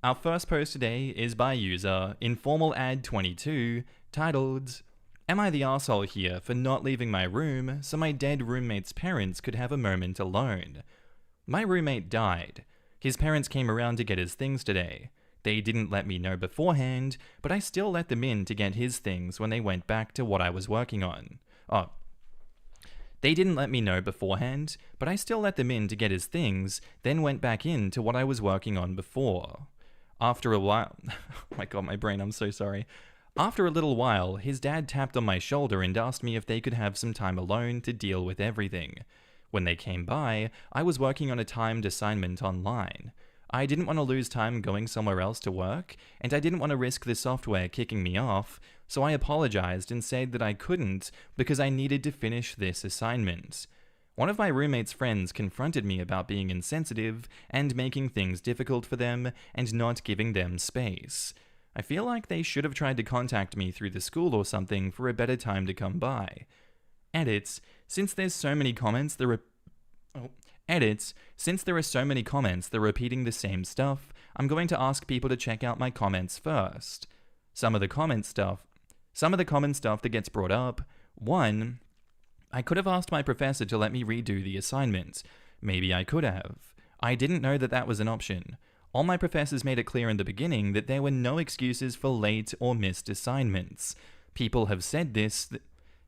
Our first post today is by user InformalAd22, titled, "Am I the arsehole here for not leaving my room so my dead roommate's parents could have a moment alone? My roommate died. His parents came around to get his things today. They didn't let me know beforehand, but I still let them in to get his things when they went back to what I was working on. They didn't let me know beforehand, but I still let them in to get his things, then went back in to what I was working on before. After a while, oh my god, my brain, I'm so sorry. After a little while, his dad tapped on my shoulder and asked me if they could have some time alone to deal with everything. When they came by, I was working on a timed assignment online. I didn't want to lose time going somewhere else to work, and I didn't want to risk the software kicking me off, so I apologized and said that I couldn't because I needed to finish this assignment. One of my roommate's friends confronted me about being insensitive and making things difficult for them and not giving them space. I feel like they should have tried to contact me through the school or something for a better time to come by. Edits, since there are so many comments, they're repeating the same stuff, I'm going to ask people to check out my comments first. Some of the common stuff that gets brought up: 1. I could have asked my professor to let me redo the assignment. Maybe I could have. I didn't know that was an option. All my professors made it clear in the beginning that there were no excuses for late or missed assignments. People have said this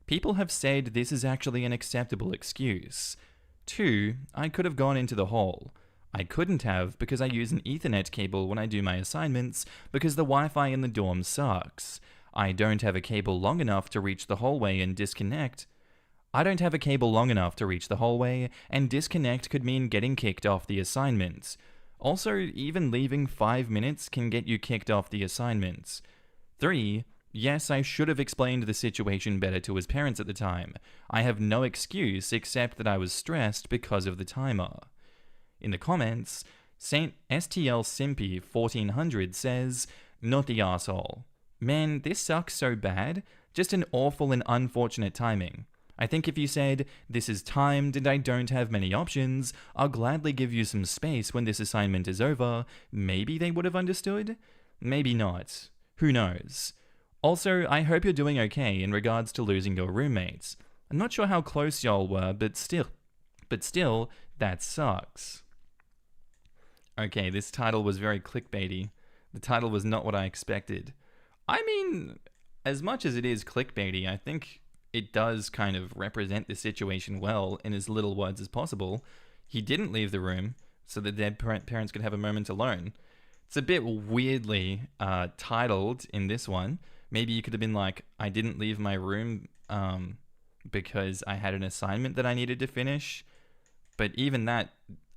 is actually an acceptable excuse. 2. I could have gone into the hall. I couldn't have because I use an Ethernet cable when I do my assignments because the Wi-Fi in the dorm sucks. I don't have a cable long enough to reach the hallway, and disconnect could mean getting kicked off the assignment. Also, even leaving 5 minutes can get you kicked off the assignment. 3. Yes, I should have explained the situation better to his parents at the time. I have no excuse except that I was stressed because of the timer." In the comments, Saint STL Simpy 1400 says, "Not the arsehole. Man, this sucks so bad. Just an awful and unfortunate timing. I think if you said, 'This is timed and I don't have many options, I'll gladly give you some space when this assignment is over,' maybe they would have understood? Maybe not. Who knows? Also, I hope you're doing okay in regards to losing your roommates. I'm not sure how close y'all were, but still, that sucks." Okay, this title was very clickbaity. The title was not what I expected. I mean, as much as it is clickbaity, I think it does kind of represent the situation well in as little words as possible. He didn't leave the room so the dead parents could have a moment alone. It's a bit weirdly titled in this one. Maybe you could have been like, "I didn't leave my room because I had an assignment that I needed to finish." But even that,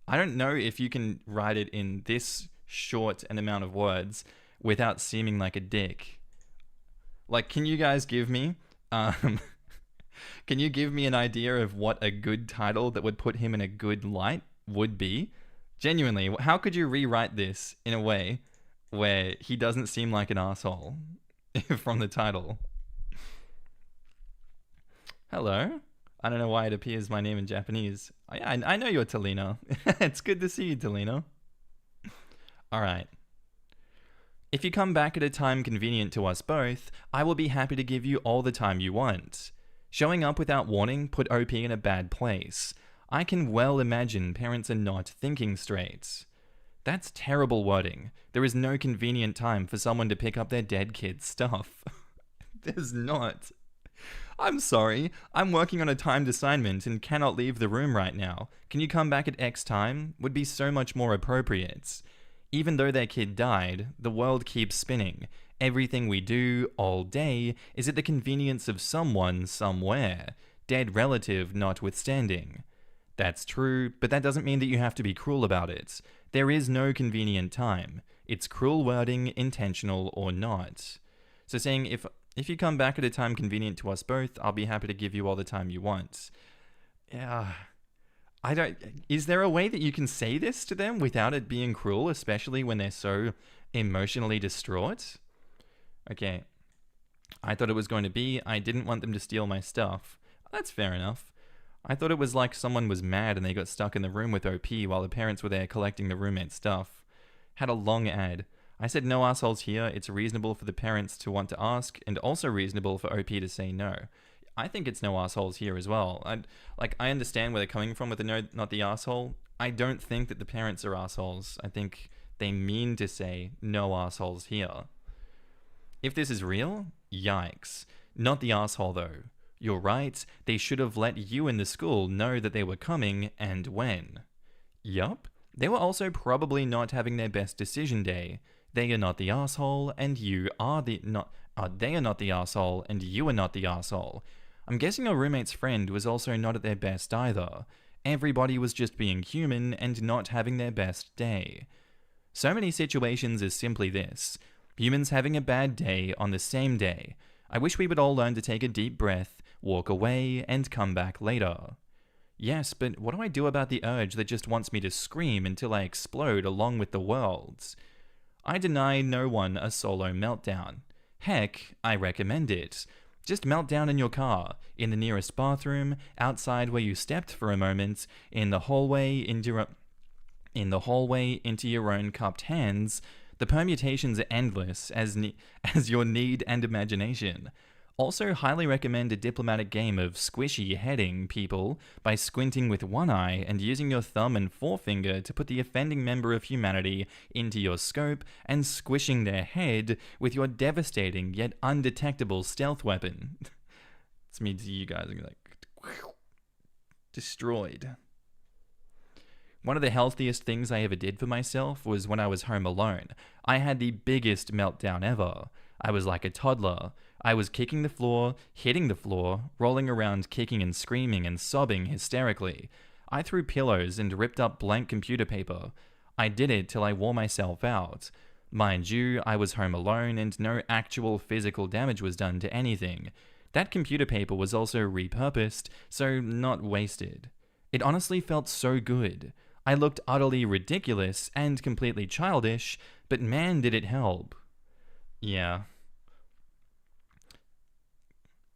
I don't know if you can write it in this short an amount of words without seeming like a dick. Like, can you guys give me an idea of what a good title that would put him in a good light would be? Genuinely, how could you rewrite this in a way where he doesn't seem like an asshole from the title? Hello? I don't know why it appears my name in Japanese. I know you're Talino. It's good to see you, Talino. Alright. "If you come back at a time convenient to us both, I will be happy to give you all the time you want. Showing up without warning put OP in a bad place. I can well imagine parents are not thinking straight." That's terrible wording. There is no convenient time for someone to pick up their dead kid's stuff. There's not. "I'm sorry, I'm working on a timed assignment and cannot leave the room right now. Can you come back at X time?" would be so much more appropriate. Even though their kid died, the world keeps spinning. Everything we do, all day, is at the convenience of someone, somewhere. Dead relative notwithstanding. That's true, but that doesn't mean that you have to be cruel about it. There is no convenient time. It's cruel wording, intentional or not. So saying, if you come back at a time convenient to us both, I'll be happy to give you all the time you want. Yeah. Is there a way that you can say this to them without it being cruel, especially when they're so emotionally distraught? Okay. I thought it was going to be, "I didn't want them to steal my stuff." That's fair enough. I thought it was like someone was mad and they got stuck in the room with OP while the parents were there collecting the roommate's stuff. Had a long ad. I said no assholes here. It's reasonable for the parents to want to ask, and also reasonable for OP to say no. I think it's no assholes here as well. I understand where they're coming from with the no, not the asshole. I don't think that the parents are assholes. I think they mean to say no assholes here. If this is real, yikes. Not the asshole though. You're right, they should have let you in the school know that they were coming and when. Yup. They were also probably not having their best decision day. They are not the asshole, and you are the not. They are not the asshole, and you are not the asshole. I'm guessing your roommate's friend was also not at their best either. Everybody was just being human and not having their best day. So many situations is simply this: humans having a bad day on the same day. I wish we would all learn to take a deep breath, walk away, and come back later. Yes, but what do I do about the urge that just wants me to scream until I explode along with the world? I deny no one a solo meltdown. Heck, I recommend it. Just melt down in your car, in the nearest bathroom, outside where you stepped for a moment, in the hallway into your own cupped hands. The permutations are endless as your need and imagination. Also, highly recommend a diplomatic game of squishy heading people by squinting with one eye and using your thumb and forefinger to put the offending member of humanity into your scope and squishing their head with your devastating yet undetectable stealth weapon. It's me to you guys, like, destroyed. One of the healthiest things I ever did for myself was when I was home alone. I had the biggest meltdown ever. I was like a toddler. I was kicking the floor, hitting the floor, rolling around kicking and screaming and sobbing hysterically. I threw pillows and ripped up blank computer paper. I did it till I wore myself out. Mind you, I was home alone and no actual physical damage was done to anything. That computer paper was also repurposed, so not wasted. It honestly felt so good. I looked utterly ridiculous and completely childish, but man did it help. Yeah.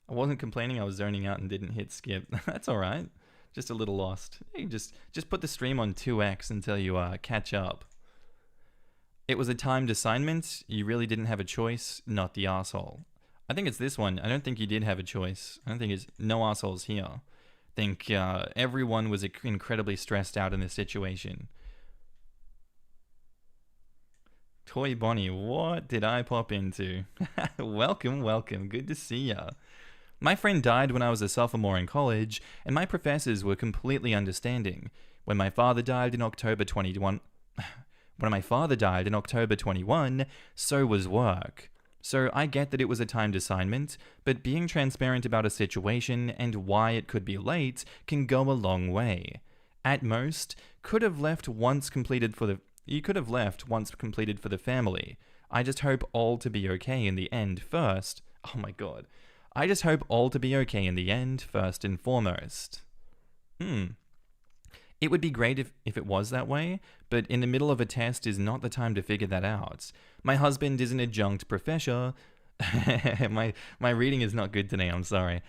I wasn't complaining, I was zoning out and didn't hit skip. That's alright. Just a little lost. Hey, just put the stream on 2x until you catch up. It was a timed assignment. You really didn't have a choice, not the asshole. I think it's this one. I don't think you did have a choice. I don't think it's no assholes here. I think everyone was incredibly stressed out in this situation. Toy Bonnie, what did I pop into? Welcome. Good to see ya. My friend died when I was a sophomore in college, and my professors were completely understanding. When my father died in October 21, so was work. So I get that it was a timed assignment, but being transparent about a situation and why it could be late can go a long way. At most, you could have left once completed for the family. I just hope all to be okay in the end first. Oh my god. I just hope all to be okay in the end, first and foremost. It would be great if it was that way, but in the middle of a test is not the time to figure that out. My husband is an adjunct professor. my reading is not good today, I'm sorry.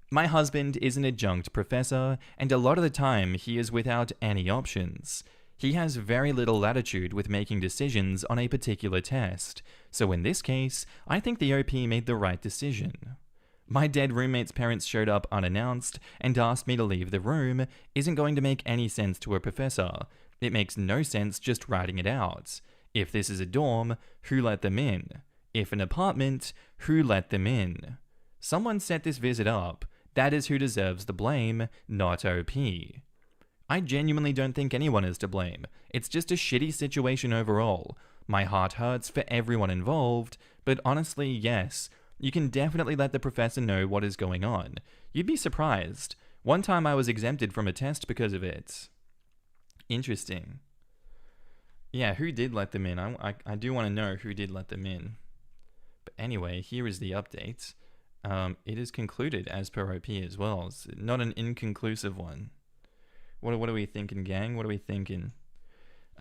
My husband is an adjunct professor, and a lot of the time he is without any options. He has very little latitude with making decisions on a particular test, so in this case, I think the OP made the right decision. My dead roommate's parents showed up unannounced and asked me to leave the room isn't going to make any sense to a professor. It makes no sense just writing it out. If this is a dorm, who let them in? If an apartment, who let them in? Someone set this visit up. That is who deserves the blame, not OP. I genuinely don't think anyone is to blame. It's just a shitty situation overall. My heart hurts for everyone involved, but honestly, yes, you can definitely let the professor know what is going on. You'd be surprised. One time I was exempted from a test because of it. Interesting. Yeah, who did let them in? I do want to know who did let them in. But anyway, here is the update. It is concluded as per OP as well. It's not an inconclusive one. What are we thinking, gang? What are we thinking?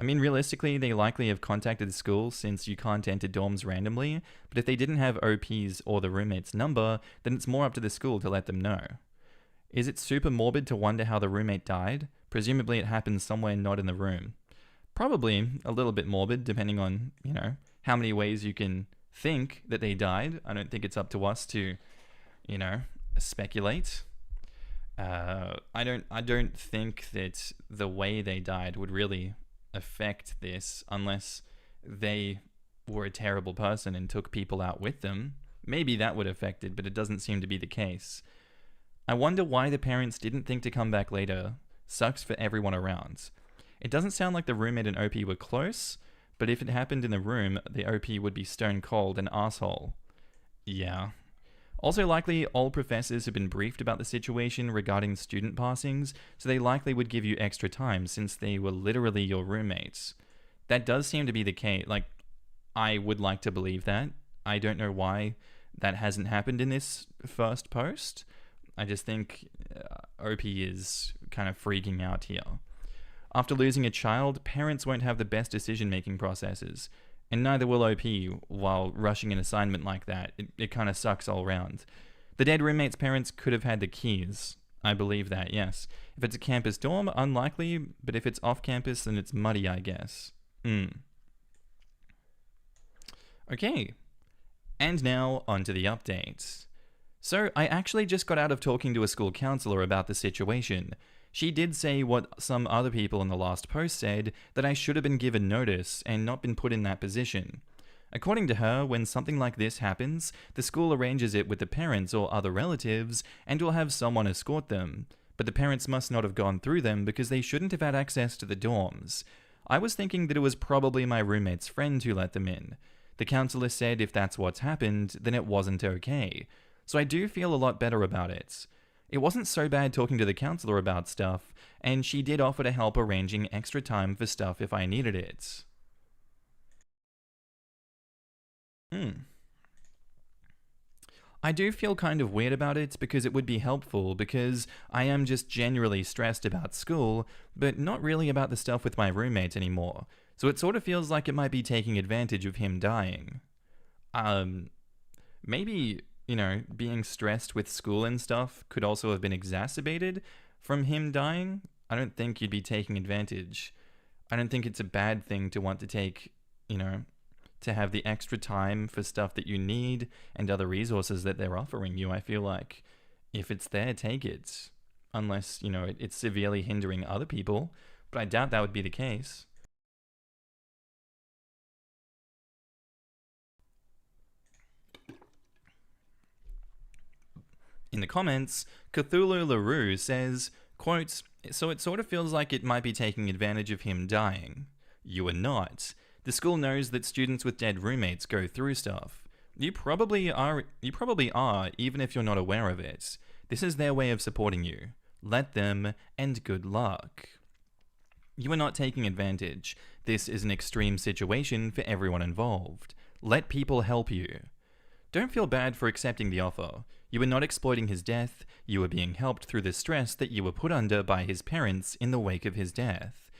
I mean, realistically, they likely have contacted the school since you can't enter dorms randomly, but if they didn't have OP's or the roommate's number, then it's more up to the school to let them know. Is it super morbid to wonder how the roommate died? Presumably it happened somewhere not in the room. Probably a little bit morbid, depending on, how many ways you can think that they died. I don't think it's up to us to, you know, speculate. I don't think that the way they died would really affect this unless they were a terrible person and took people out with them. Maybe that would affect it, but it doesn't seem to be the case. I wonder why the parents didn't think to come back later. Sucks for everyone around. It doesn't sound like the roommate and OP were close, but if it happened in the room, the OP would be stone cold and asshole. Yeah. Also likely, all professors have been briefed about the situation regarding student passings, so they likely would give you extra time since they were literally your roommates. That does seem to be the case. Like, I would like to believe that. I don't know why that hasn't happened in this first post. I just think OP is kind of freaking out here. After losing a child, parents won't have the best decision-making processes, and neither will OP while rushing an assignment like that. It kind of sucks all around. The dead roommate's parents could have had the keys. I believe that, yes. If it's a campus dorm, unlikely, but if it's off campus, then it's muddy, I guess. Okay. And now, onto the updates. So, I actually just got out of talking to a school counselor about the situation. She did say what some other people in the last post said, that I should have been given notice and not been put in that position. According to her, when something like this happens, the school arranges it with the parents or other relatives and will have someone escort them. But the parents must not have gone through them because they shouldn't have had access to the dorms. I was thinking that it was probably my roommate's friend who let them in. The counselor said if that's what's happened, then it wasn't okay. So I do feel a lot better about it. It wasn't so bad talking to the counselor about stuff, and she did offer to help arranging extra time for stuff if I needed it. I do feel kind of weird about it because it would be helpful because I am just genuinely stressed about school, but not really about the stuff with my roommate anymore. So it sort of feels like it might be taking advantage of him dying. Maybe, being stressed with school and stuff could also have been exacerbated from him dying. I don't think you'd be taking advantage. I don't think it's a bad thing to want to take, to have the extra time for stuff that you need and other resources that they're offering you. I feel like if it's there, take it. Unless, it's severely hindering other people. But I doubt that would be the case. In the comments, Cthulhu LaRue says, quote, "So it sort of feels like it might be taking advantage of him dying. You are not. The school knows that students with dead roommates go through stuff. You probably are, even if you're not aware of it. This is their way of supporting you. Let them, and good luck. You are not taking advantage. This is an extreme situation for everyone involved. Let people help you. Don't feel bad for accepting the offer. You were not exploiting his death. You were being helped through the stress that you were put under by his parents in the wake of his death.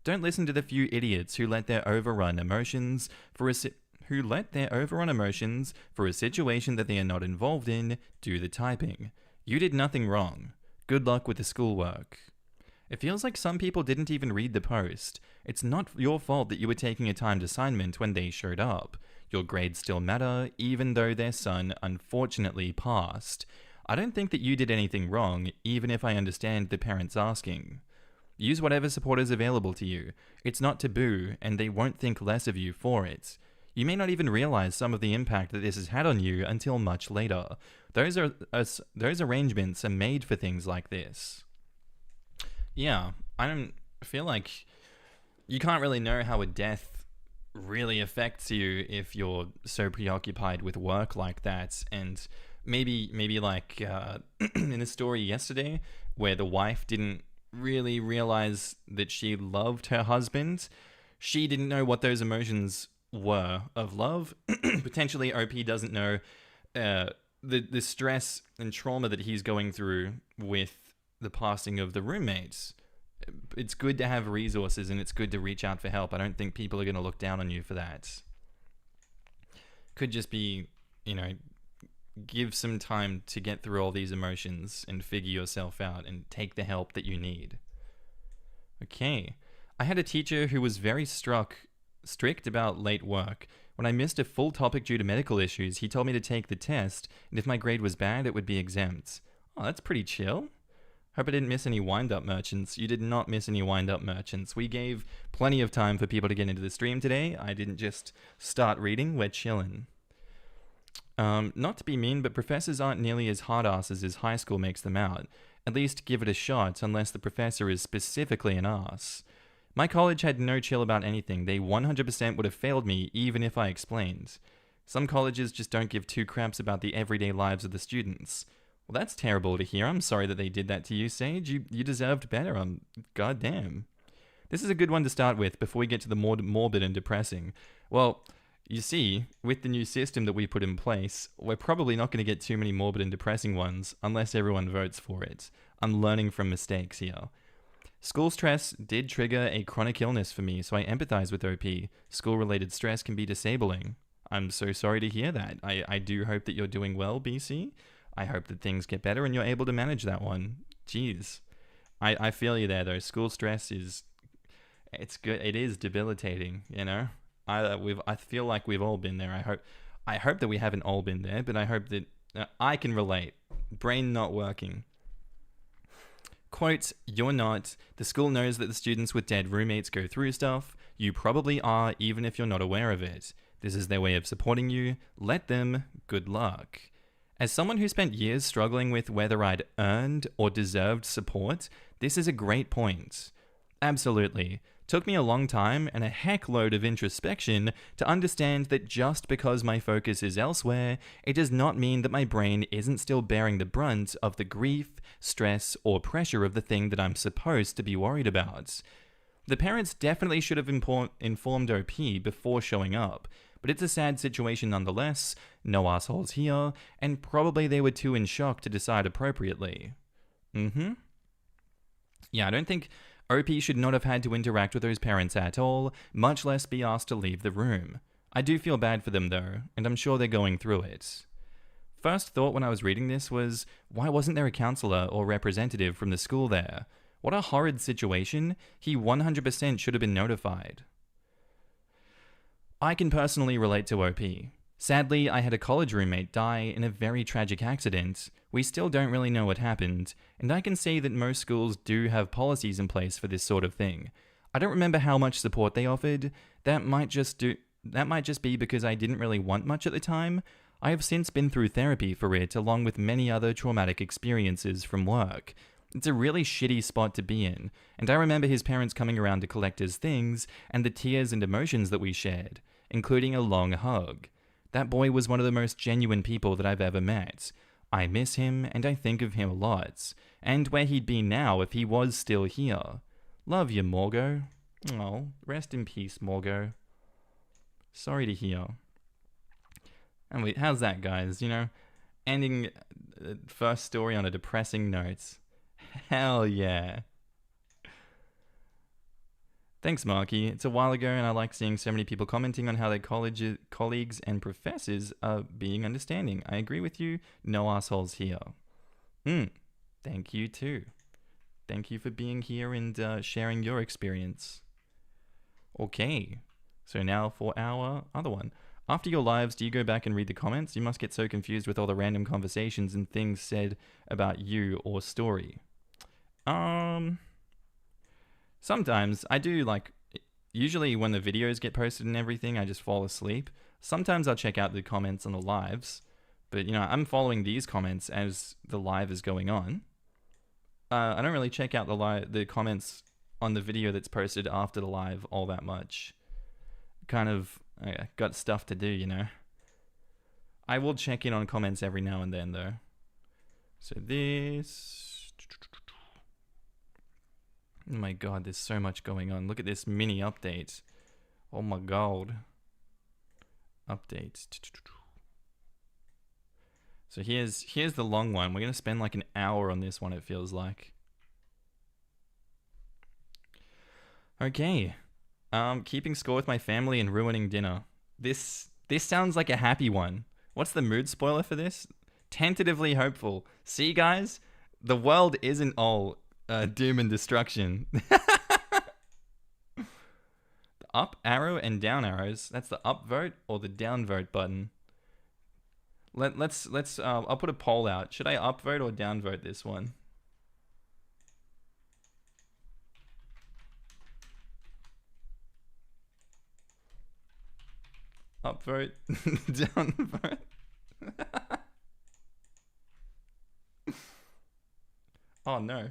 Don't listen to the few idiots who let their overrun emotions for a situation that they are not involved in do the typing. You did nothing wrong. Good luck with the schoolwork." It feels like some people didn't even read the post. It's not your fault that you were taking a timed assignment when they showed up. Your grades still matter, even though their son unfortunately passed. I don't think that you did anything wrong, even if I understand the parents asking. Use whatever support is available to you. It's not taboo, and they won't think less of you for it. You may not even realize some of the impact that this has had on you until much later. Those arrangements are made for things like this. Yeah, I don't feel like you can't really know how a death really affects you if you're so preoccupied with work like that. And maybe like in a story yesterday where the wife didn't really realize that she loved her husband, she didn't know what those emotions were of love. Potentially OP doesn't know the stress and trauma that he's going through with the passing of the roommates. It's good to have resources and it's good to reach out for help. I don't think people are going to look down on you for that. Could just be, give some time to get through all these emotions and figure yourself out and take the help that you need. Okay. I had a teacher who was very struck strict about late work. When I missed a full topic due to medical issues, he told me to take the test, and if my grade was bad, it would be exempt. Oh, that's pretty chill. Hope I didn't miss any wind-up merchants. You did not miss any wind-up merchants. We gave plenty of time for people to get into the stream today. I didn't just start reading. We're chilling. Not to be mean, but professors aren't nearly as hard-asses as high school makes them out. At least give it a shot, unless the professor is specifically an ass. My college had no chill about anything. They 100% would have failed me, even if I explained. Some colleges just don't give two craps about the everyday lives of the students. Well, that's terrible to hear. I'm sorry that they did that to you, Sage. You deserved better. Goddamn. This is a good one to start with before we get to the more morbid and depressing. Well, you see, with the new system that we put in place, we're probably not going to get too many morbid and depressing ones unless everyone votes for it. I'm learning from mistakes here. School stress did trigger a chronic illness for me, so I empathize with OP. School-related stress can be disabling. I'm so sorry to hear that. I do hope that you're doing well, BC. I hope that things get better and you're able to manage that one. Jeez. I feel you there, though. School stress it's good. It is debilitating, you know? I feel like we've all been there. I hope that we haven't all been there, but I hope that I can relate. Brain not working. Quote, you're not. The school knows that the students with dead roommates go through stuff. You probably are, even if you're not aware of it. This is their way of supporting you. Let them. Good luck. As someone who spent years struggling with whether I'd earned or deserved support, this is a great point. Absolutely. Took me a long time and a heckload of introspection to understand that just because my focus is elsewhere, it does not mean that my brain isn't still bearing the brunt of the grief, stress, or pressure of the thing that I'm supposed to be worried about. The parents definitely should have informed OP before showing up, but it's a sad situation nonetheless, no assholes here, and probably they were too in shock to decide appropriately. Yeah, I don't think OP should not have had to interact with those parents at all, much less be asked to leave the room. I do feel bad for them though, and I'm sure they're going through it. First thought when I was reading this was, why wasn't there a counselor or representative from the school there? What a horrid situation. He 100% should have been notified. I can personally relate to OP. Sadly, I had a college roommate die in a very tragic accident. We still don't really know what happened, and I can say that most schools do have policies in place for this sort of thing. I don't remember how much support they offered. That might just be because I didn't really want much at the time. I have since been through therapy for it, along with many other traumatic experiences from work. It's a really shitty spot to be in, and I remember his parents coming around to collect his things, and the tears and emotions that we shared, including a long hug. That boy was one of the most genuine people that I've ever met. I miss him, and I think of him a lot, and where he'd be now if he was still here. Love you, Morgo. Oh, rest in peace, Morgo. Sorry to hear. And wait, how's that, guys? You know, ending first story on a depressing note. Hell yeah. Thanks, Markee. It's a while ago, and I like seeing so many people commenting on how their colleagues and professors are being understanding. I agree with you. No assholes here. Thank you, too. Thank you for being here and sharing your experience. Okay. So now for our other one. After your lives, do you go back and read the comments? You must get so confused with all the random conversations and things said about you or story. Sometimes I do, like, usually when the videos get posted and everything, I just fall asleep. Sometimes I'll check out the comments on the lives, but, you know, I'm following these comments as the live is going on. I don't really check out the comments on the video that's posted after the live all that much. Kind of, got stuff to do, you know. I will check in on comments every now and then, though. So this... Oh my god, there's so much going on. Look at this mini update. Oh my god. Update. So here's the long one. We're going to spend like an hour on this one, it feels like. Okay. Keeping score with my family and ruining dinner. This sounds like a happy one. What's the mood spoiler for this? Tentatively hopeful. See, guys? The world isn't all doom and destruction. up arrow and down arrows. That's the up vote or the down vote button. Let's I'll put a poll out. Should I up vote or down vote this one? Up vote, down vote. Oh no.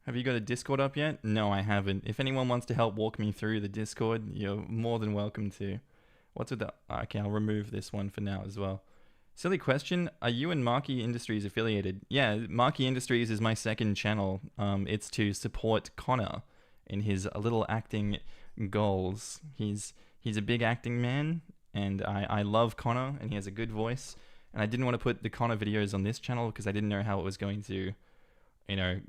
Have you got a Discord up yet? No, I haven't. If anyone wants to help walk me through the Discord, you're more than welcome to. What's with that? Okay, I'll remove this one for now as well. Silly question. Are you and Markee Industries affiliated? Yeah, Markee Industries is my second channel. It's to support Connor in his little acting goals. He's a big acting man, and I love Connor, and he has a good voice. And I didn't want to put the Connor videos on this channel because I didn't know how it was going to,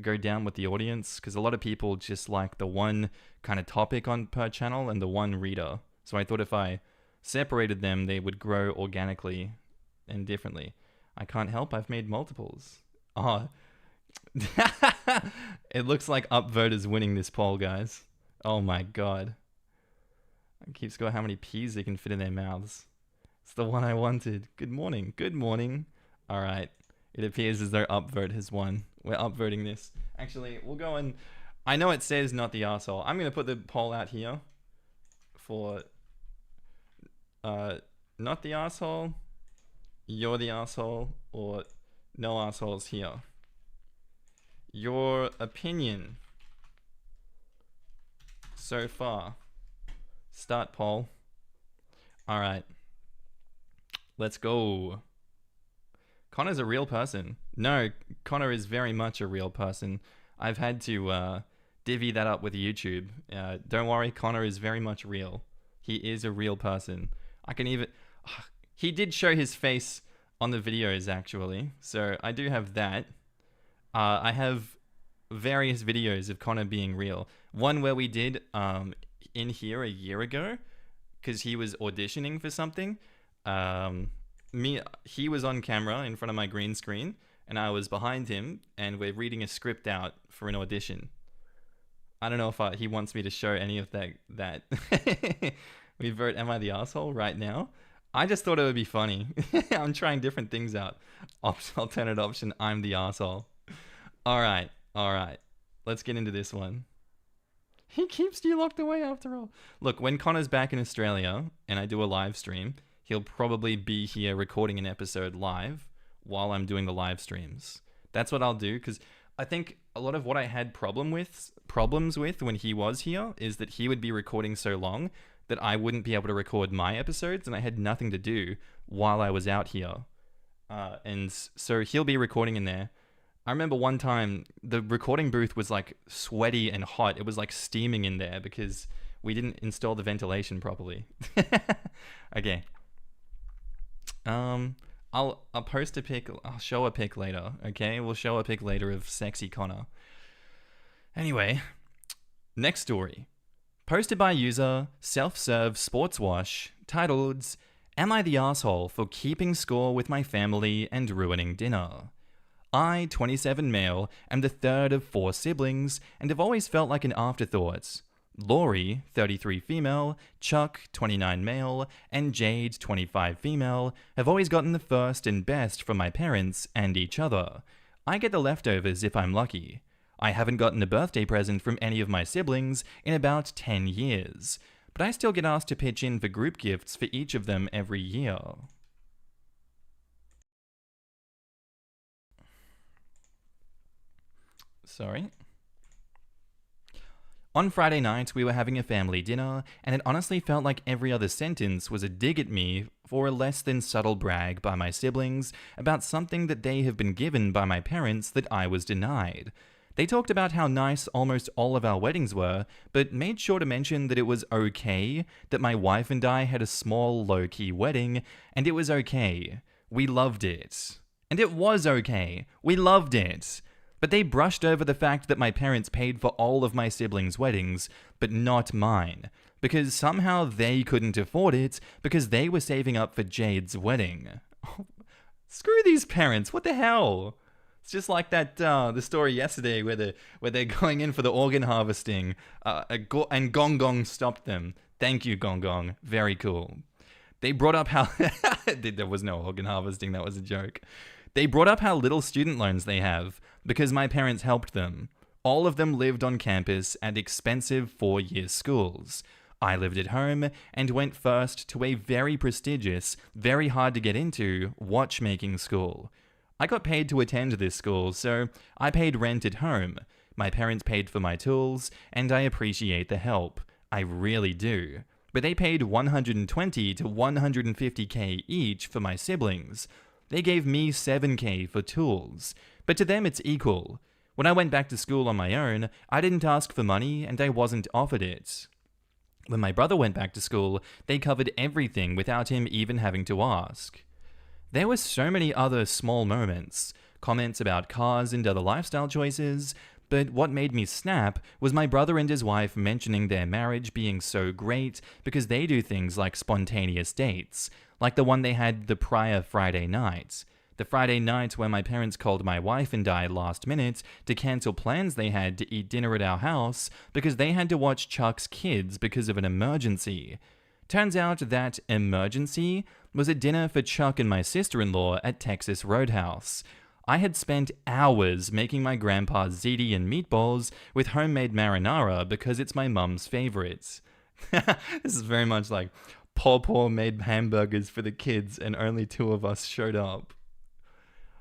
go down with the audience. Because a lot of people just like the one kind of topic on per channel and the one reader. So I thought if I separated them, they would grow organically and differently. I can't help, I've made multiples. Oh. It looks like upvote is winning this poll, guys. Oh my god. It keeps going how many peas they can fit in their mouths. It's the one I wanted. Good morning. Good morning. Alright. It appears as though upvote has won. We're upvoting this. Actually, we'll go and... I know it says not the arsehole. I'm going to put the poll out here for... not the arsehole, you're the arsehole, or no arseholes here. Your opinion so far. Start poll. Alright. Let's go. Connor's a real person. No, Connor is very much a real person. I've had to divvy that up with YouTube. Don't worry, Connor is very much real. He is a real person. I can even... He did show his face on the videos, actually. So I do have that. I have various videos of Connor being real. One where we did in here a year ago, because he was auditioning for something. He was on camera in front of my green screen, and I was behind him, and we're reading a script out for an audition. I don't know if he wants me to show any of that. We vote Am I the Asshole right now? I just thought it would be funny. I'm trying different things out. Alternate option, I'm the asshole. Alright. Let's get into this one. He keeps you locked away after all. Look, when Connor's back in Australia and I do a live stream, he'll probably be here recording an episode live while I'm doing the live streams. That's what I'll do, because I think a lot of what I had problems with when he was here is that he would be recording so long that I wouldn't be able to record my episodes, and I had nothing to do while I was out here. And so he'll be recording in there. I remember one time the recording booth was like sweaty and hot. It was like steaming in there because we didn't install the ventilation properly. Okay. I'll post a pic. I'll show a pic later. Okay, we'll show a pic later of sexy Connor. Anyway, next story. Posted by user Self-Serve Sports Wash, titled, Am I the Asshole for keeping score with my family and ruining dinner? I, 27 male, am the third of 4 siblings and have always felt like an afterthought. Laurie, 33 female, Chuck, 29 male, and Jade, 25 female, have always gotten the first and best from my parents and each other. I get the leftovers if I'm lucky. I haven't gotten a birthday present from any of my siblings in about 10 years, but I still get asked to pitch in for group gifts for each of them every year. Sorry. On Friday night, we were having a family dinner, and it honestly felt like every other sentence was a dig at me for a less than subtle brag by my siblings about something that they have been given by my parents that I was denied. They talked about how nice almost all of our weddings were, but made sure to mention that it was okay, that my wife and I had a small, low-key wedding, and it was okay. We loved it. And it was okay. We loved it. But they brushed over the fact that my parents paid for all of my siblings' weddings, but not mine, because somehow they couldn't afford it because they were saving up for Jade's wedding. Screw these parents. What the hell? It's just like that the story yesterday where they're going in for the organ harvesting, and Gong Gong stopped them. Thank you, Gong Gong. Very cool. They brought up how there was no organ harvesting. That was a joke. They brought up how little student loans they have because my parents helped them. All of them lived on campus at expensive 4-year schools. I lived at home and went first to a very prestigious, very hard to get into watchmaking school. I got paid to attend this school, so I paid rent at home. My parents paid for my tools, and I appreciate the help. I really do. But they paid $120 to $150K each for my siblings. They gave me $7K for tools. But to them it's equal. When I went back to school on my own, I didn't ask for money and I wasn't offered it. When my brother went back to school, they covered everything without him even having to ask. There were so many other small moments, comments about cars and other lifestyle choices, but what made me snap was my brother and his wife mentioning their marriage being so great because they do things like spontaneous dates, like the one they had the prior Friday night. The Friday night where my parents called my wife and I last minute to cancel plans they had to eat dinner at our house because they had to watch Chuck's Kids because of an emergency. Turns out that emergency was a dinner for Chuck and my sister-in-law at Texas Roadhouse. I had spent hours making my grandpa ziti and meatballs with homemade marinara because it's my mum's favorites. This is very much like Paw made hamburgers for the kids and only 2 of us showed up.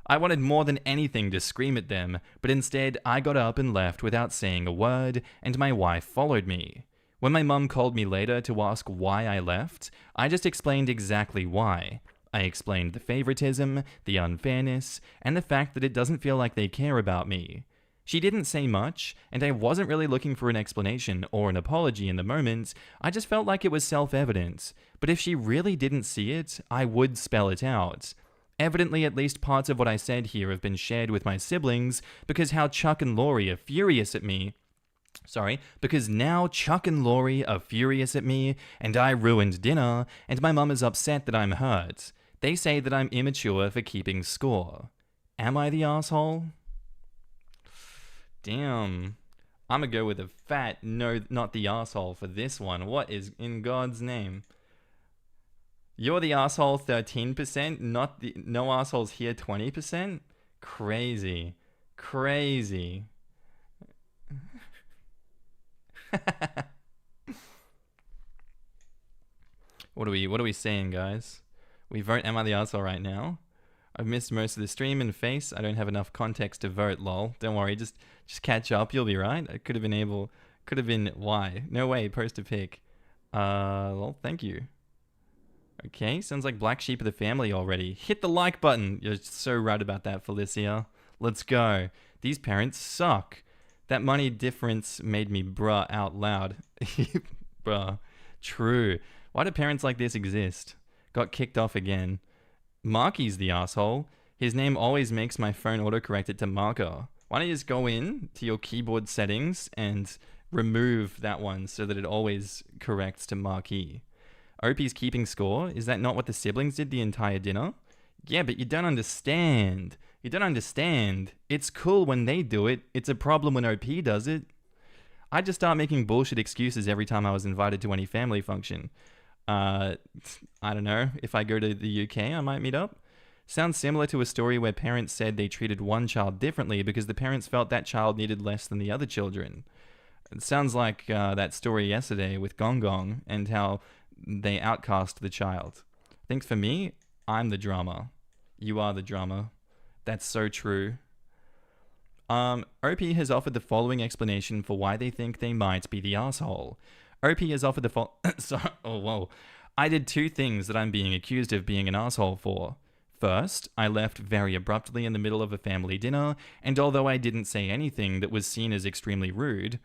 I wanted more than anything to scream at them, but instead I got up and left without saying a word, and my wife followed me. When my mum called me later to ask why I left, I just explained exactly why. I explained the favoritism, the unfairness, and the fact that it doesn't feel like they care about me. She didn't say much, and I wasn't really looking for an explanation or an apology in the moment. I just felt like it was self-evident. But if she really didn't see it, I would spell it out. Evidently, at least parts of what I said here have been shared with my siblings, because how Chuck and Laurie are furious at me. Because now Chuck and Laurie are furious at me, and I ruined dinner, and my mum is upset that I'm hurt. They say that I'm immature for keeping score. Am I the asshole? Damn. I'm gonna go with a fat no, not the asshole for this one. What is in God's name? You're the asshole 13%, no assholes here 20%? Crazy. What are we saying, guys? We vote Am I the Asshole right now. I've missed most of the stream and face. I don't have enough context to vote, lol. Don't worry, just catch up, you'll be right. I could have been why. No way, post a pic. Lol, thank you. Okay, sounds like black sheep of the family already. Hit the like button. You're so right about that, Felicia. Let's go. These parents suck. That money difference made me bruh out loud. Bruh. True. Why do parents like this exist? Got kicked off again. Markee's the asshole. His name always makes my phone autocorrect it to Marker. Why don't you just go in to your keyboard settings and remove that one so that it always corrects to Markee? Opie's keeping score? Is that not what the siblings did the entire dinner? Yeah, but you don't understand. It's cool when they do it. It's a problem when OP does it. I'd just start making bullshit excuses every time I was invited to any family function. I don't know. If I go to the UK, I might meet up. Sounds similar to a story where parents said they treated one child differently because the parents felt that child needed less than the other children. It sounds like that story yesterday with Gong Gong and how they outcast the child. I think for me, I'm the drama. You are the drama. That's so true. OP has offered the following explanation for why they think they might be the asshole. OP has offered the I did 2 things that I'm being accused of being an asshole for. First, I left very abruptly in the middle of a family dinner, and although I didn't say anything that was seen as extremely rude,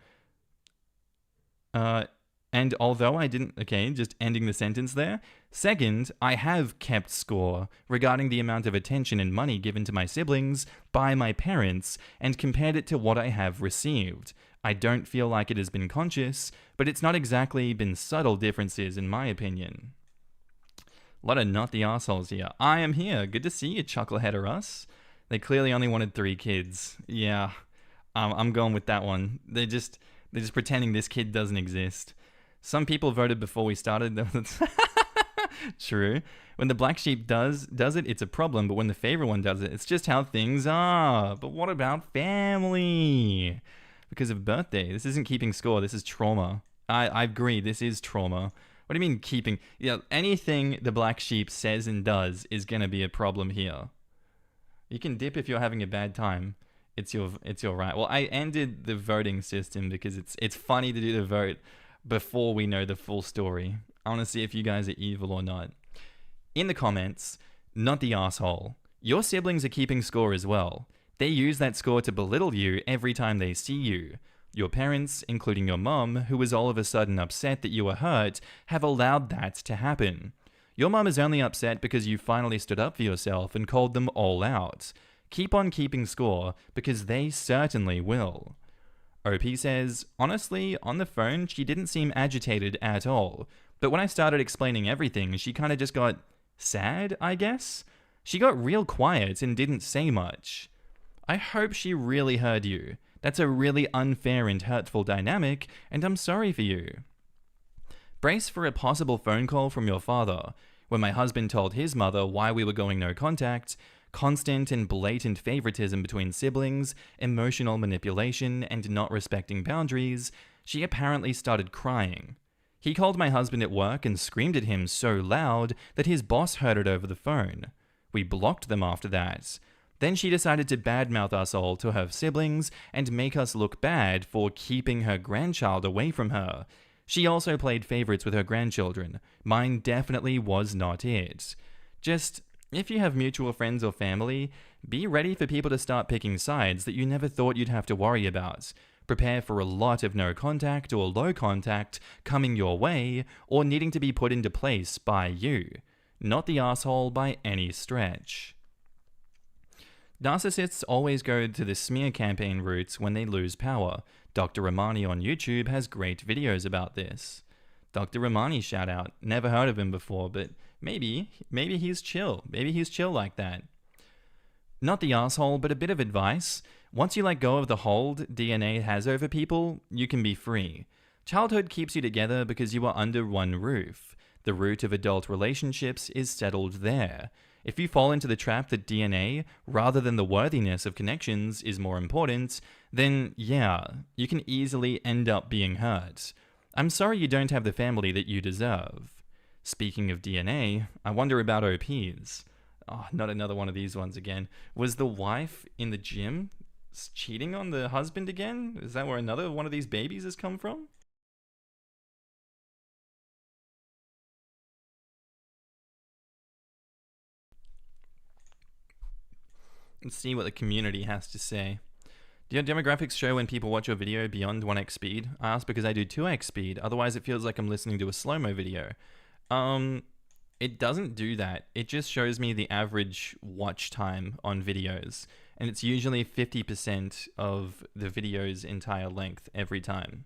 and although I didn't... Okay, just ending the sentence there. Second, I have kept score regarding the amount of attention and money given to my siblings by my parents and compared it to what I have received. I don't feel like it has been conscious, but it's not exactly been subtle differences in my opinion. A lot of not the assholes here. I am here. Good to see you, Chucklehead or us. They clearly only wanted 3 kids. Yeah, I'm going with that one. They're just pretending this kid doesn't exist. Some people voted before we started. True. When the black sheep does it, it's a problem. But when the favorite one does it, it's just how things are. But what about family? Because of birthday. This isn't keeping score. This is trauma. I agree. This is trauma. What do you mean keeping? Yeah, anything the black sheep says and does is gonna be a problem here. You can dip if you're having a bad time. It's your right. Well, I ended the voting system because it's funny to do the vote before we know the full story. I want to see if you guys are evil or not. In the comments, not the asshole. Your siblings are keeping score as well. They use that score to belittle you every time they see you. Your parents, including your mum, who was all of a sudden upset that you were hurt, have allowed that to happen. Your mum is only upset because you finally stood up for yourself and called them all out. Keep on keeping score, because they certainly will. OP says, honestly, on the phone, she didn't seem agitated at all. But when I started explaining everything, she kind of just got sad, I guess? She got real quiet and didn't say much. I hope she really heard you. That's a really unfair and hurtful dynamic, and I'm sorry for you. Brace for a possible phone call from your father. When my husband told his mother why we were going no contact, constant and blatant favoritism between siblings, emotional manipulation, and not respecting boundaries, she apparently started crying. He called my husband at work and screamed at him so loud that his boss heard it over the phone. We blocked them after that. Then she decided to badmouth us all to her siblings and make us look bad for keeping her grandchild away from her. She also played favorites with her grandchildren. Mine definitely was not it. Just, if you have mutual friends or family, be ready for people to start picking sides that you never thought you'd have to worry about. Prepare for a lot of no contact or low contact coming your way or needing to be put into place by you. Not the asshole by any stretch. Narcissists always go to the smear campaign routes when they lose power. Dr. Romani on YouTube has great videos about this. Dr. Romani shout out. Never heard of him before, but maybe he's chill. Maybe he's chill like that. Not the asshole, but a bit of advice. Once you let go of the hold DNA has over people, you can be free. Childhood keeps you together because you are under one roof. The root of adult relationships is settled there. If you fall into the trap that DNA, rather than the worthiness of connections, is more important, then yeah, you can easily end up being hurt. I'm sorry you don't have the family that you deserve. Speaking of DNA, I wonder about OPs. Oh, not another one of these ones again. Was the wife in the gym cheating on the husband again? Is that where another one of these babies has come from? Let's see what the community has to say. Do your demographics show when people watch your video beyond 1x speed? I ask because I do 2x speed, otherwise it feels like I'm listening to a slow-mo video. It doesn't do that. It just shows me the average watch time on videos, and it's usually 50% of the video's entire length every time.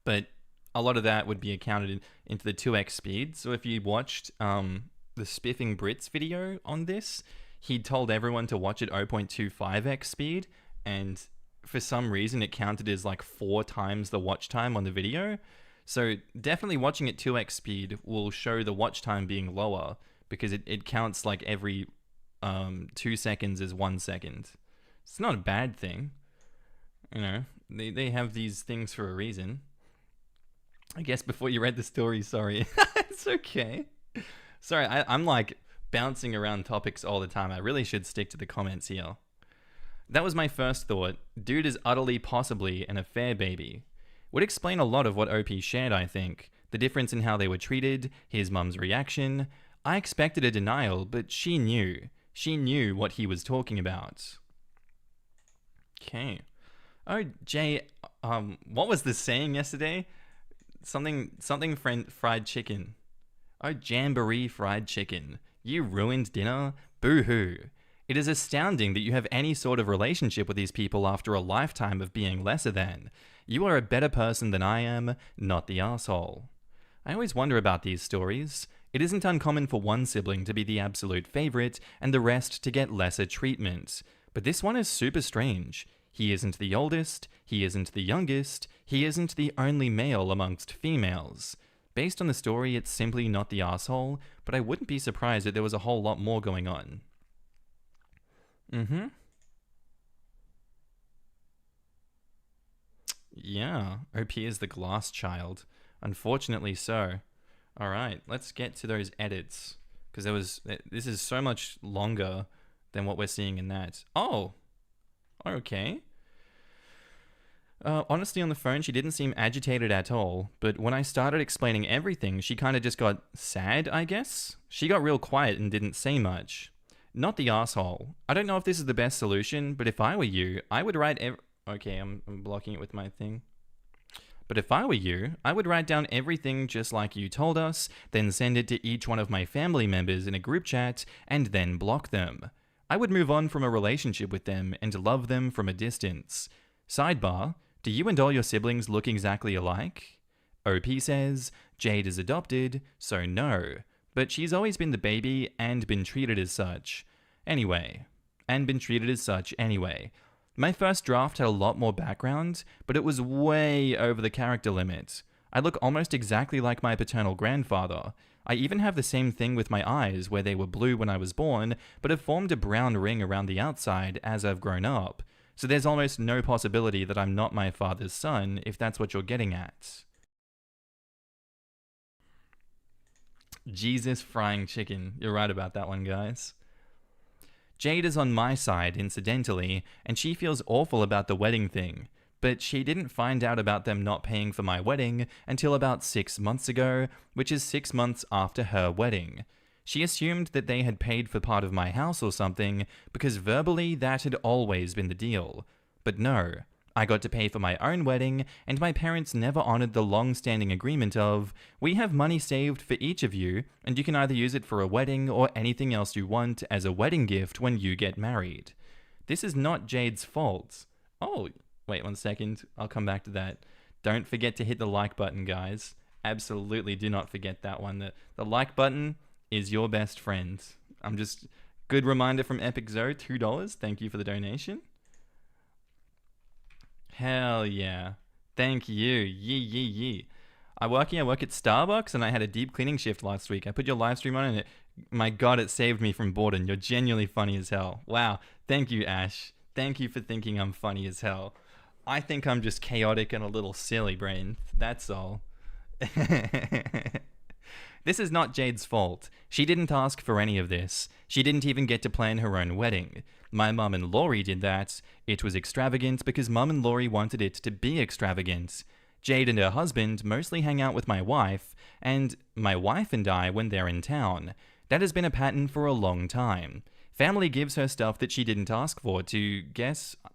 But a lot of that would be accounted into the 2x speed, so if you watched the Spiffing Brits video on this, he told everyone to watch at 0.25x speed, and for some reason it counted as like 4 times the watch time on the video. So definitely watching at 2x speed will show the watch time being lower, because it counts like every 2 seconds as 1 second. It's not a bad thing. You know, they have these things for a reason. I guess before you read the story, sorry. It's okay. Sorry, I'm like bouncing around topics all the time. I really should stick to the comments here. That was my first thought. Dude is utterly possibly an affair baby. Would explain a lot of what OP shared, I think. The difference in how they were treated, his mum's reaction. I expected a denial, but she knew. She knew what he was talking about. Okay. Oh, Jay, what was the saying yesterday? Something fried chicken. Oh, jamboree fried chicken. You ruined dinner? Boo-hoo. It is astounding that you have any sort of relationship with these people after a lifetime of being lesser than. You are a better person than I am, not the asshole. I always wonder about these stories. It isn't uncommon for one sibling to be the absolute favorite and the rest to get lesser treatment. But this one is super strange. He isn't the oldest, he isn't the youngest, he isn't the only male amongst females. Based on the story, it's simply not the asshole, but I wouldn't be surprised if there was a whole lot more going on. Yeah, OP is the glass child. Unfortunately so. Alright, let's get to those edits. Because this is so much longer than what we're seeing in that. Oh! Okay. Honestly, on the phone, she didn't seem agitated at all, but when I started explaining everything, she kind of just got sad, I guess? She got real quiet and didn't say much. Not the asshole. I don't know if this is the best solution, but if I were you, I would write Okay, I'm blocking it with my thing. But if I were you, I would write down everything just like you told us, then send it to each one of my family members in a group chat, and then block them. I would move on from a relationship with them and love them from a distance. Sidebar, do you and all your siblings look exactly alike? OP says, Jade is adopted, so no. But she's always been the baby and been treated as such. Anyway. My first draft had a lot more background, but it was way over the character limit. I look almost exactly like my paternal grandfather. I even have the same thing with my eyes, where they were blue when I was born, but have formed a brown ring around the outside as I've grown up. So there's almost no possibility that I'm not my father's son, if that's what you're getting at. Jesus frying chicken. You're right about that one, guys. Jade is on my side, incidentally, and she feels awful about the wedding thing. But she didn't find out about them not paying for my wedding until about 6 months ago, which is 6 months after her wedding. She assumed that they had paid for part of my house or something, because verbally that had always been the deal. But no, I got to pay for my own wedding, and my parents never honored the long-standing agreement of, we have money saved for each of you, and you can either use it for a wedding or anything else you want as a wedding gift when you get married. This is not Jade's fault. Oh, wait 1 second, I'll come back to that. Don't forget to hit the like button, guys. Absolutely do not forget that one. The like button is your best friend. Good reminder from Epic Zoe, $2. Thank you for the donation. Hell yeah. Thank you. Yee. I work at Starbucks and I had a deep cleaning shift last week. I put your live stream on and my god, it saved me from boredom. You're genuinely funny as hell. Wow. Thank you, Ash. Thank you for thinking I'm funny as hell. I think I'm just chaotic and a little silly brain. That's all. This is not Jade's fault. She didn't ask for any of this. She didn't even get to plan her own wedding. My mum and Laurie did that. It was extravagant because mum and Laurie wanted it to be extravagant. Jade and her husband mostly hang out with my wife, and my wife and I when they're in town. That has been a pattern for a long time. Family gives her stuff that she didn't ask for to,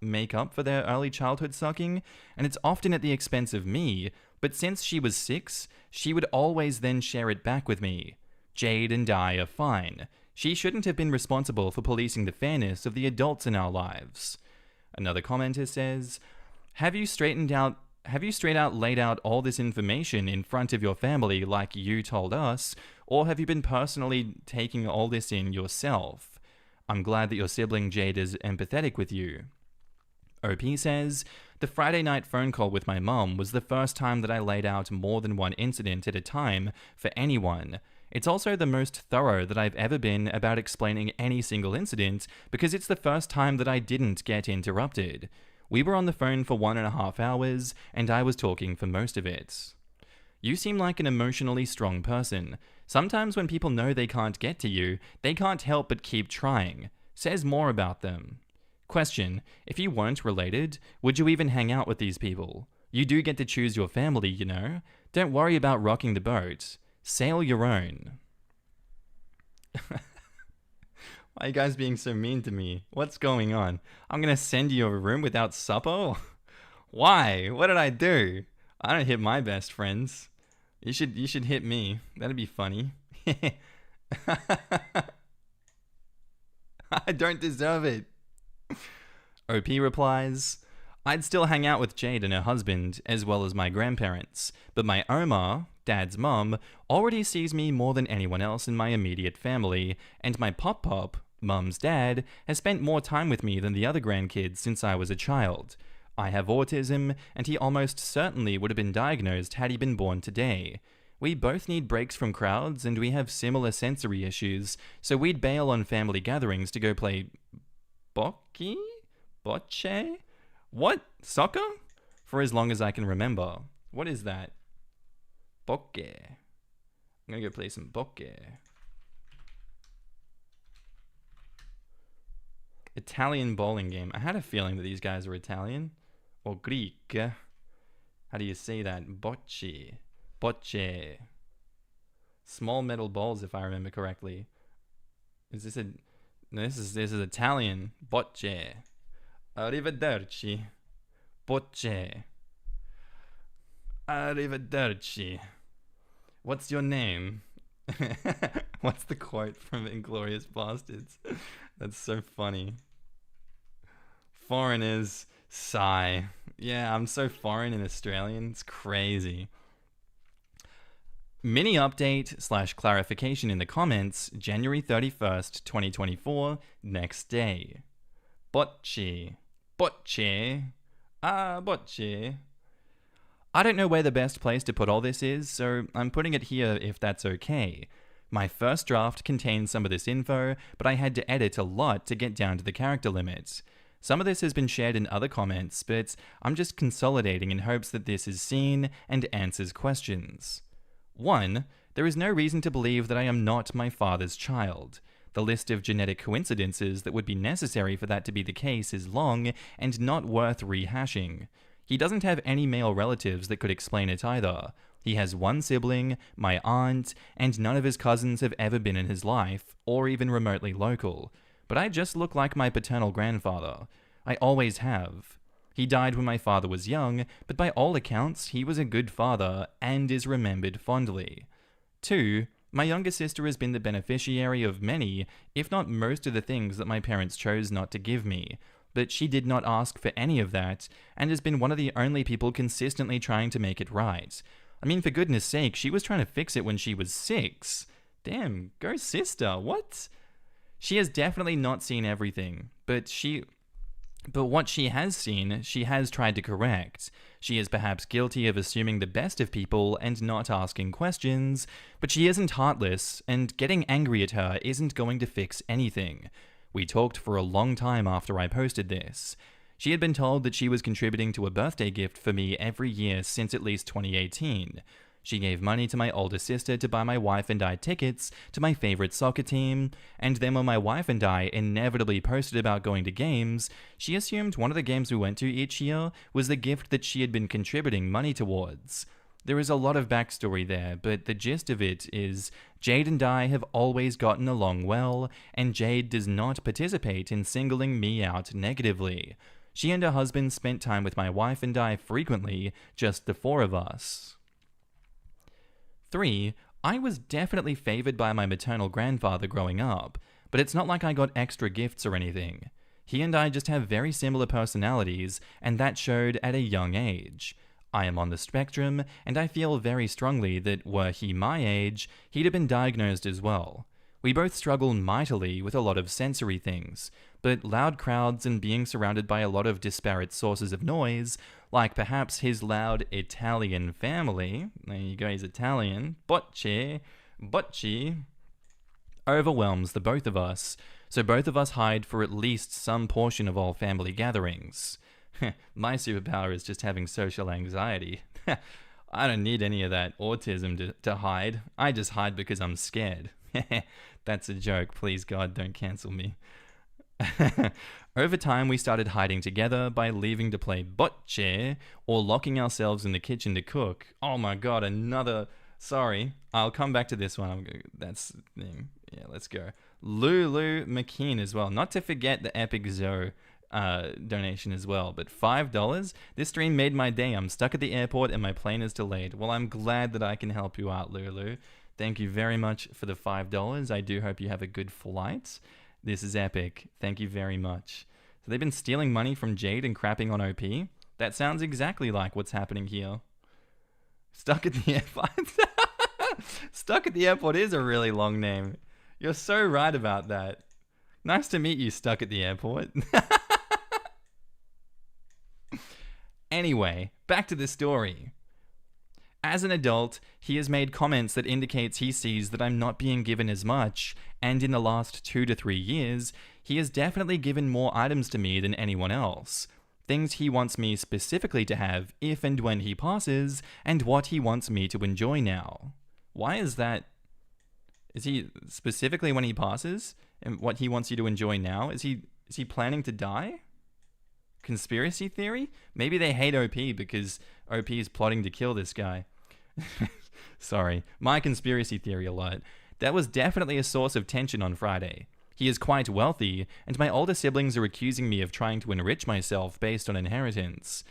make up for their early childhood sucking, and it's often at the expense of me, but since she was 6, she would always then share it back with me. Jade and I are fine. She shouldn't have been responsible for policing the fairness of the adults in our lives. Another commenter says, Have you straight out laid out all this information in front of your family like you told us, or have you been personally taking all this in yourself? I'm glad that your sibling Jade is empathetic with you. OP says, the Friday night phone call with my mom was the first time that I laid out more than one incident at a time for anyone. It's also the most thorough that I've ever been about explaining any single incident because it's the first time that I didn't get interrupted. We were on the phone for 1.5 hours, and I was talking for most of it. You seem like an emotionally strong person. Sometimes when people know they can't get to you, they can't help but keep trying. Says more about them. Question, if you weren't related, would you even hang out with these people? You do get to choose your family, you know? Don't worry about rocking the boat. Sail your own. Why are you guys being so mean to me? What's going on? I'm gonna send you a room without supper? Why? What did I do? I don't hit my best friends. You should hit me. That'd be funny. I don't deserve it. OP replies, I'd still hang out with Jade and her husband, as well as my grandparents, but my Omar, Dad's mum, already sees me more than anyone else in my immediate family, and my pop-pop, Mum's dad, has spent more time with me than the other grandkids since I was a child. I have autism, and he almost certainly would have been diagnosed had he been born today. We both need breaks from crowds, and we have similar sensory issues, so we'd bail on family gatherings to go play Bocce? Bocce? What? Soccer? For as long as I can remember. What is that? Bocce. I'm gonna go play some bocce. Italian bowling game. I had a feeling that these guys were Italian. Or Greek. How do you say that? Bocce. Bocce. Small metal balls, if I remember correctly. Is this a... No, this is Italian. Bocce. Arrivederci. Bocce. Arrivederci. What's your name? What's the quote from Inglourious Bastards? That's so funny. Foreigners, sigh. Yeah, I'm so foreign and Australian. It's crazy. Mini update / clarification in the comments, January 31st, 2024, next day. Bocce. Bocce. Bocce. I don't know where the best place to put all this is, so I'm putting it here if that's okay. My first draft contains some of this info, but I had to edit a lot to get down to the character limits. Some of this has been shared in other comments, but I'm just consolidating in hopes that this is seen and answers questions. 1. There is no reason to believe that I am not my father's child. The list of genetic coincidences that would be necessary for that to be the case is long and not worth rehashing. He doesn't have any male relatives that could explain it either. He has one sibling, my aunt, and none of his cousins have ever been in his life, or even remotely local. But I just look like my paternal grandfather. I always have. He died when my father was young, but by all accounts, he was a good father and is remembered fondly. 2. My younger sister has been the beneficiary of many, if not most of the things that my parents chose not to give me. But she did not ask for any of that, and has been one of the only people consistently trying to make it right. I mean, for goodness sake, she was trying to fix it when she was 6. Damn, go sister, what? She has definitely not seen everything, but what she has seen, she has tried to correct. She is perhaps guilty of assuming the best of people and not asking questions, but she isn't heartless, and getting angry at her isn't going to fix anything. We talked for a long time after I posted this. She had been told that she was contributing to a birthday gift for me every year since at least 2018. She gave money to my older sister to buy my wife and I tickets to my favorite soccer team, and then when my wife and I inevitably posted about going to games, she assumed one of the games we went to each year was the gift that she had been contributing money towards. There is a lot of backstory there, but the gist of it is Jade and I have always gotten along well, and Jade does not participate in singling me out negatively. She and her husband spent time with my wife and I frequently, just the 4 of us. 3. I was definitely favored by my maternal grandfather growing up, but it's not like I got extra gifts or anything. He and I just have very similar personalities, and that showed at a young age. I am on the spectrum, and I feel very strongly that were he my age, he'd have been diagnosed as well. We both struggle mightily with a lot of sensory things, but loud crowds and being surrounded by a lot of disparate sources of noise, like perhaps his loud Italian family, there you go, he's Italian, bocce, overwhelms the both of us, so both of us hide for at least some portion of all family gatherings. My superpower is just having social anxiety. I don't need any of that autism to hide. I just hide because I'm scared. That's a joke. Please, God, don't cancel me. Over time, we started hiding together by leaving to play bocce or locking ourselves in the kitchen to cook. Oh my God, another... Sorry, I'll come back to this one. That's the thing. Yeah, let's go. Lulu McKean as well. Not to forget the Epic Zoe donation as well, but $5. This stream made my day. I'm stuck at the airport and my plane is delayed. Well, I'm glad that I can help you out, Lulu. Thank you very much for the $5. I do hope you have a good flight. This is epic. Thank you very much. So they've been stealing money from Jade and crapping on OP? That sounds exactly like what's happening here. Stuck at the airport. Stuck at the airport is a really long name. You're so right about that. Nice to meet you, Stuck at the airport. Anyway, back to the story. As an adult, he has made comments that indicates he sees that I'm not being given as much, and in the last 2 to 3 years, he has definitely given more items to me than anyone else. Things he wants me specifically to have if and when he passes, and what he wants me to enjoy now. Why is that? Is he specifically when he passes? And what he wants you to enjoy now? Is he planning to die? Conspiracy theory? Maybe they hate OP because OP is plotting to kill this guy. Sorry, my conspiracy theory alert. That was definitely a source of tension on Friday. He is quite wealthy, and my older siblings are accusing me of trying to enrich myself based on inheritance.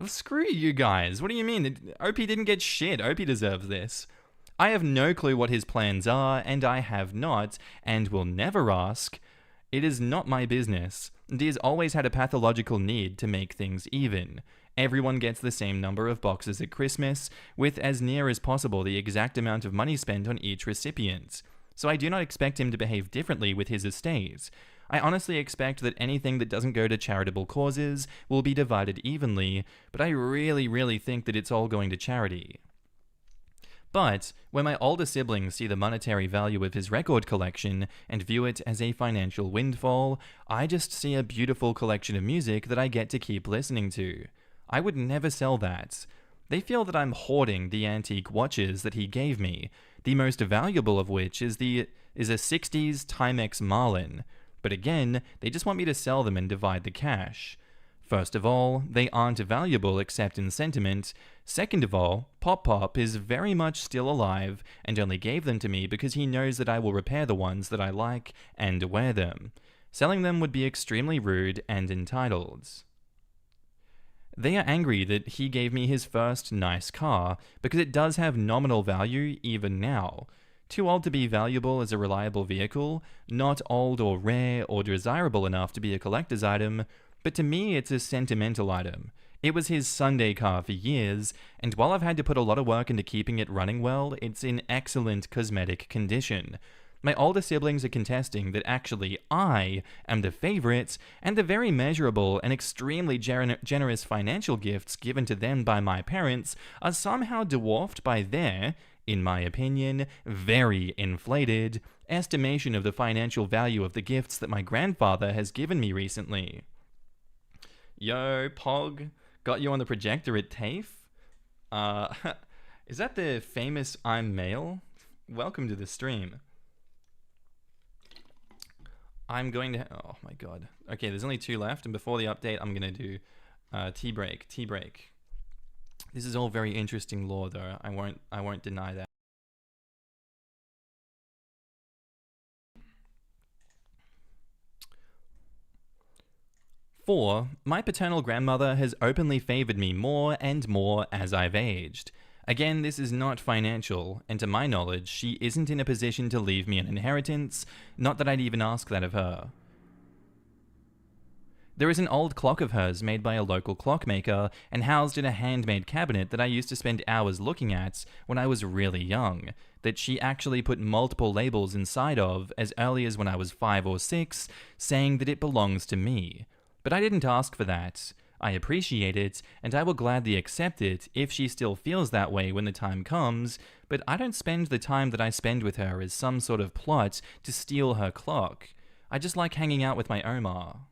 Screw you guys, what do you mean? OP didn't get shit, OP deserves this. I have no clue what his plans are, and I have not, and will never ask. It is not my business, and he has always had a pathological need to make things even. Everyone gets the same number of boxes at Christmas, with as near as possible the exact amount of money spent on each recipient. So I do not expect him to behave differently with his estate. I honestly expect that anything that doesn't go to charitable causes will be divided evenly, but I really think that it's all going to charity. But when my older siblings see the monetary value of his record collection and view it as a financial windfall, I just see a beautiful collection of music that I get to keep listening to. I would never sell that. They feel that I'm hoarding the antique watches that he gave me, the most valuable of which is a 60s Timex Marlin. But again, they just want me to sell them and divide the cash. First of all, they aren't valuable except in sentiment. Second of all, Pop Pop is very much still alive and only gave them to me because he knows that I will repair the ones that I like and wear them. Selling them would be extremely rude and entitled. They are angry that he gave me his first nice car because it does have nominal value even now. Too old to be valuable as a reliable vehicle, not old or rare or desirable enough to be a collector's item, but to me it's a sentimental item. It was his Sunday car for years, and while I've had to put a lot of work into keeping it running well, it's in excellent cosmetic condition. My older siblings are contesting that actually I am the favorite, and the very measurable and extremely generous financial gifts given to them by my parents are somehow dwarfed by their, in my opinion, very inflated estimation of the financial value of the gifts that my grandfather has given me recently. Yo, Pog, got you on the projector at TAFE? Is that the famous I'm male? Welcome to the stream. I'm going to... oh my god. Okay, there's only 2 left, and before the update, I'm going to do tea break. This is all very interesting lore, though. I won't deny that. Four, my paternal grandmother has openly favored me more and more as I've aged. Again, this is not financial, and to my knowledge, she isn't in a position to leave me an inheritance, not that I'd even ask that of her. There is an old clock of hers made by a local clockmaker and housed in a handmade cabinet that I used to spend hours looking at when I was really young, that she actually put multiple labels inside of as early as when I was 5 or 6, saying that it belongs to me. But I didn't ask for that. I appreciate it, and I will gladly accept it if she still feels that way when the time comes, but I don't spend the time that I spend with her as some sort of plot to steal her clock. I just like hanging out with my Omar.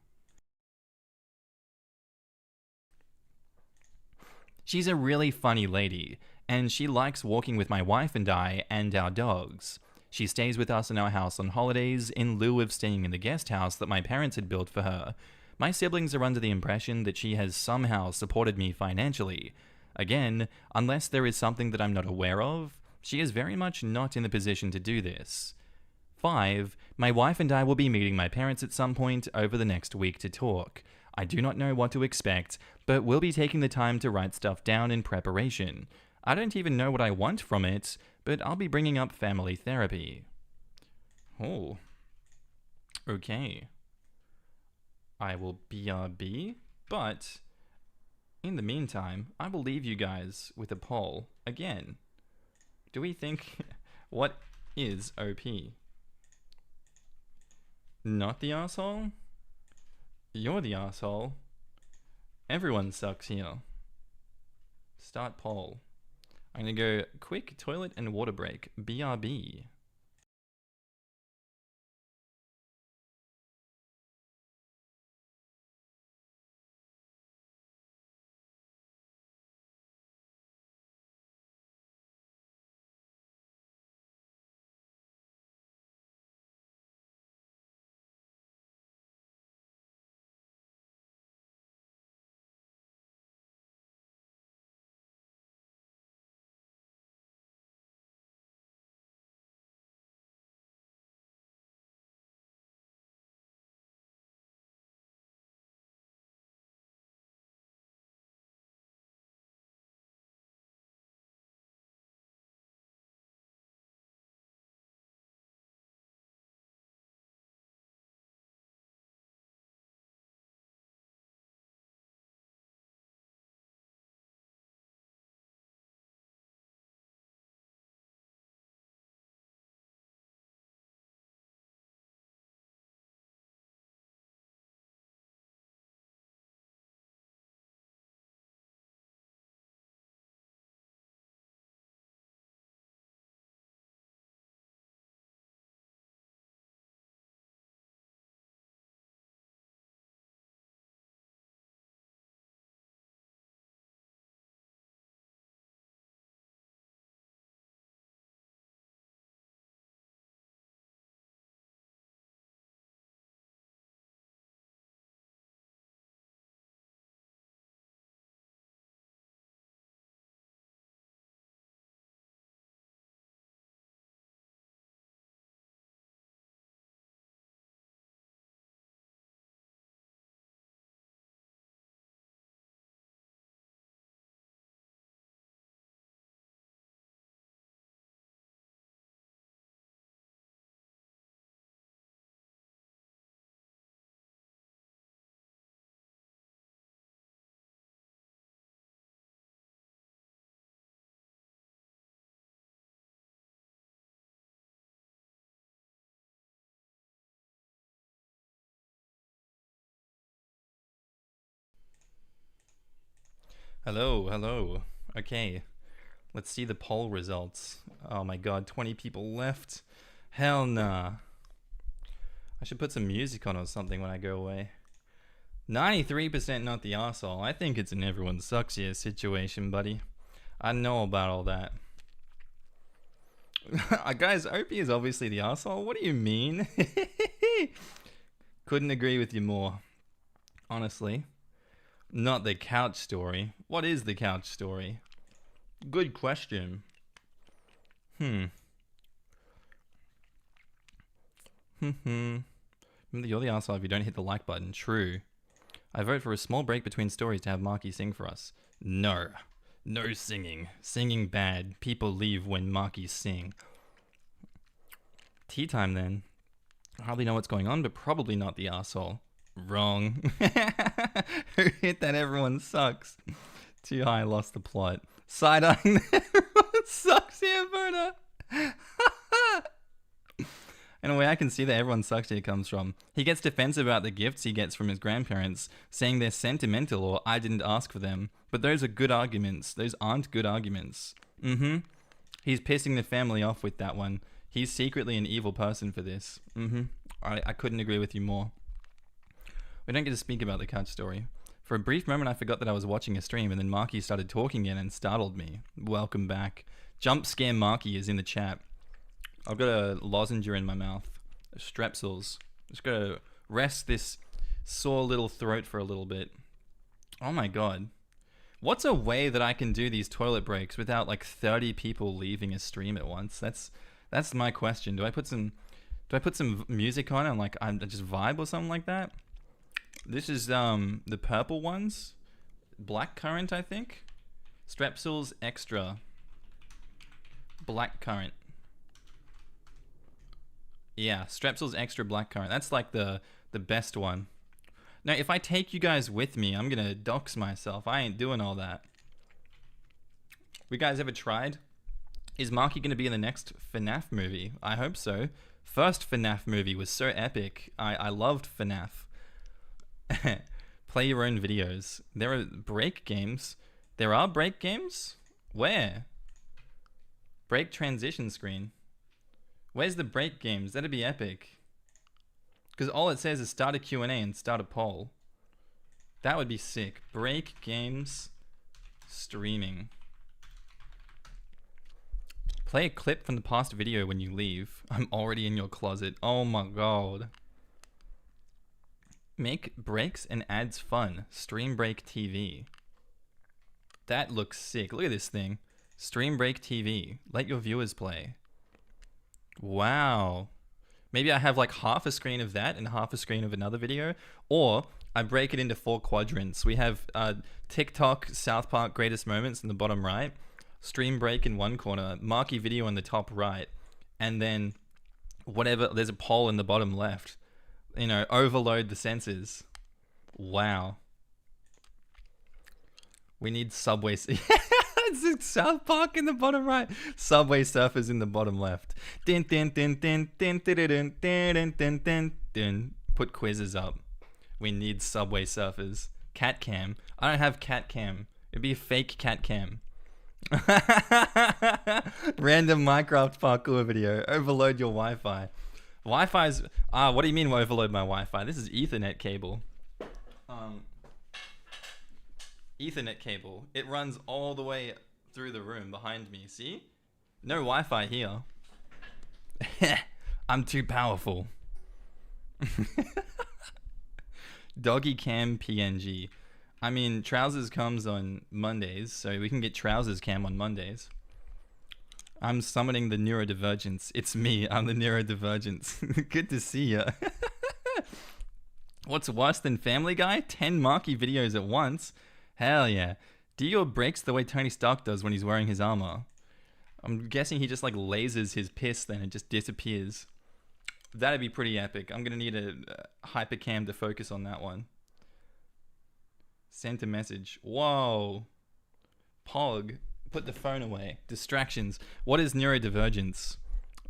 She's a really funny lady, and she likes walking with my wife and I and our dogs. She stays with us in our house on holidays in lieu of staying in the guest house that my parents had built for her. My siblings are under the impression that she has somehow supported me financially. Again, unless there is something that I'm not aware of, she is very much not in the position to do this. 5. My wife and I will be meeting my parents at some point over the next week to talk. I do not know what to expect, but we'll be taking the time to write stuff down in preparation. I don't even know what I want from it, but I'll be bringing up family therapy. Oh. Okay. I will BRB, but In the meantime, I will leave you guys with a poll again. Do we think what is OP? Not the asshole? You're the asshole. Everyone sucks here. Start poll. I'm gonna go quick toilet and water break. BRB. Hello, hello. Okay, let's see the poll results. Oh my god, 20 people left. Hell nah. I should put some music on or something when I go away. 93% not the arsehole. I think it's an everyone sucks here situation, buddy. I know about all that. Guys, Opie is obviously the arsehole. What do you mean? Couldn't agree with you more. Honestly. Not the couch story. What is the couch story? Good question. You're the arsehole if you don't hit the like button. True. I vote for a small break between stories to have Markee sing for us. No. No singing. Singing bad. People leave when Markee sing. Tea time then. I hardly know what's going on, but probably not the arsehole. Wrong. Who hit that everyone sucks? Too high, lost the plot. Side-eyeing everyone sucks here, Verna. In a way, I can see that everyone sucks here comes from. He gets defensive about the gifts he gets from his grandparents, saying they're sentimental or I didn't ask for them. But those are good arguments. Those aren't good arguments. He's pissing the family off with that one. He's secretly an evil person for this. I couldn't agree with you more. We don't get to speak about the couch story. For a brief moment, I forgot that I was watching a stream, and then Markee started talking again and startled me. Welcome back. Jump scare Markee is in the chat. I've got a lozenge in my mouth. Strepsils. Just gotta rest this sore little throat for a little bit. Oh my god. What's a way that I can do these toilet breaks without like 30 people leaving a stream at once? That's my question. Do I put some music on and like I just vibe or something like that? This is the purple ones. Blackcurrant, I think. Strepsils Extra. Blackcurrant. Yeah, Strepsils Extra Blackcurrant. That's like the best one. No, if I take you guys with me, I'm gonna dox myself. I ain't doing all that. We guys ever tried? Is Markee gonna be in the next FNAF movie? I hope so. First FNAF movie was so epic. I loved FNAF. Play your own videos. There are break games. There are break games? Where? Break transition screen. Where's the break games? That'd be epic. Because all it says is start a Q&A and start a poll. That would be sick. Break games streaming. Play a clip from the past video when you leave. I'm already in your closet. Oh my god. Make breaks and ads fun. Stream Break TV. That looks sick. Look at this thing. Stream Break TV. Let your viewers play. Wow. Maybe I have like half a screen of that and half a screen of another video. Or I break it into 4 quadrants. We have TikTok, South Park Greatest Moments in the bottom right. Stream Break in one corner. Markee video in the top right. And then whatever, there's a poll in the bottom left. You know, overload the senses. Wow. We need Subway. It's South Park in the bottom right. Subway Surfers in the bottom left. Din, din, din, din, din, din, din, din, din, din, din. Put quizzes up. We need Subway Surfers. Cat cam. I don't have cat cam. It'd be a fake cat cam. Random Minecraft parkour video. Overload your Wi-Fi. Wi-Fi's... what do you mean overload my Wi-Fi? This is Ethernet cable. Ethernet cable. It runs all the way through the room behind me. See? No Wi-Fi here. I'm too powerful. Doggy cam PNG. I mean, Trousers comes on Mondays, so we can get Trousers cam on Mondays. I'm summoning the neurodivergence. It's me. I'm the neurodivergence. Good to see ya. What's worse than Family Guy? 10 Markee videos at once. Hell yeah. Do your breaks the way Tony Stark does when he's wearing his armor. I'm guessing he just like lasers his piss then and just disappears. That'd be pretty epic. I'm gonna need a hypercam to focus on that one. Sent a message. Whoa. Pog. Put the phone away. Distractions. What is neurodivergence?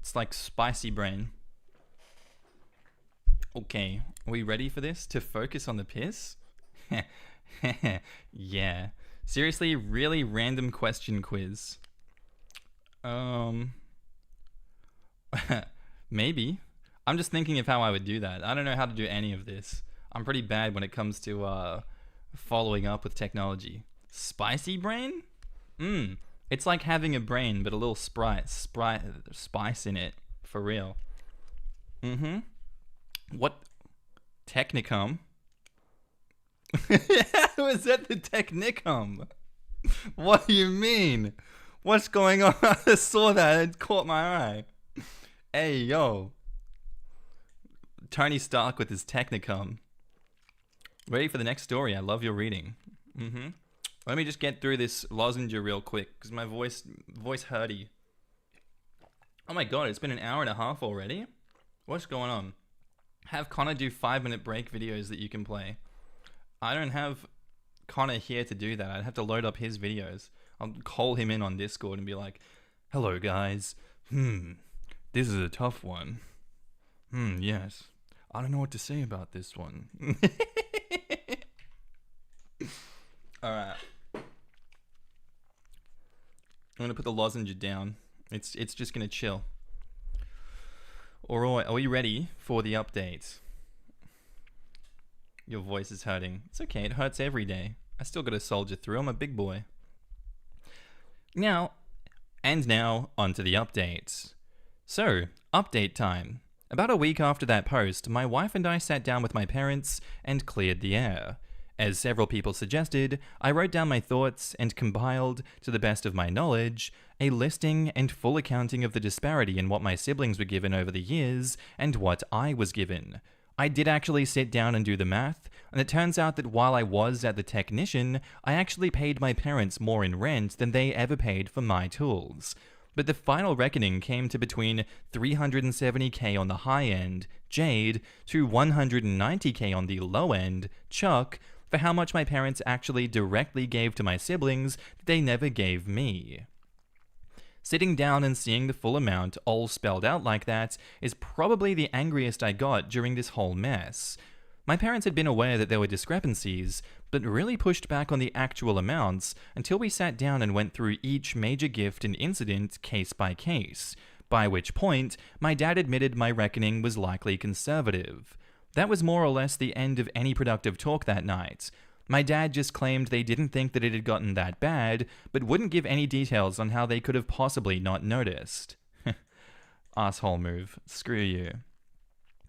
It's like spicy brain. Okay. Are we ready for this? To focus on the piss? Yeah. Seriously, really random question quiz. Maybe. I'm just thinking of how I would do that. I don't know how to do any of this. I'm pretty bad when it comes to following up with technology. Spicy brain? It's like having a brain, but a little spice in it. For real. What? Technicum? Was that the Technicum? What do you mean? What's going on? I saw that. It caught my eye. Hey, yo. Tony Stark with his Technicum. Ready for the next story. I love your reading. Let me just get through this lozenge real quick, because my voice hurty. Oh my god, it's been an hour and a half already? What's going on? Have Connor do 5-minute break videos that you can play. I don't have Connor here to do that. I'd have to load up his videos. I'll call him in on Discord and be like, hello guys. This is a tough one. Yes. I don't know what to say about this one. Alright. I'm gonna put the lozenge down. It's just gonna chill. Alright, are we ready for the update? Your voice is hurting. It's okay, it hurts every day. I still gotta soldier through. I'm a big boy. Now, onto the updates. So, update time. About a week after that post, my wife and I sat down with my parents and cleared the air. As several people suggested, I wrote down my thoughts and compiled, to the best of my knowledge, a listing and full accounting of the disparity in what my siblings were given over the years and what I was given. I did actually sit down and do the math, and it turns out that while I was at the technician, I actually paid my parents more in rent than they ever paid for my tools. but the final reckoning came to between 370k on the high end, Jade, to 190k on the low end, Chuck, for how much my parents actually directly gave to my siblings that they never gave me. Sitting down and seeing the full amount all spelled out like that is probably the angriest I got during this whole mess. My parents had been aware that there were discrepancies, but really pushed back on the actual amounts until we sat down and went through each major gift and incident case by case, by which point my dad admitted my reckoning was likely conservative. That was more or less the end of any productive talk that night. My dad just claimed they didn't think that it had gotten that bad, but wouldn't give any details on how they could have possibly not noticed. Asshole move. Screw you.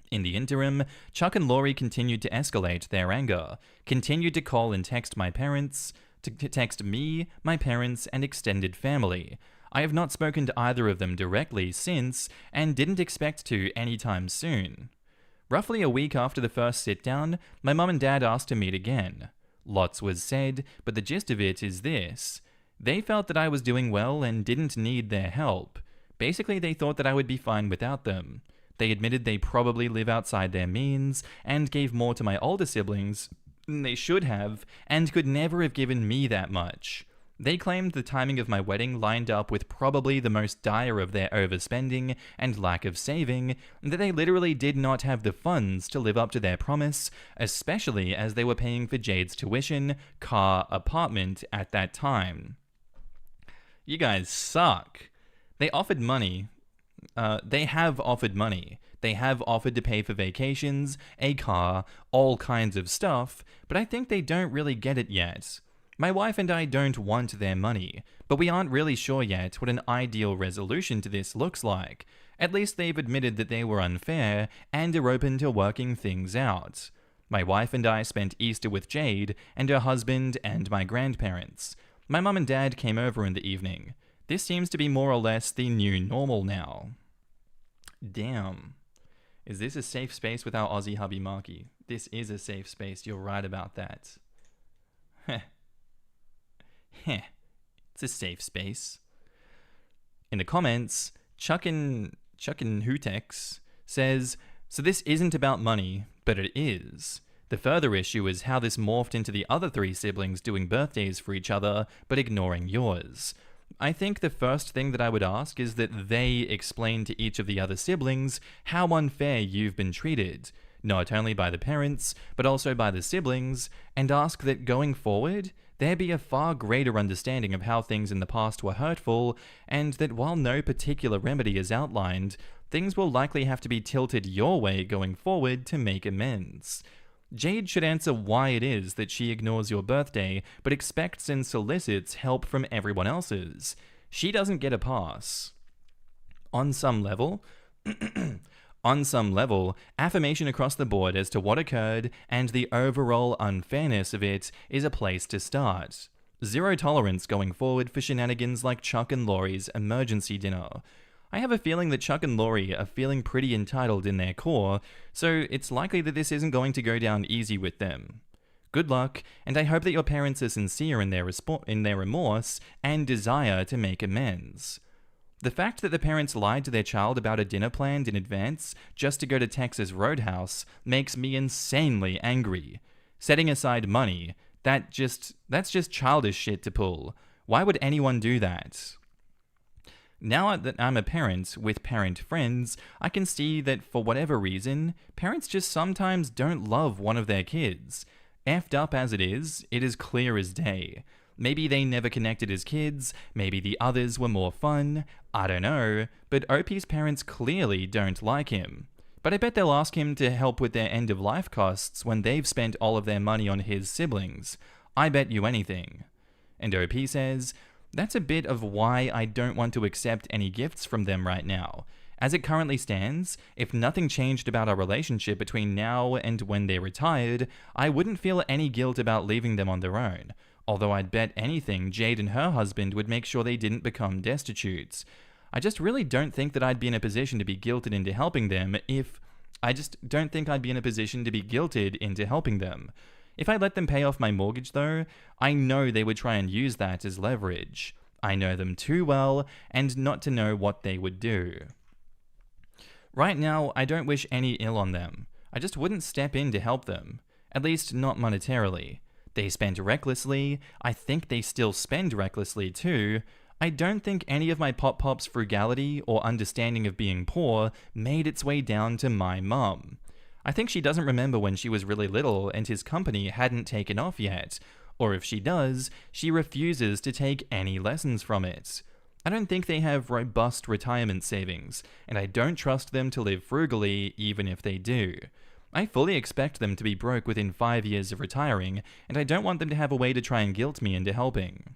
In the interim, Chuck and Laurie continued to escalate their anger, continued to call and text my parents, to text me, my parents, and extended family. I have not spoken to either of them directly since, and didn't expect to anytime soon. Roughly a week after the first sit-down, my mum and dad asked to meet again. Lots was said, but the gist of it is this. They felt that I was doing well and didn't need their help. Basically, they thought that I would be fine without them. They admitted they probably live outside their means, and gave more to my older siblings than they should have, and could never have given me that much. They claimed the timing of my wedding lined up with probably the most dire of their overspending and lack of saving, and that they literally did not have the funds to live up to their promise, especially as they were paying for Jade's tuition, car, apartment at that time. You guys suck. They offered money. They have offered money. They have offered to pay for vacations, a car, all kinds of stuff, but I think they don't really get it yet. My wife and I don't want their money, but we aren't really sure yet what an ideal resolution to this looks like. At least they've admitted that they were unfair and are open to working things out. My wife and I spent Easter with Jade and her husband and my grandparents. My mum and dad came over in the evening. This seems to be more or less the new normal now. Damn. Is this a safe space with our Aussie hubby Markee? This is a safe space, you're right about that. Heh. Heh. It's a safe space. In the comments, Chuckin Hootex says, so this isn't about money, but it is. The further issue is how this morphed into the other three siblings doing birthdays for each other, but ignoring yours. I think the first thing that I would ask is that they explain to each of the other siblings how unfair you've been treated, not only by the parents, but also by the siblings, and ask that going forward, there be a far greater understanding of how things in the past were hurtful, and that while no particular remedy is outlined, things will likely have to be tilted your way going forward to make amends. Jade should answer why it is that she ignores your birthday, but expects and solicits help from everyone else's. She doesn't get a pass. On some level, affirmation across the board as to what occurred and the overall unfairness of it is a place to start. Zero tolerance going forward for shenanigans like Chuck and Laurie's emergency dinner. I have a feeling that Chuck and Laurie are feeling pretty entitled in their core, so it's likely that this isn't going to go down easy with them. Good luck, and I hope that your parents are sincere in their remorse and desire to make amends. The fact that the parents lied to their child about a dinner planned in advance just to go to Texas Roadhouse makes me insanely angry. Setting aside money, that's just childish shit to pull. Why would anyone do that? Now that I'm a parent with parent friends, I can see that for whatever reason, parents just sometimes don't love one of their kids. Effed up as it is clear as day. Maybe they never connected as kids, maybe the others were more fun, I don't know, but OP's parents clearly don't like him. But I bet they'll ask him to help with their end-of-life costs when they've spent all of their money on his siblings. I bet you anything. And OP says, that's a bit of why I don't want to accept any gifts from them right now. As it currently stands, if nothing changed about our relationship between now and when they're retired, I wouldn't feel any guilt about leaving them on their own. Although I'd bet anything Jade and her husband would make sure they didn't become destitutes. I just really don't think that I'd be in a position to be guilted into helping them if I let them pay off my mortgage though, I know they would try and use that as leverage. I know them too well and not to know what they would do. Right now, I don't wish any ill on them. I just wouldn't step in to help them. At least not monetarily. They spent recklessly. I think they still spend recklessly too. I don't think any of my pop-pop's frugality or understanding of being poor made its way down to my mum. I think she doesn't remember when she was really little and his company hadn't taken off yet. Or if she does, she refuses to take any lessons from it. I don't think they have robust retirement savings, and I don't trust them to live frugally even if they do. I fully expect them to be broke within 5 years of retiring, and I don't want them to have a way to try and guilt me into helping.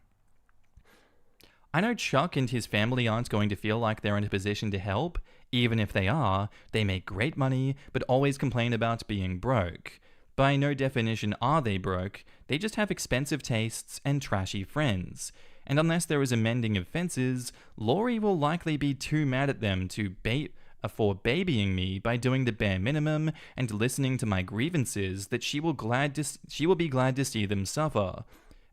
I know Chuck and his family aren't going to feel like they're in a position to help. Even if they are, they make great money, but always complain about being broke. By no definition are they broke, they just have expensive tastes and trashy friends. And unless there is a mending of fences, Laurie will likely be too mad at them for babying me by doing the bare minimum and listening to my grievances that she will be glad to see them suffer.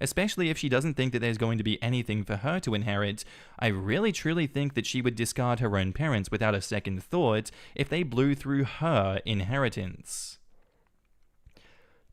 Especially if she doesn't think that there's going to be anything for her to inherit. I really truly think that she would discard her own parents without a second thought if they blew through her inheritance.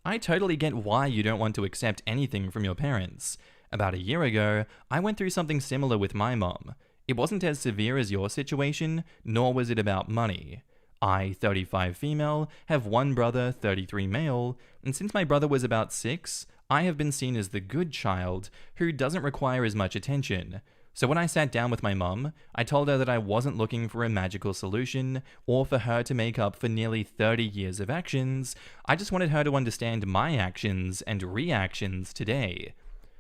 I totally get why you don't want to accept anything from your parents. About a year ago, I went through something similar with my mom. It wasn't as severe as your situation, nor was it about money. I, 35 female, have one brother, 33 male, and since my brother was about 6, I have been seen as the good child who doesn't require as much attention. So when I sat down with my mum, I told her that I wasn't looking for a magical solution or for her to make up for nearly 30 years of actions. I just wanted her to understand my actions and reactions today.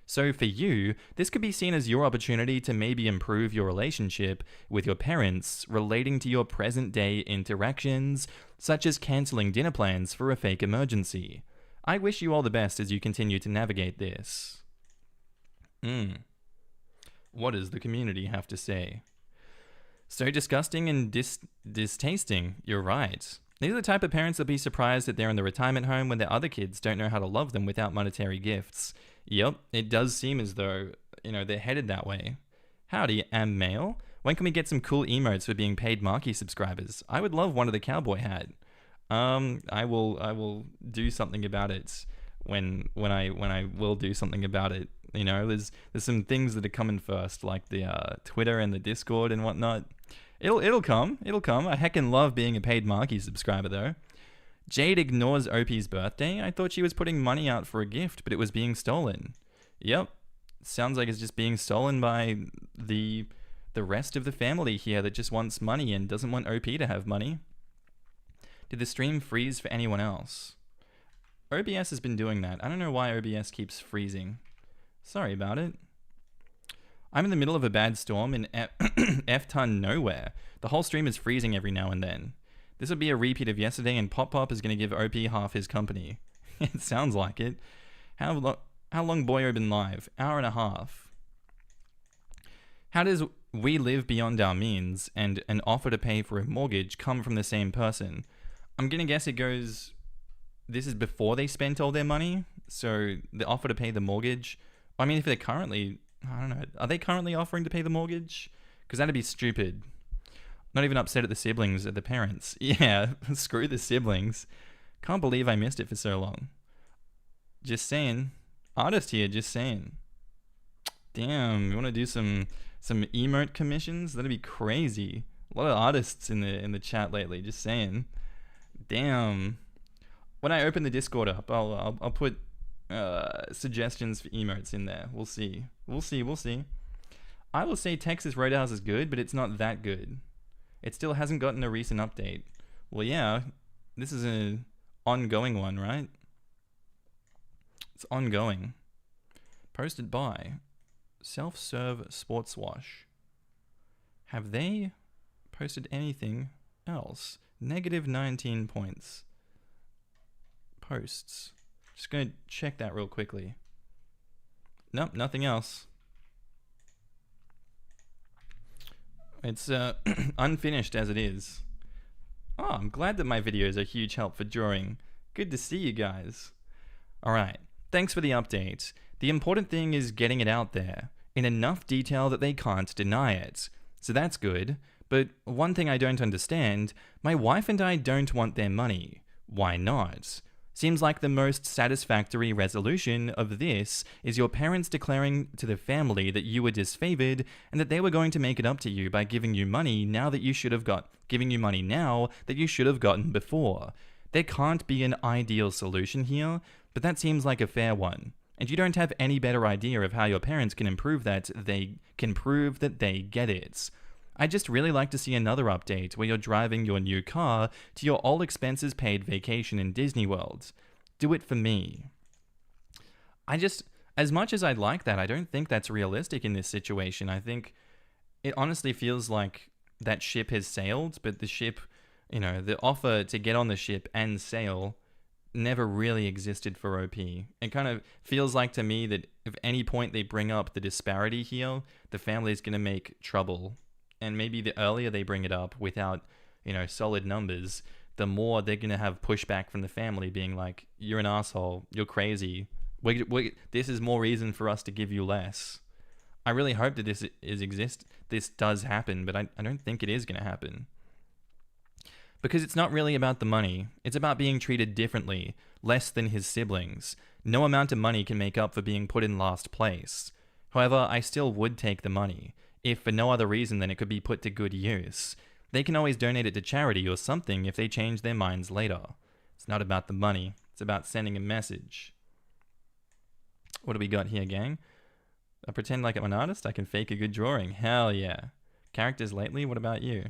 So for you, this could be seen as your opportunity to maybe improve your relationship with your parents relating to your present day interactions, such as cancelling dinner plans for a fake emergency. I wish you all the best as you continue to navigate this. What does the community have to say? So disgusting and distasting, you're right. These are the type of parents that'll be surprised that they're in the retirement home when their other kids don't know how to love them without monetary gifts. Yep, it does seem as though, they're headed that way. Howdy, am male. When can we get some cool emotes for being paid Markee subscribers? I would love one of the cowboy hat. I will do something about it when I will do something about it. There's some things that are coming first, like the Twitter and the Discord and whatnot. It'll come. I heckin' love being a paid Markee subscriber though. Jade ignores OP's birthday. I thought she was putting money out for a gift, but it was being stolen. Yep. Sounds like it's just being stolen by the rest of the family here that just wants money and doesn't want OP to have money. Did the stream freeze for anyone else? OBS has been doing that. I don't know why OBS keeps freezing. Sorry about it. I'm in the middle of a bad storm in F-ton nowhere. The whole stream is freezing every now and then. This would be a repeat of yesterday and Pop is going to give OP half his company. It sounds like it. How long Boyo been live? Hour and a half. How does we live beyond our means and an offer to pay for a mortgage come from the same person? I'm going to guess it goes... This is before they spent all their money? So the offer to pay the mortgage... I mean, if they're currently... I don't know. Are they currently offering to pay the mortgage? Because that'd be stupid. Not even upset at the siblings, at the parents. Yeah, screw the siblings. Can't believe I missed it for so long. Just saying. Artist here, just saying. Damn, you want to do some emote commissions? That'd be crazy. A lot of artists in the chat lately, just saying. Damn. When I open the Discord up, I'll put suggestions for emotes in there. We'll see. I will say Texas Roadhouse is good, but it's not that good. It still hasn't gotten a recent update. Well, yeah, this is an ongoing one, right? It's ongoing. Posted by Self-Serve Sports Wash. Have they posted anything else? Negative 19 points. Posts. Just going to check that real quickly. Nope, nothing else. It's unfinished as it is. Oh, I'm glad that my videos are a huge help for drawing. Good to see you guys. Alright, thanks for the update. The important thing is getting it out there. in enough detail that they can't deny it. So that's good. But one thing I don't understand, my wife and I don't want their money. Why not? Seems like the most satisfactory resolution of this is your parents declaring to the family that you were disfavored and that they were going to make it up to you by giving you money now that you should have gotten before. There can't be an ideal solution here, but that seems like a fair one. And you don't have any better idea of how your parents can prove that they get it. I'd just really like to see another update where you're driving your new car to your all expenses paid vacation in Disney World. Do it for me. As much as I'd like that, I don't think that's realistic in this situation. I think it honestly feels like that ship has sailed, but the ship, the offer to get on the ship and sail never really existed for OP. It kind of feels like to me that if any point they bring up the disparity here, the family's going to make trouble. And maybe the earlier they bring it up without, solid numbers, the more they're going to have pushback from the family being like, you're an asshole, you're crazy. This is more reason for us to give you less. I really hope that this does happen, but I don't think it is going to happen. Because it's not really about the money. It's about being treated differently, less than his siblings. No amount of money can make up for being put in last place. However, I still would take the money, if for no other reason than it could be put to good use. They can always donate it to charity or something if they change their minds later. It's not about the money. It's about sending a message. What do we got here, gang? I pretend like I'm an artist. I can fake a good drawing. Hell yeah. Characters lately? What about you?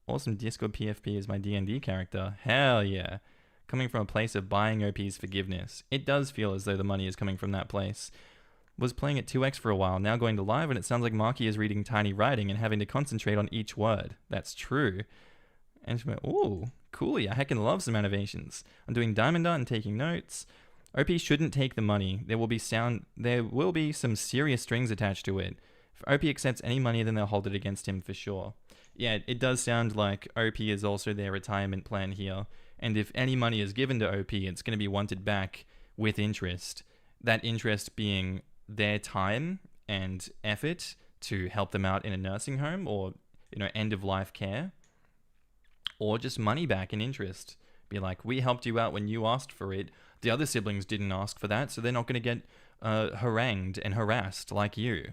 Awesome Discord PFP is my D&D character. Hell yeah. Coming from a place of buying OP's forgiveness. It does feel as though the money is coming from that place. Was playing at 2x for a while, now going to live, and it sounds like Markee is reading tiny writing and having to concentrate on each word. That's true. And she went, ooh, coolly, I heckin' love some animations. I'm doing Diamond Art and taking notes. OP shouldn't take the money. There will be some serious strings attached to it. If OP accepts any money, then they'll hold it against him for sure. Yeah, it does sound like OP is also their retirement plan here. And if any money is given to OP, it's going to be wanted back with interest. That interest being their time and effort to help them out in a nursing home or, end of life care, or just money back in interest. Be like, we helped you out when you asked for it. The other siblings didn't ask for that, so they're not going to get harangued and harassed like you.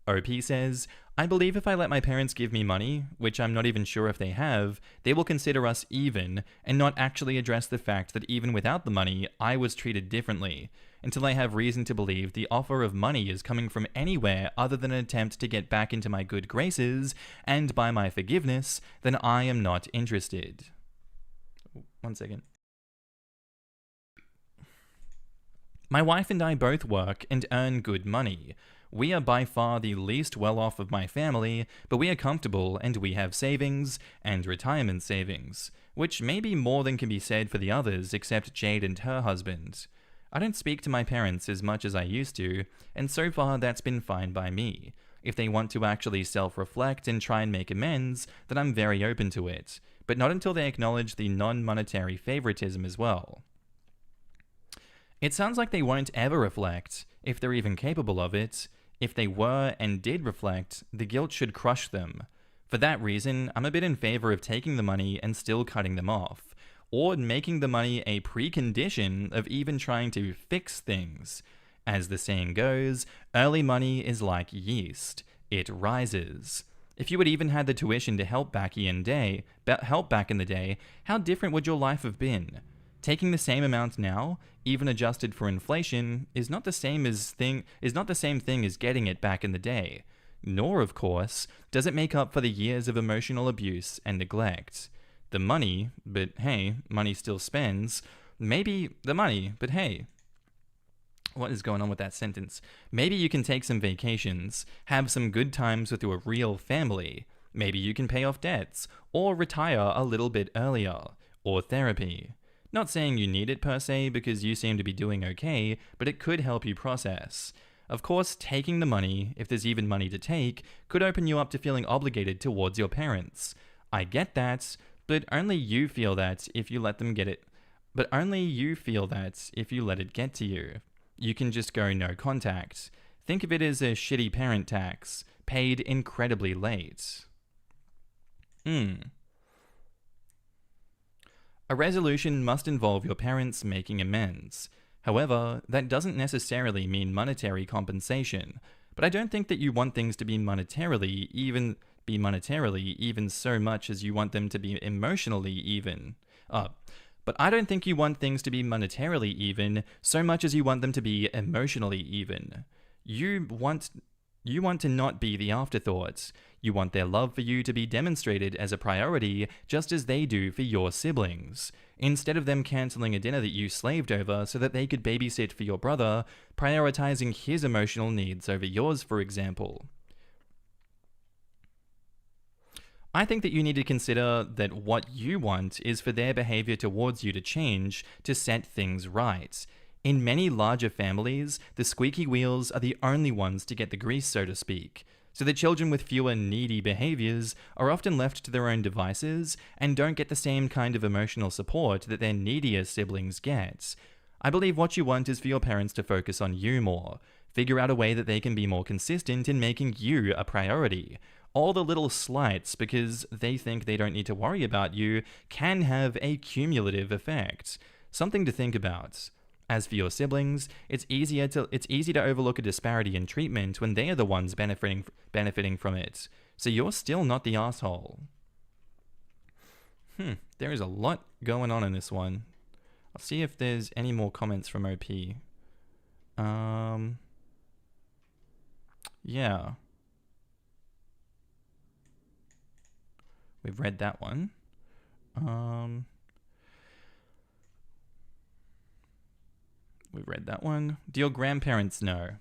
OP says, I believe if I let my parents give me money, which I'm not even sure if they have, they will consider us even and not actually address the fact that even without the money, I was treated differently, until I have reason to believe the offer of money is coming from anywhere other than an attempt to get back into my good graces and by my forgiveness, then I am not interested. 1 second. My wife and I both work and earn good money. We are by far the least well off of my family, but we are comfortable and we have savings and retirement savings, which may be more than can be said for the others except Jade and her husband. I don't speak to my parents as much as I used to, and so far that's been fine by me. If they want to actually self-reflect and try and make amends, then I'm very open to it, but not until they acknowledge the non-monetary favoritism as well. It sounds like they won't ever reflect, if they're even capable of it. If they were and did reflect, the guilt should crush them. For that reason, I'm a bit in favor of taking the money and still cutting them off, or making the money a precondition of even trying to fix things. As the saying goes, early money is like yeast. It rises. If you had even had the tuition to help back in the day, how different would your life have been? Taking the same amount now, even adjusted for inflation, is not the same thing as getting it back in the day. Nor, of course, does it make up for the years of emotional abuse and neglect. The money, but hey, money still spends. Maybe the money, but hey. What is going on with that sentence? Maybe you can take some vacations, have some good times with your real family. Maybe you can pay off debts, or retire a little bit earlier, or therapy. Not saying you need it per se because you seem to be doing okay, but it could help you process. Of course, taking the money, if there's even money to take, could open you up to feeling obligated towards your parents. I get that, but only you feel that if you let them get it. But only you feel that if you let it get to you. You can just go no contact. Think of it as a shitty parent tax, paid incredibly late. A resolution must involve your parents making amends. However, that doesn't necessarily mean monetary compensation, but I don't think that you want things to be monetarily even so much as you want them to be emotionally even. But I don't think you want things to be monetarily even so much as you want them to be emotionally even. You want to not be the afterthought. You want their love for you to be demonstrated as a priority, just as they do for your siblings. Instead of them cancelling a dinner that you slaved over so that they could babysit for your brother, prioritizing his emotional needs over yours, for example. I think that you need to consider that what you want is for their behavior towards you to change to set things right. In many larger families, the squeaky wheels are the only ones to get the grease, so to speak. So the children with fewer needy behaviors are often left to their own devices and don't get the same kind of emotional support that their needier siblings get. I believe what you want is for your parents to focus on you more, figure out a way that they can be more consistent in making you a priority. All the little slights, because they think they don't need to worry about you, can have a cumulative effect. Something to think about. As for your siblings, it's easy to overlook a disparity in treatment when they are the ones benefiting from it. So you're still not the asshole. There is a lot going on in this one. I'll see if there's any more comments from OP. Yeah. We've read that one. We've read that one. Do your grandparents know?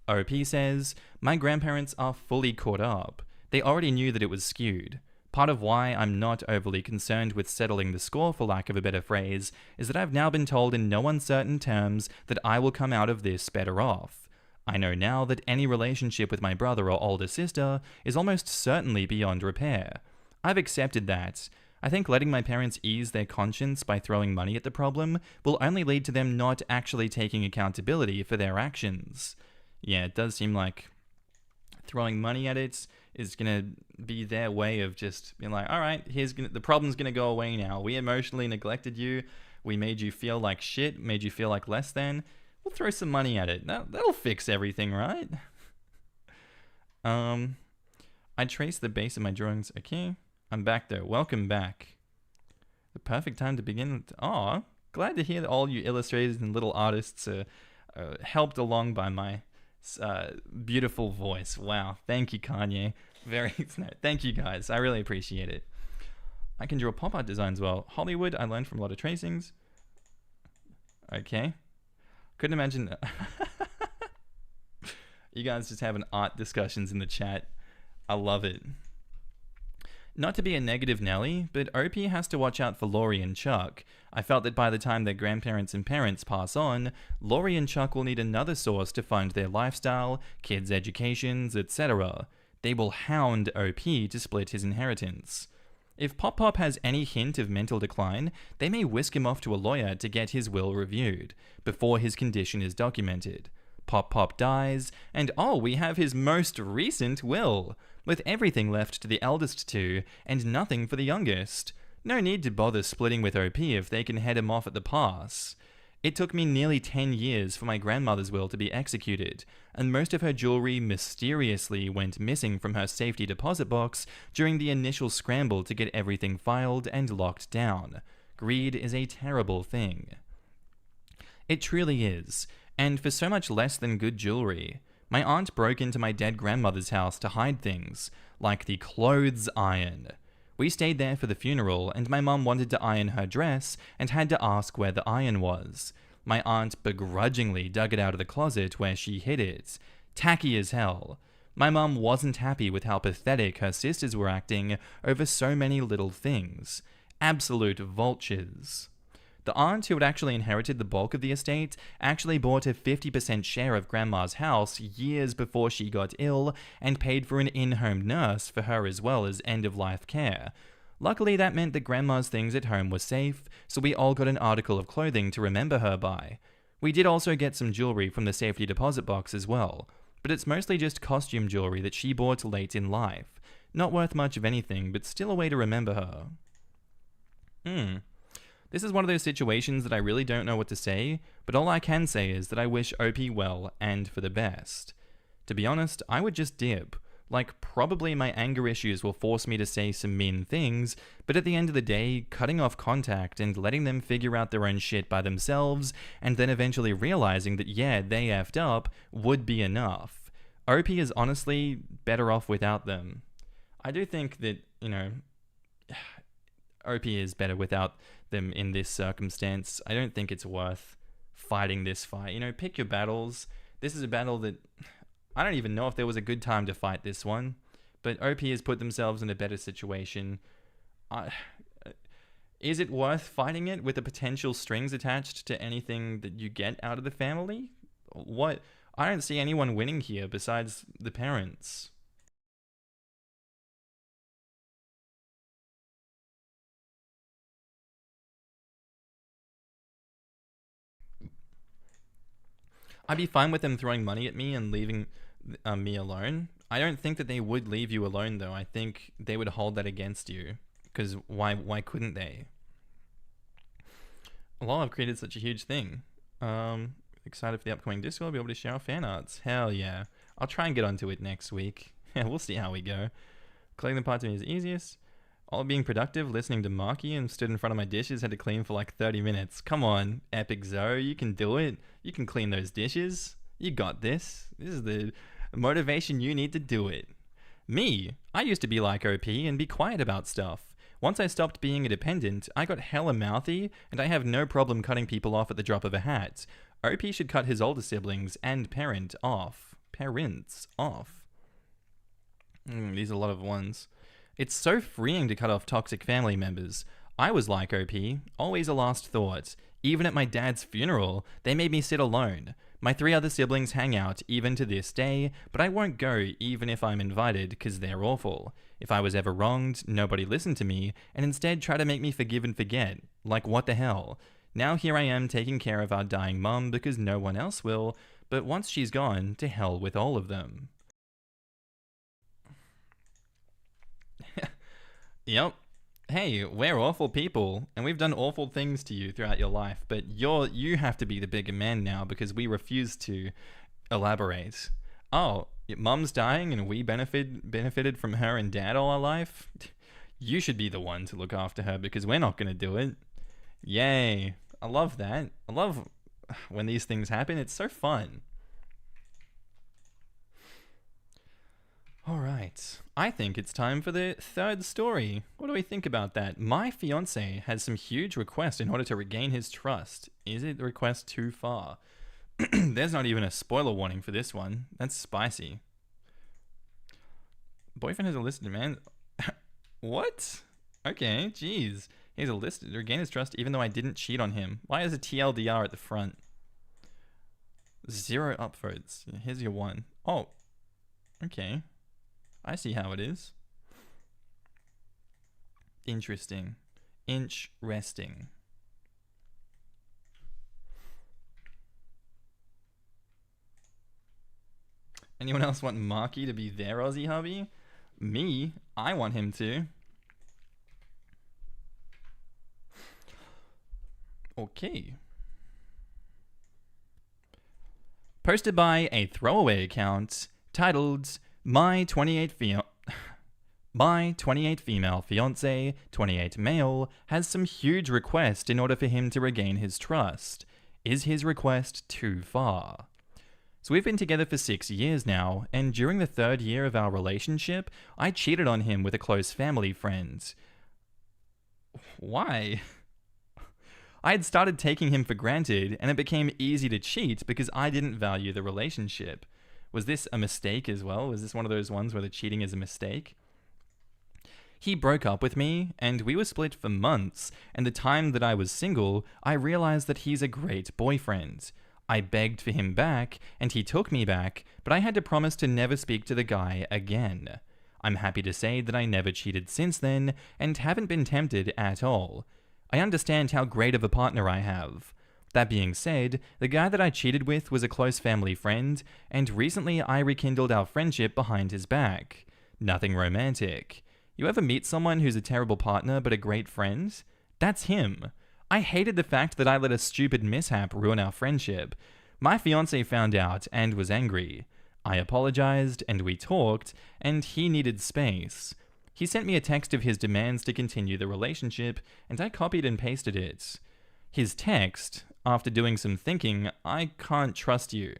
OP says, my grandparents are fully caught up. They already knew that it was skewed. Part of why I'm not overly concerned with settling the score, for lack of a better phrase, is that I've now been told in no uncertain terms that I will come out of this better off. I know now that any relationship with my brother or older sister is almost certainly beyond repair. I've accepted that. I think letting my parents ease their conscience by throwing money at the problem will only lead to them not actually taking accountability for their actions. Yeah, it does seem like throwing money at it is going to be their way of just being like, all right, the problem's going to go away now. We emotionally neglected you. We made you feel like shit, made you feel like less than. We'll throw some money at it. That'll fix everything, right? I traced the base of my drawings. Okay. I'm back though. Welcome back. The perfect time to begin. Glad to hear that all you illustrators and little artists are helped along by my beautiful voice. Wow. Thank you, Kanye. Thank you, guys. I really appreciate it. I can draw pop art designs well. Hollywood, I learned from a lot of tracings. Okay. Couldn't imagine. You guys just having art discussions in the chat. I love it. Not to be a negative Nelly, but OP has to watch out for Laurie and Chuck. I felt that by the time their grandparents and parents pass on, Laurie and Chuck will need another source to fund their lifestyle, kids' educations, etc. They will hound OP to split his inheritance. If Pop Pop has any hint of mental decline, they may whisk him off to a lawyer to get his will reviewed, before his condition is documented. Pop Pop dies, and we have his most recent will, with everything left to the eldest two, and nothing for the youngest. No need to bother splitting with OP if they can head him off at the pass. It took me nearly 10 years for my grandmother's will to be executed, and most of her jewelry mysteriously went missing from her safety deposit box during the initial scramble to get everything filed and locked down. Greed is a terrible thing. It truly is, and for so much less than good jewelry. My aunt broke into my dead grandmother's house to hide things, like the clothes iron. We stayed there for the funeral, and my mum wanted to iron her dress and had to ask where the iron was. My aunt begrudgingly dug it out of the closet where she hid it. Tacky as hell. My mum wasn't happy with how pathetic her sisters were acting over so many little things. Absolute vultures. The aunt who had actually inherited the bulk of the estate actually bought a 50% share of Grandma's house years before she got ill and paid for an in-home nurse for her as well as end-of-life care. Luckily, that meant that Grandma's things at home were safe, so we all got an article of clothing to remember her by. We did also get some jewelry from the safety deposit box as well. but it's mostly just costume jewelry that she bought late in life. Not worth much of anything, but still a way to remember her. This is one of those situations that I really don't know what to say, but all I can say is that I wish OP well and for the best. To be honest, I would just dip. Like, probably my anger issues will force me to say some mean things, but at the end of the day, cutting off contact and letting them figure out their own shit by themselves, and then eventually realizing that yeah, they effed up, would be enough. OP is honestly better off without them. I do think that, OP is better without them in this circumstance. I don't think it's worth fighting this fight. Pick your battles. This is a battle that I don't even know if there was a good time to fight this one, but OP has put themselves in a better situation. Is it worth fighting it with the potential strings attached to anything that you get out of the family? What? I don't see anyone winning here besides the parents. I'd be fine with them throwing money at me and leaving me alone. I don't think that they would leave you alone, though. I think they would hold that against you. Because why couldn't they? Lol, I've created such a huge thing. Excited for the upcoming Discord. I'll be able to share our fan arts. Hell yeah. I'll try and get onto it next week. Yeah, we'll see how we go. Collecting the parts to me is easiest. All being productive, listening to Markee and stood in front of my dishes, had to clean for like 30 minutes. Come on, Epic Zoe, you can do it. You can clean those dishes. You got this. This is the motivation you need to do it. Me, I used to be like OP and be quiet about stuff. Once I stopped being a dependent, I got hella mouthy, and I have no problem cutting people off at the drop of a hat. OP should cut his older siblings and parents off. These are a lot of ones. It's so freeing to cut off toxic family members. I was like OP, always a last thought. Even at my dad's funeral, they made me sit alone. My 3 other siblings hang out even to this day, but I won't go even if I'm invited because they're awful. If I was ever wronged, nobody listened to me, and instead try to make me forgive and forget. Like, what the hell? Now here I am taking care of our dying mum because no one else will, but once she's gone, to hell with all of them. Yep. Hey, we're awful people, and we've done awful things to you throughout your life, but you have to be the bigger man now because we refuse to elaborate. Oh, your mum's dying and we benefited from her and dad all our life? You should be the one to look after her because we're not going to do it. Yay. I love that. I love when these things happen. It's so fun. Alright, I think it's time for the third story. What do we think about that? My fiance has some huge requests in order to regain his trust. Is it the request too far? There's not even a spoiler warning for this one. That's spicy. Boyfriend has a listed man. What? Okay, jeez. He has a listed to regain his trust even though I didn't cheat on him. Why is a TLDR at the front? 0 upvotes. Here's your 1. Oh, okay. I see how it is. Interesting. Inch resting. Anyone else want Markee to be their Aussie hubby? Me? I want him to. Okay. Posted by a throwaway account titled My 28 female fiance, 28 male, has some huge request in order for him to regain his trust. Is his request too far? So we've been together for 6 years now, and during the 3rd year of our relationship, I cheated on him with a close family friend. Why? I had started taking him for granted, and it became easy to cheat because I didn't value the relationship. Was this a mistake as well? Was this one of those ones where the cheating is a mistake? He broke up with me, and we were split for months, and the time that I was single, I realized that he's a great boyfriend. I begged for him back, and he took me back, but I had to promise to never speak to the guy again. I'm happy to say that I never cheated since then, and haven't been tempted at all. I understand how great of a partner I have. That being said, the guy that I cheated with was a close family friend, and recently I rekindled our friendship behind his back. Nothing romantic. You ever meet someone who's a terrible partner but a great friend? That's him. I hated the fact that I let a stupid mishap ruin our friendship. My fiancé found out and was angry. I apologized and we talked, and he needed space. He sent me a text of his demands to continue the relationship, and I copied and pasted it. His text, after doing some thinking, I can't trust you.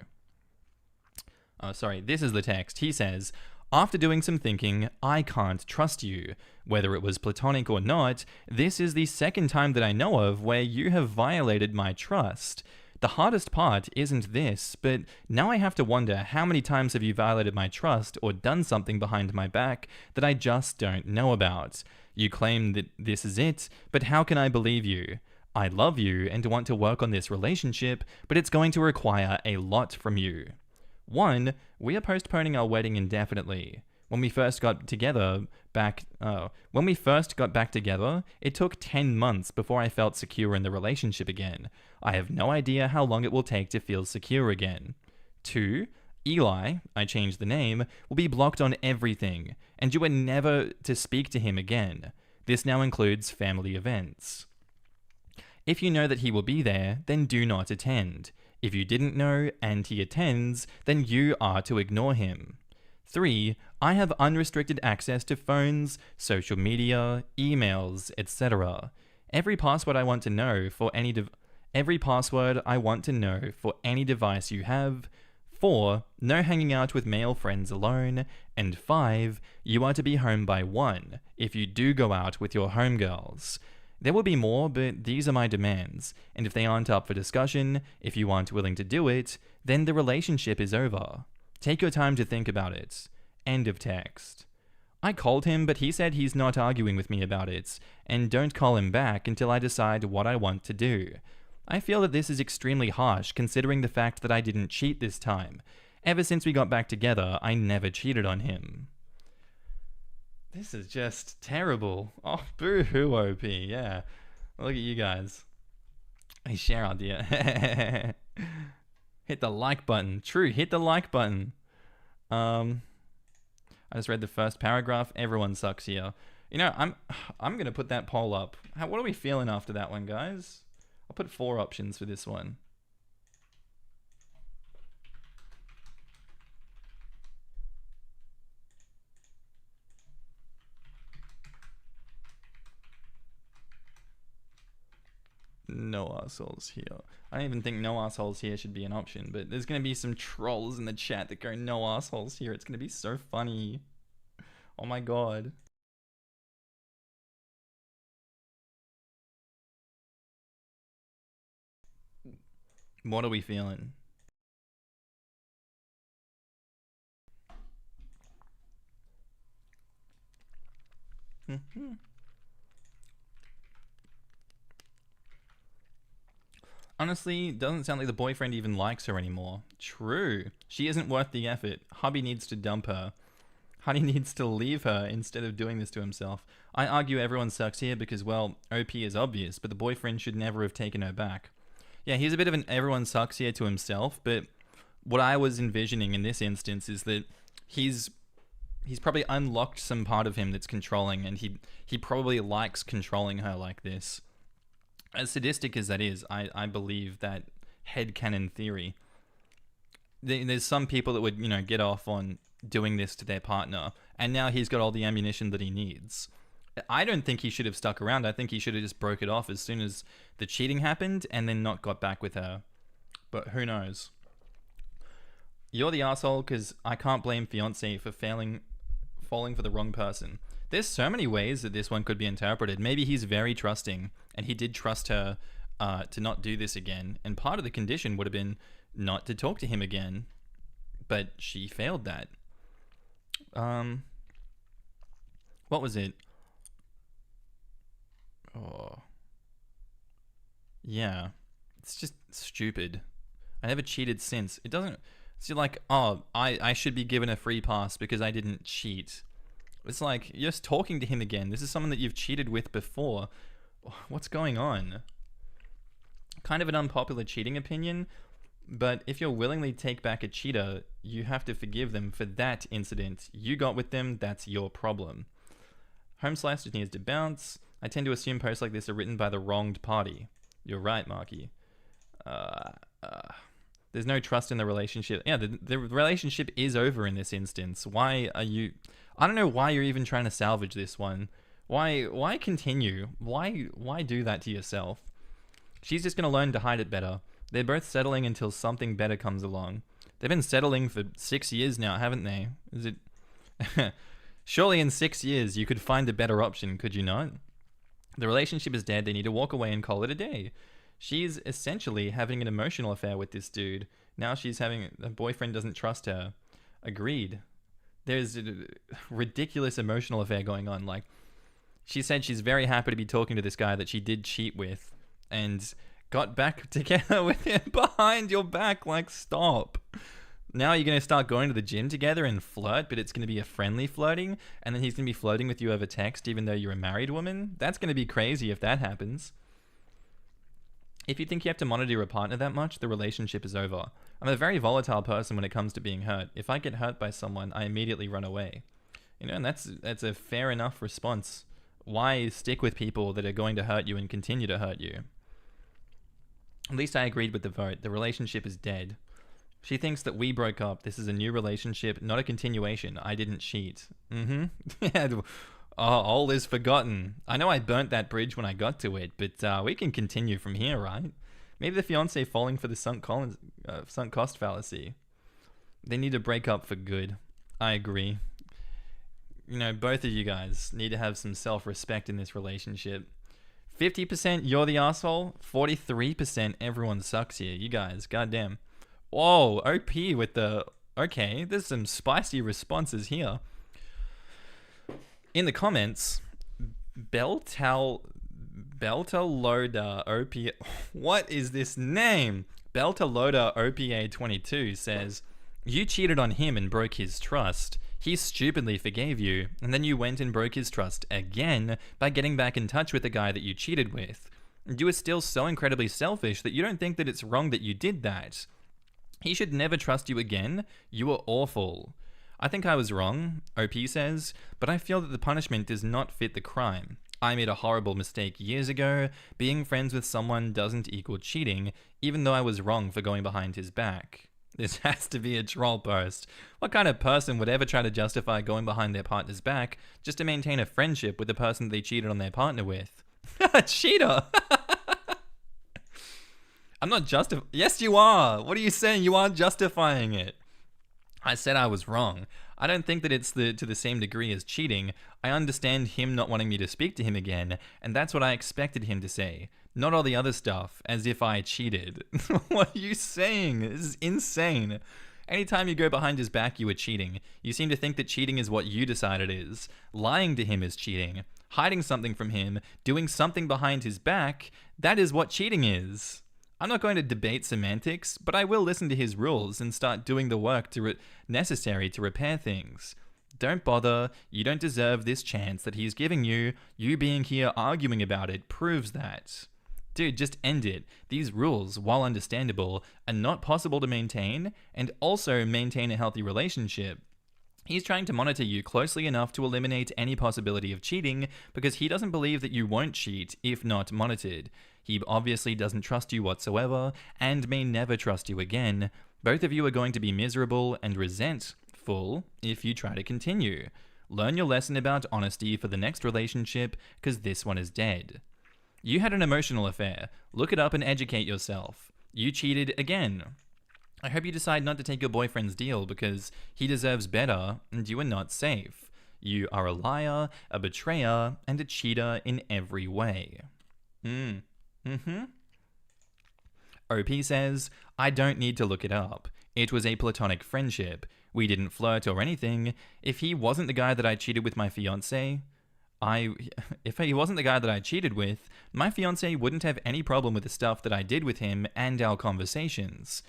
This is the text. He says, after doing some thinking, I can't trust you. Whether it was platonic or not, this is the second time that I know of where you have violated my trust. The hardest part isn't this, but now I have to wonder how many times have you violated my trust or done something behind my back that I just don't know about. You claim that this is it, but how can I believe you? I love you and want to work on this relationship, but it's going to require a lot from you. 1. We are postponing our wedding indefinitely. When we first got back together, it took 10 months before I felt secure in the relationship again. I have no idea how long it will take to feel secure again. 2. Eli, I changed the name, will be blocked on everything, and you are never to speak to him again. This now includes family events. If you know that he will be there, then do not attend. If you didn't know and he attends, then you are to ignore him. 3. I have unrestricted access to phones, social media, emails, etc. Every password I want to know for any device you have. 4. No hanging out with male friends alone. And 5. You are to be home by 1 if you do go out with your homegirls. There will be more, but these are my demands, and if they aren't up for discussion, if you aren't willing to do it, then the relationship is over. Take your time to think about it. End of text. I called him, but he said he's not arguing with me about it, and don't call him back until I decide what I want to do. I feel that this is extremely harsh considering the fact that I didn't cheat this time. Ever since we got back together, I never cheated on him. This is just terrible. Oh, boo-hoo, OP, yeah. Look at you guys. Hey, share idea. Hit the like button. True, hit the like button. I just read the first paragraph. Everyone sucks here. You know, I'm gonna put that poll up. What are we feeling after that one, guys? I'll put 4 options for this one. No assholes here. I don't even think no assholes here should be an option, but there's gonna be some trolls in the chat that go no assholes here. It's gonna be so funny. Oh my god. What are we feeling? Honestly, doesn't sound like the boyfriend even likes her anymore. True. She isn't worth the effort. Hubby needs to dump her. Honey needs to leave her instead of doing this to himself. I argue everyone sucks here because, well, OP is obvious, but the boyfriend should never have taken her back. Yeah, he's a bit of an everyone sucks here to himself, but what I was envisioning in this instance is that he's probably unlocked some part of him that's controlling, and he probably likes controlling her like this. As sadistic as that is, I believe that headcanon theory. There's some people that would, you know, get off on doing this to their partner, and now he's got all the ammunition that he needs. I don't think he should have stuck around. I think he should have just broke it off as soon as the cheating happened and then not got back with her. But who knows? You're the asshole because I can't blame fiancé for falling for the wrong person. There's so many ways that this one could be interpreted. Maybe he's very trusting and he did trust her to not do this again. And part of the condition would have been not to talk to him again. But she failed that. What was it? Oh. Yeah. It's just stupid. I never cheated since. It doesn't... It's like, oh, I should be given a free pass because I didn't cheat. It's like, you're just talking to him again. This is someone that you've cheated with before. What's going on? Kind of an unpopular cheating opinion, but if you'll willingly take back a cheater, you have to forgive them for that incident you got with them. That's your problem. Home slice just needs to bounce. I tend to assume posts like this are written by the wronged party. You're right, Markee. There's no trust in the relationship. Yeah, the relationship is over in this instance. Why are you... I don't know why you're even trying to salvage this one. Why continue? Why do that to yourself? She's just going to learn to hide it better. They're both settling until something better comes along. They've been settling for 6 years now, haven't they? Is it... Surely in 6 years you could find a better option, could you not? The relationship is dead. They need to walk away and call it a day. She's essentially having an emotional affair with this dude. Now she's having... a boyfriend doesn't trust her. Agreed. There's a ridiculous emotional affair going on. Like, she said she's very happy to be talking to this guy that she did cheat with and got back together with him behind your back. Like, stop. Now you're going to start going to the gym together and flirt, but it's going to be a friendly flirting, and then he's going to be flirting with you over text even though you're a married woman? That's going to be crazy if that happens. If you think you have to monitor your partner that much, the relationship is over. I'm a very volatile person when it comes to being hurt. If I get hurt by someone, I immediately run away. You know, and that's a fair enough response. Why stick with people that are going to hurt you and continue to hurt you? At least I agreed with the vote. The relationship is dead. She thinks that we broke up. This is a new relationship, not a continuation. I didn't cheat. Yeah, all is forgotten. I know I burnt that bridge when I got to it, but we can continue from here, right? Maybe the fiancé falling for the sunk cost fallacy. They need to break up for good. I agree. You know, both of you guys need to have some self-respect in this relationship. 50% you're the asshole. 43% everyone sucks here. You guys, goddamn. Whoa, OP with the... Okay, there's some spicy responses here. In the comments, Beltaloda OP... What is this name? Beltaloda OPA22 says, you cheated on him and broke his trust. He stupidly forgave you, and then you went and broke his trust again by getting back in touch with the guy that you cheated with. You are still so incredibly selfish that you don't think that it's wrong that you did that. He should never trust you again. You were awful. I think I was wrong, OP says, but I feel that the punishment does not fit the crime. I made a horrible mistake years ago. Being friends with someone doesn't equal cheating, even though I was wrong for going behind his back. This has to be a troll post. What kind of person would ever try to justify going behind their partner's back just to maintain a friendship with the person they cheated on their partner with? Cheater! I'm not justifying... Yes, you are! What are you saying? You aren't justifying it. I said I was wrong. I don't think that it's to the same degree as cheating. I understand him not wanting me to speak to him again, and that's what I expected him to say. Not all the other stuff, as if I cheated. What are you saying? This is insane. Anytime you go behind his back, you are cheating. You seem to think that cheating is what you decide it is. Lying to him is cheating. Hiding something from him, doing something behind his back, that is what cheating is. I'm not going to debate semantics, but I will listen to his rules and start doing the work necessary to repair things. Don't bother. You don't deserve this chance that he's giving you. You being here arguing about it proves that. Dude, just end it. These rules, while understandable, are not possible to maintain, and also maintain a healthy relationship. He's trying to monitor you closely enough to eliminate any possibility of cheating because he doesn't believe that you won't cheat if not monitored. He obviously doesn't trust you whatsoever and may never trust you again. Both of you are going to be miserable and resentful if you try to continue. Learn your lesson about honesty for the next relationship because this one is dead. You had an emotional affair. Look it up and educate yourself. You cheated again. I hope you decide not to take your boyfriend's deal because he deserves better and you are not safe. You are a liar, a betrayer, and a cheater in every way. OP says, I don't need to look it up. It was a platonic friendship. We didn't flirt or anything. If he wasn't the guy that I cheated with my fiancé, if he wasn't the guy that I cheated with, my fiancé wouldn't have any problem with the stuff that I did with him and our conversations.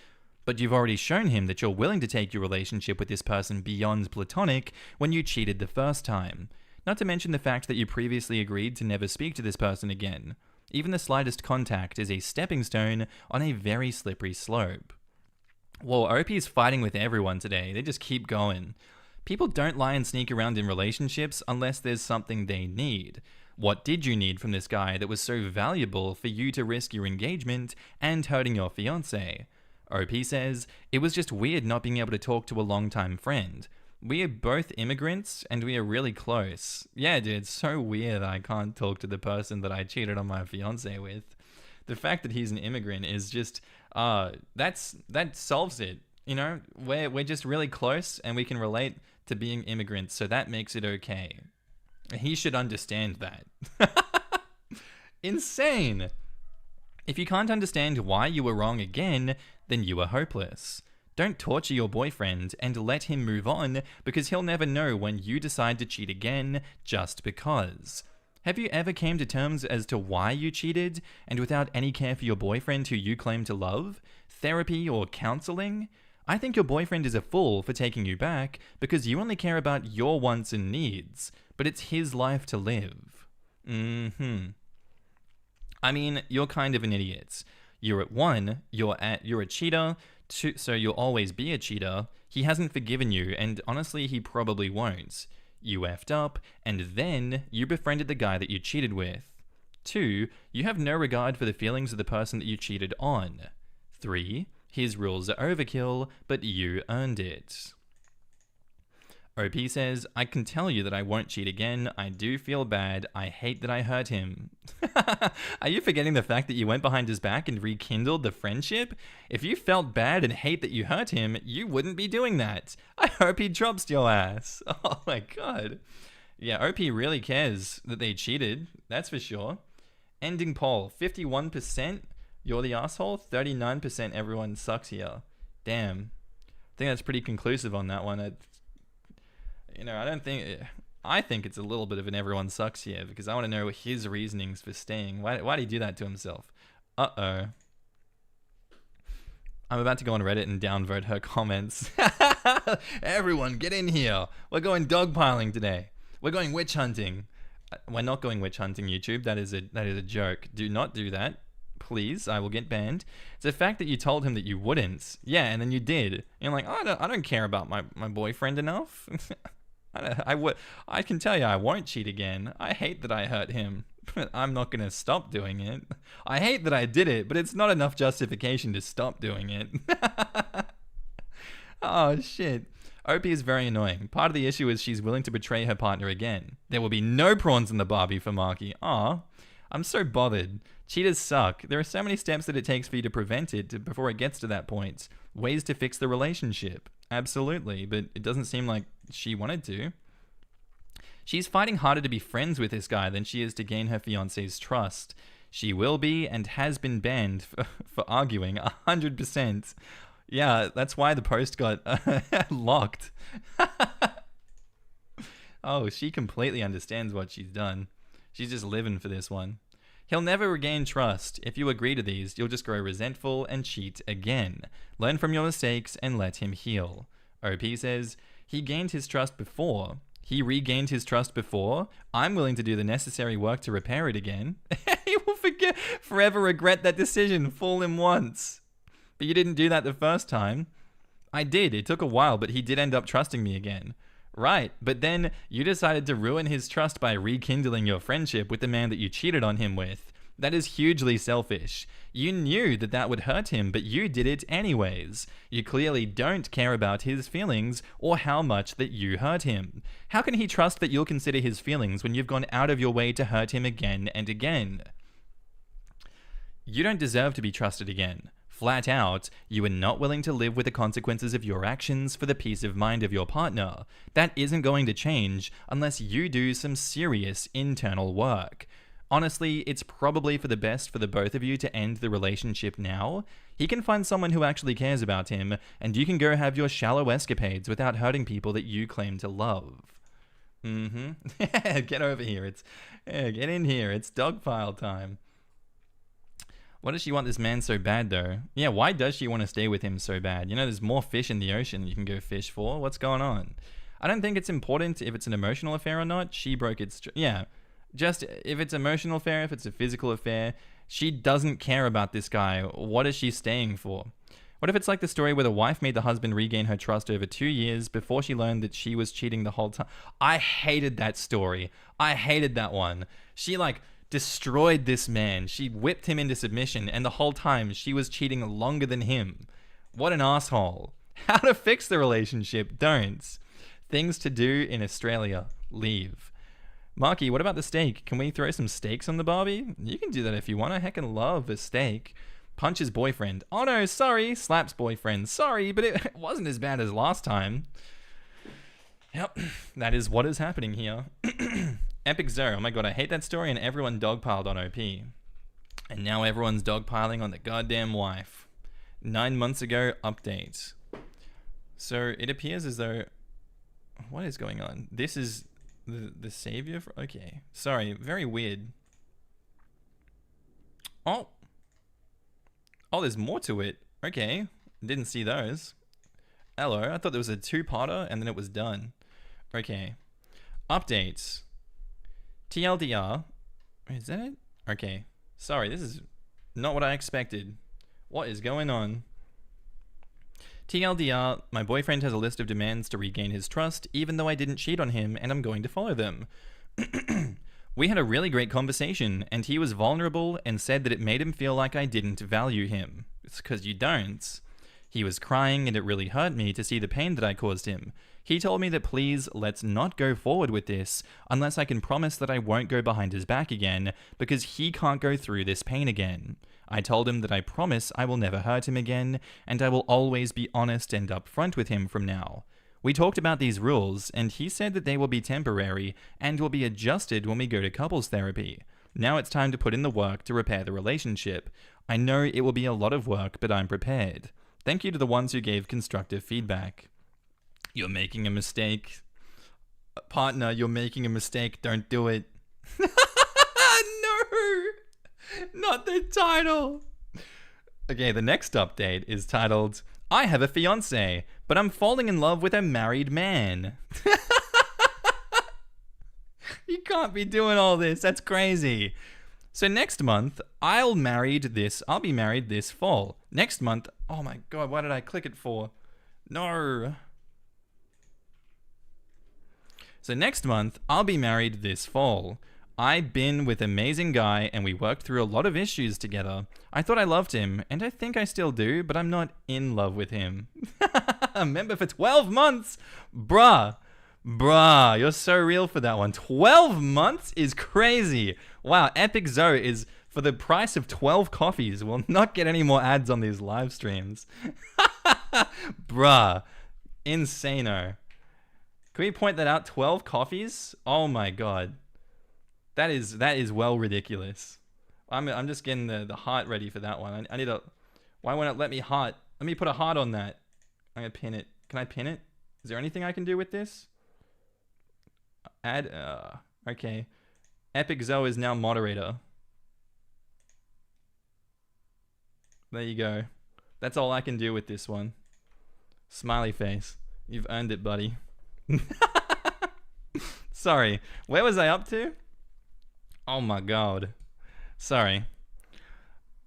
But you've already shown him that you're willing to take your relationship with this person beyond platonic when you cheated the first time. Not to mention the fact that you previously agreed to never speak to this person again. Even the slightest contact is a stepping stone on a very slippery slope. Whoa, OP's fighting with everyone today. They just keep going. People don't lie and sneak around in relationships unless there's something they need. What did you need from this guy that was so valuable for you to risk your engagement and hurting your fiancé? OP says, it was just weird not being able to talk to a longtime friend. We are both immigrants and we are really close. Yeah, dude, it's so weird that I can't talk to the person that I cheated on my fiancé with. The fact that he's an immigrant is just, that solves it. You know, we're just really close and we can relate to being immigrants, so that makes it okay. He should understand that. Insane. If you can't understand why you were wrong again, then you are hopeless. Don't torture your boyfriend and let him move on because he'll never know when you decide to cheat again just because. Have you ever came to terms as to why you cheated and without any care for your boyfriend who you claim to love? Therapy or counseling? I think your boyfriend is a fool for taking you back because you only care about your wants and needs, but it's his life to live. I mean, you're kind of an idiot. You're at 1, you're a cheater, 2, so you'll always be a cheater. He hasn't forgiven you, and honestly, he probably won't. You effed up, and then you befriended the guy that you cheated with. 2, you have no regard for the feelings of the person that you cheated on. 3, his rules are overkill, but you earned it. OP says, I can tell you that I won't cheat again. I do feel bad. I hate that I hurt him. Are you forgetting the fact that you went behind his back and rekindled the friendship? If you felt bad and hate that you hurt him, you wouldn't be doing that. I hope he drops your ass. Oh my god. Yeah, OP really cares that they cheated. That's for sure. Ending poll, 51%. You're the asshole. 39% everyone sucks here. Damn. I think that's pretty conclusive on that one. I think it's a little bit of an everyone sucks here because I want to know his reasonings for staying. Why did he do that to himself? Uh-oh. I'm about to go on Reddit and downvote her comments. Everyone, get in here. We're going dogpiling today. We're going witch hunting. We're not going witch hunting, YouTube. That is a joke. Do not do that. Please, I will get banned. It's the fact that you told him that you wouldn't. Yeah, and then you did. And you're like, oh, I don't care about my boyfriend enough. I can tell you I won't cheat again. I hate that I hurt him, but I'm not going to stop doing it. I hate that I did it, but it's not enough justification to stop doing it. Oh, shit. OP is very annoying. Part of the issue is she's willing to betray her partner again. There will be no prawns in the Barbie for Markee. Aw, I'm so bothered. Cheaters suck. There are so many steps that it takes for you to prevent it before it gets to that point. Ways to fix the relationship. Absolutely, but it doesn't seem like she wanted to. She's fighting harder to be friends with this guy than she is to gain her fiancé's trust. She will be and has been banned for arguing 100%. Yeah, that's why the post got locked. Oh, she completely understands what she's done. She's just living for this one. He'll never regain trust. If you agree to these, you'll just grow resentful and cheat again. Learn from your mistakes and let him heal. OP says, he gained his trust before. He regained his trust before. I'm willing to do the necessary work to repair it again. He will forever regret that decision. Fool him once. But you didn't do that the first time. I did. It took a while, but he did end up trusting me again. Right, but then you decided to ruin his trust by rekindling your friendship with the man that you cheated on him with. That is hugely selfish. You knew that that would hurt him, but you did it anyways. You clearly don't care about his feelings or how much that you hurt him. How can he trust that you'll consider his feelings when you've gone out of your way to hurt him again and again? You don't deserve to be trusted again. Flat out, you are not willing to live with the consequences of your actions for the peace of mind of your partner. That isn't going to change unless you do some serious internal work. Honestly, it's probably for the best for the both of you to end the relationship now. He can find someone who actually cares about him, and you can go have your shallow escapades without hurting people that you claim to love. Get over here. Get in here. It's dogpile time. Why does she want this man so bad, though? Yeah, why does she want to stay with him so bad? You know, there's more fish in the ocean you can go fish for. What's going on? I don't think it's important if it's an emotional affair or not. She broke it. Yeah, Just if it's emotional affair, if it's a physical affair, she doesn't care about this guy. What is she staying for? What if it's like the story where the wife made the husband regain her trust over 2 years before she learned that she was cheating the whole time? I hated that story. I hated that one. She like destroyed this man. She whipped him into submission, and the whole time she was cheating longer than him. What an asshole. How to fix the relationship? Don't. Things to do in Australia. Leave. Markee, what about the steak? Can we throw some steaks on the barbie? You can do that if you want. I heckin' love a steak. Punches boyfriend. Oh no, sorry. Slaps boyfriend. Sorry, but it wasn't as bad as last time. Yep, that is what is happening here. Epic Zoe. Oh my god, I hate that story, and everyone dogpiled on OP. And now everyone's dogpiling on the goddamn wife. 9 months ago, update. So it appears as though... What is going on? This is the savior? Okay. Sorry, very weird. Oh, there's more to it. Okay. Didn't see those. Hello, I thought there was a two-parter and then it was done. Okay. Updates. TLDR. Is that it? Okay. Sorry, this is not what I expected. What is going on? TLDR, my boyfriend has a list of demands to regain his trust, even though I didn't cheat on him and I'm going to follow them. We had a really great conversation, and he was vulnerable and said that it made him feel like I didn't value him. It's because you don't. He was crying, and it really hurt me to see the pain that I caused him. He told me that please, let's not go forward with this unless I can promise that I won't go behind his back again, because he can't go through this pain again. I told him that I promise I will never hurt him again, and I will always be honest and upfront with him from now. We talked about these rules, and he said that they will be temporary and will be adjusted when we go to couples therapy. Now it's time to put in the work to repair the relationship. I know it will be a lot of work, but I'm prepared. Thank you to the ones who gave constructive feedback. You're making a mistake. Partner, you're making a mistake. Don't do it. No! Not the title. Okay, the next update is titled, I have a fiancé, but I'm falling in love with a married man. You can't be doing all this. That's crazy. So next month, I'll be married this fall. Next month, oh my god, why did I click it for? No. So next month, I'll be married this fall. I've been with an amazing guy and we worked through a lot of issues together. I thought I loved him, and I think I still do, but I'm not in love with him. A member for 12 months? Bruh, you're so real for that one. 12 months is crazy. Wow, Epic Zoe is for the price of 12 coffees. We'll not get any more ads on these live streams. Bruh, insano. Can we point that out? 12 coffees? Oh my god. That is well ridiculous. I'm just getting the heart ready for that one. I need a... Why won't it let me heart? Let me put a heart on that. I'm gonna pin it. Can I pin it? Is there anything I can do with this? Add... okay. Epic Zoe is now moderator. There you go. That's all I can do with this one. Smiley face. You've earned it, buddy. Sorry. Where was I up to? Oh my god. Sorry.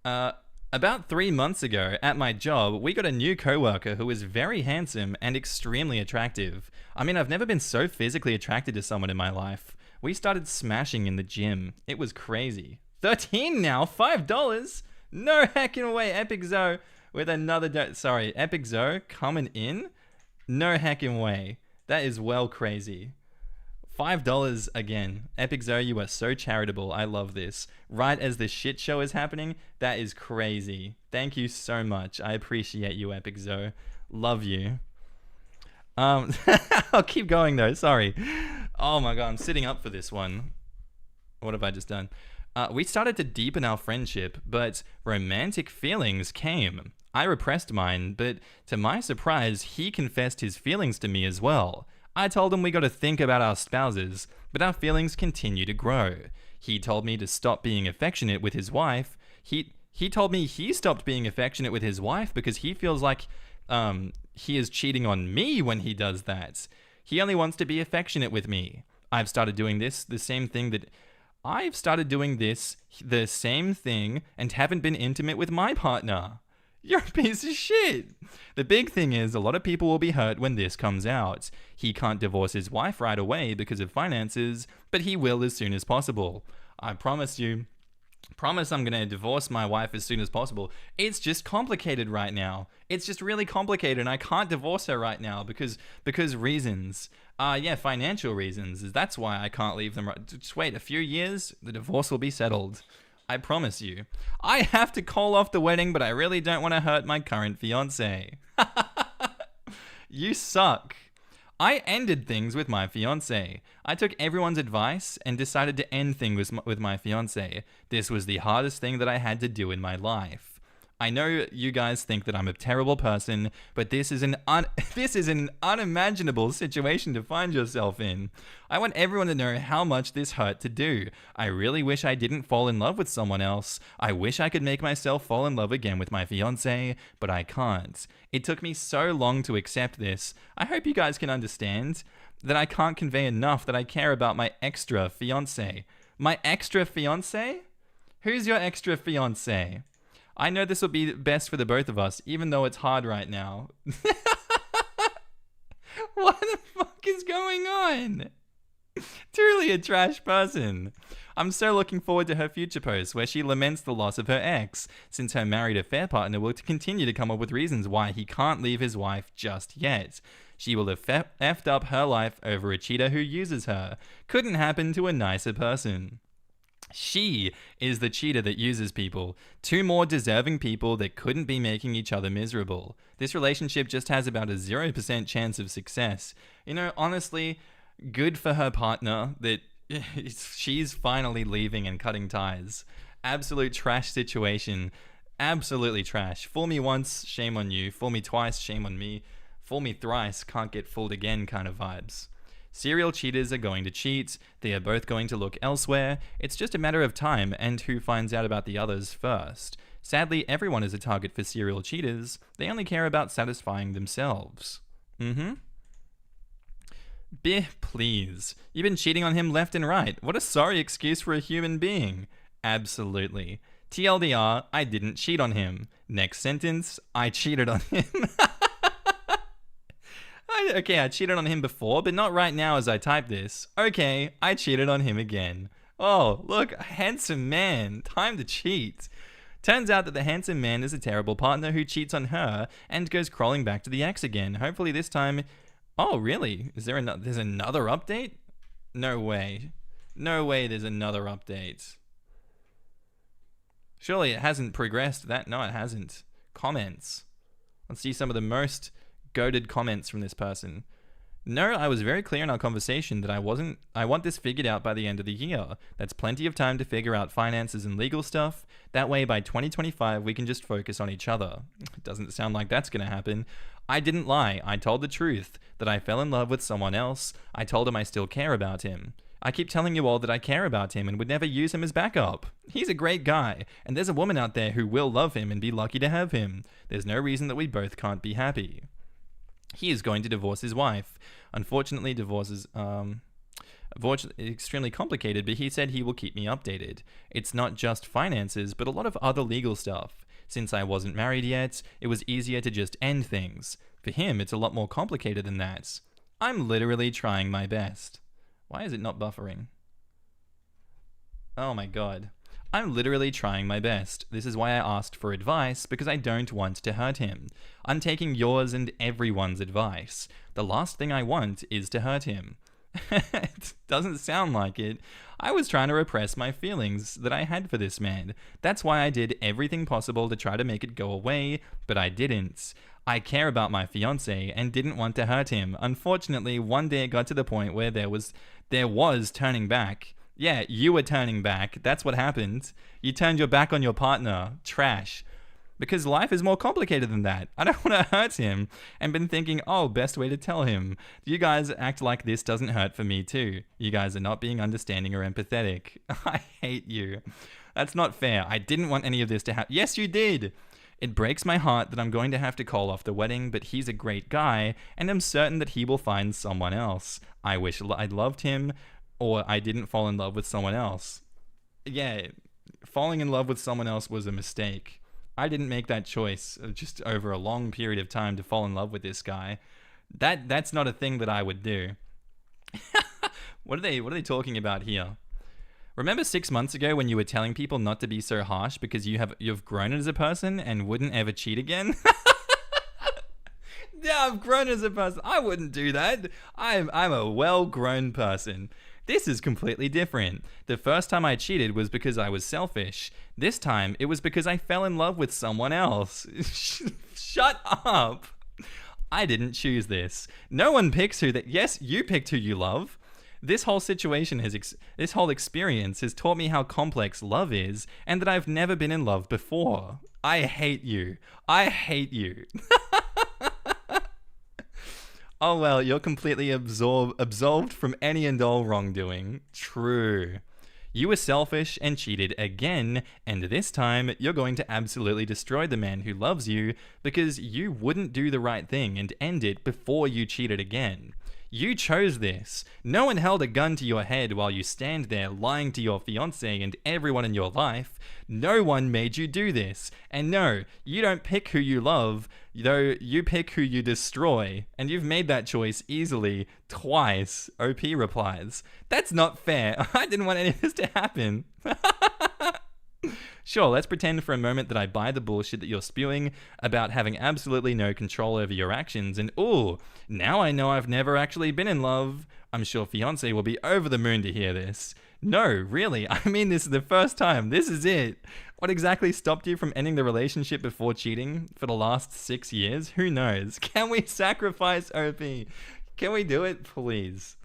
About 3 months ago, at my job, we got a new coworker who was very handsome and extremely attractive. I mean, I've never been so physically attracted to someone in my life. We started smashing in the gym. It was crazy. 13 now? $5? No heckin' way, Epic Zoe with another sorry, Epic Zoe coming in? No heckin' way. That is well crazy. $5 again. Epic Zoe, you are so charitable. I love this. Right as the shit show is happening, that is crazy. Thank you so much. I appreciate you, Epic Zoe. Love you. I'll keep going though. Sorry. Oh my god, I'm sitting up for this one. What have I just done? We started to deepen our friendship, but romantic feelings came. I repressed mine, but to my surprise, he confessed his feelings to me as well. I told him we got to think about our spouses, but our feelings continue to grow. He told me to stop being affectionate with his wife. He told me he stopped being affectionate with his wife because he feels like he is cheating on me when he does that. He only wants to be affectionate with me. I've started doing the same thing that I've started doing the same thing, and haven't been intimate with my partner. You're a piece of shit. The big thing is, a lot of people will be hurt when this comes out. He can't divorce his wife right away because of finances, but he will as soon as possible. I promise you. Promise I'm gonna divorce my wife as soon as possible. It's just complicated right now. It's just really complicated, and I can't divorce her right now because reasons. Yeah, financial reasons. That's why I can't leave them. Just wait a few years, the divorce will be settled. I promise you. I have to call off the wedding, but I really don't want to hurt my current fiance. You suck. I ended things with my fiance. I took everyone's advice and decided to end things with my fiance. This was the hardest thing that I had to do in my life. I know you guys think that I'm a terrible person, but this is an unimaginable situation to find yourself in. I want everyone to know how much this hurt to do. I really wish I didn't fall in love with someone else. I wish I could make myself fall in love again with my fiance, but I can't. It took me so long to accept this. I hope you guys can understand that I can't convey enough that I care about my extra fiance. My extra fiance? Who's your extra fiance? I know this will be best for the both of us, even though it's hard right now. What the fuck is going on? Truly a trash person. I'm so looking forward to her future posts where she laments the loss of her ex, since her married affair partner will continue to come up with reasons why he can't leave his wife just yet. She will have effed up her life over a cheater who uses her. Couldn't happen to a nicer person. She is the cheater that uses people. Two more deserving people that couldn't be making each other miserable. This relationship just has about a 0% chance of success. You know, honestly, good for her partner that she's finally leaving and cutting ties. Absolute trash situation. Absolutely trash. Fool me once, shame on you. Fool me twice, shame on me. Fool me thrice, can't get fooled again kind of vibes. Serial cheaters are going to cheat, they are both going to look elsewhere, it's just a matter of time and who finds out about the others first. Sadly, everyone is a target for serial cheaters, they only care about satisfying themselves. Please. You've been cheating on him left and right. What a sorry excuse for a human being. Absolutely. TLDR, I didn't cheat on him. Next sentence, I cheated on him. Okay, I cheated on him before, but not right now as I type this. Okay, I cheated on him again. Oh, look, a handsome man. Time to cheat. Turns out that the handsome man is a terrible partner who cheats on her and goes crawling back to the ex again. Hopefully this time... Oh, really? Is there there's another update? No way. No way there's another update. Surely it hasn't progressed that... No, it hasn't. Comments. Let's see some of the most goated comments from this person. No, I was very clear in our conversation that I want this figured out by the end of the year. That's plenty of time to figure out finances and legal stuff. That way, by 2025, we can just focus on each other. It doesn't sound like that's gonna happen. I didn't lie. I told the truth, that I fell in love with someone else. I told him I still care about him. I keep telling you all that I care about him and would never use him as backup. He's a great guy, and there's a woman out there who will love him and be lucky to have him. There's no reason that we both can't be happy. He is going to divorce his wife. Unfortunately, divorce is extremely complicated, but he said he will keep me updated. It's not just finances, but a lot of other legal stuff. Since I wasn't married yet, it was easier to just end things. For him, it's a lot more complicated than that. I'm literally trying my best. Why is it not buffering? Oh my god. I'm literally trying my best. This is why I asked for advice, because I don't want to hurt him. I'm taking yours and everyone's advice. The last thing I want is to hurt him. It doesn't sound like it. I was trying to repress my feelings that I had for this man. That's why I did everything possible to try to make it go away, but I didn't. I care about my fiance and didn't want to hurt him. Unfortunately, one day it got to the point where there was turning back. Yeah, you were turning back. That's what happened. You turned your back on your partner. Trash. Because life is more complicated than that. I don't want to hurt him. And been thinking, oh, best way to tell him. You guys act like this doesn't hurt for me too. You guys are not being understanding or empathetic. I hate you. That's not fair. I didn't want any of this to happen. Yes, you did. It breaks my heart that I'm going to have to call off the wedding, but he's a great guy, and I'm certain that he will find someone else. I wish I'd loved him, or I didn't fall in love with someone else. yeah, falling in love with someone else was a mistake. I didn't make that choice just over a long period of time to fall in love with this guy. That's not a thing that I would do. What are they talking about here? Remember 6 months ago when you were telling people not to be so harsh because you've grown as a person and wouldn't ever cheat again? Yeah, I've grown as a person. I wouldn't do that. I'm a well-grown person. This is completely different. The first time I cheated was because I was selfish. This time, it was because I fell in love with someone else. Shut up. I didn't choose this. No one picks who that. Yes, you picked who you love. This whole situation this whole experience has taught me how complex love is and that I've never been in love before. I hate you. I hate you. Oh well, you're completely absolved from any and all wrongdoing. True. You were selfish and cheated again, and this time you're going to absolutely destroy the man who loves you because you wouldn't do the right thing and end it before you cheated again. You chose this. No one held a gun to your head while you stand there lying to your fiancé and everyone in your life. No one made you do this. And no, you don't pick who you love, though you pick who you destroy. And you've made that choice easily, twice, OP replies. That's not fair. I didn't want any of this to happen. Sure, let's pretend for a moment that I buy the bullshit that you're spewing about having absolutely no control over your actions, and ooh, now I know I've never actually been in love. I'm sure fiancé will be over the moon to hear this. No, really, I mean this is the first time. This is it. What exactly stopped you from ending the relationship before cheating for the last 6 years? Who knows? Can we sacrifice OP? Can we do it, please?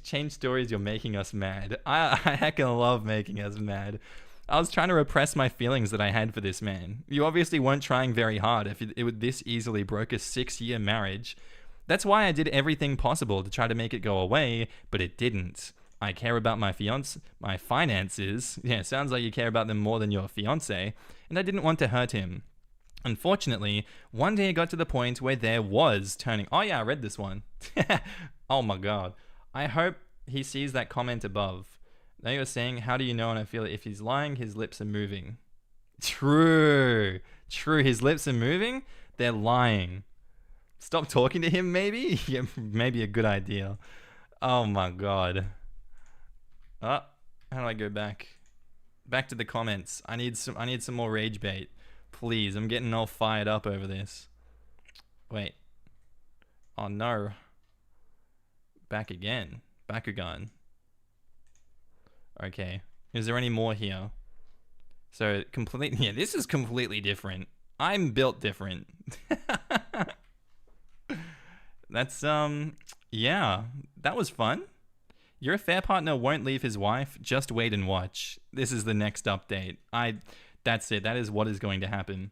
Change stories, you're making us mad. I heckin' love making us mad. I was trying to repress my feelings that I had for this man. You obviously weren't trying very hard if it would this easily broke a 6-year marriage. That's why I did everything possible to try to make it go away, but it didn't. I care about my finances. Yeah, sounds like you care about them more than your fiancé, and I didn't want to hurt him. Unfortunately, one day it got to the point where there was turning. Oh yeah, I read this one. Oh my god. I hope he sees that comment above. Now you're saying, how do you know? And I feel if he's lying, his lips are moving. True. His lips are moving. They're lying. Stop talking to him, maybe? Yeah, maybe a good idea. Oh my god. How do I go back? Back to the comments. I need some more rage bait. Please, I'm getting all fired up over this. Wait. Oh no. Back again. Okay. Is there any more here? So yeah, this is completely different. I'm built different. That's yeah, that was fun. Your affair partner won't leave his wife. Just wait and watch. This is the next update. That's it. That is what is going to happen.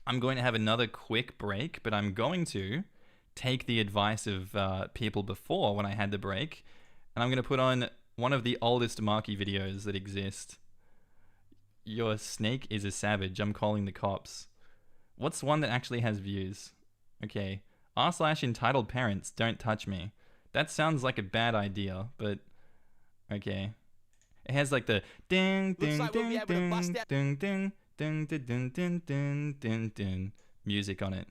I'm going to have another quick break, but I'm going to take the advice of people before when I had the break, and I'm going to put on one of the oldest Markee videos that exist. Your snake is a savage. I'm calling the cops. What's one that actually has views? Okay. r/entitled parents don't touch me. That sounds like a bad idea, but okay. It has like the ding ding ding ding ding ding ding ding ding ding ding ding music on it.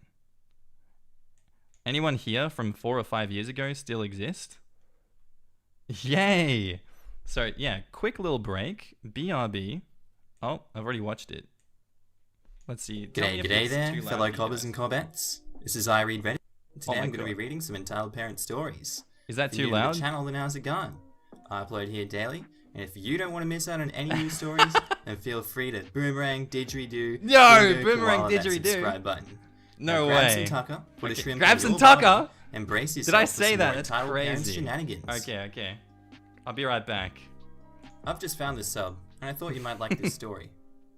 Anyone here from 4 or 5 years ago still exist? Yay! So yeah, quick little break. BRB. Oh, I've already watched it. Let's see. G'day there, fellow cobbers and cobbettes. This is I Read Reddit. Today I'm going to be reading some entitled parent stories. Is that too loud? The channel, then how's it going? I upload here daily, and if you don't want to miss out on any new stories, then feel free to boomerang didgeridoo. No, boomerang didgeridoo. Subscribe button. No way. Grab some tucker, put a shrimp. Grab some tucker. Embrace yourself. Did I say that? That's crazy. Shenanigans. Okay. I'll be right back. I've just found this sub, and I thought you might like this story.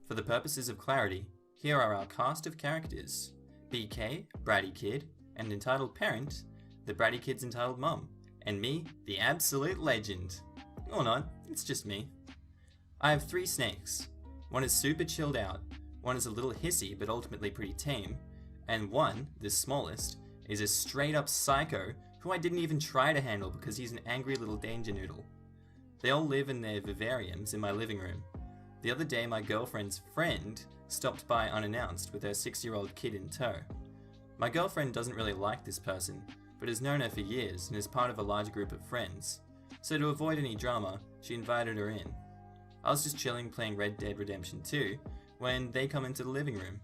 For the purposes of clarity, here are our cast of characters: BK, Bratty Kid, and entitled parent, the Bratty Kid's entitled mum, and me, the absolute legend. Or not, it's just me. I have 3 snakes. One is super chilled out, one is a little hissy but ultimately pretty tame, and one, the smallest, is a straight up psycho who I didn't even try to handle because he's an angry little danger noodle. They all live in their vivariums in my living room. The other day, my girlfriend's friend stopped by unannounced with her 6-year-old kid in tow. My girlfriend doesn't really like this person, but has known her for years and is part of a large group of friends. So to avoid any drama, she invited her in. I was just chilling playing Red Dead Redemption 2 when they come into the living room.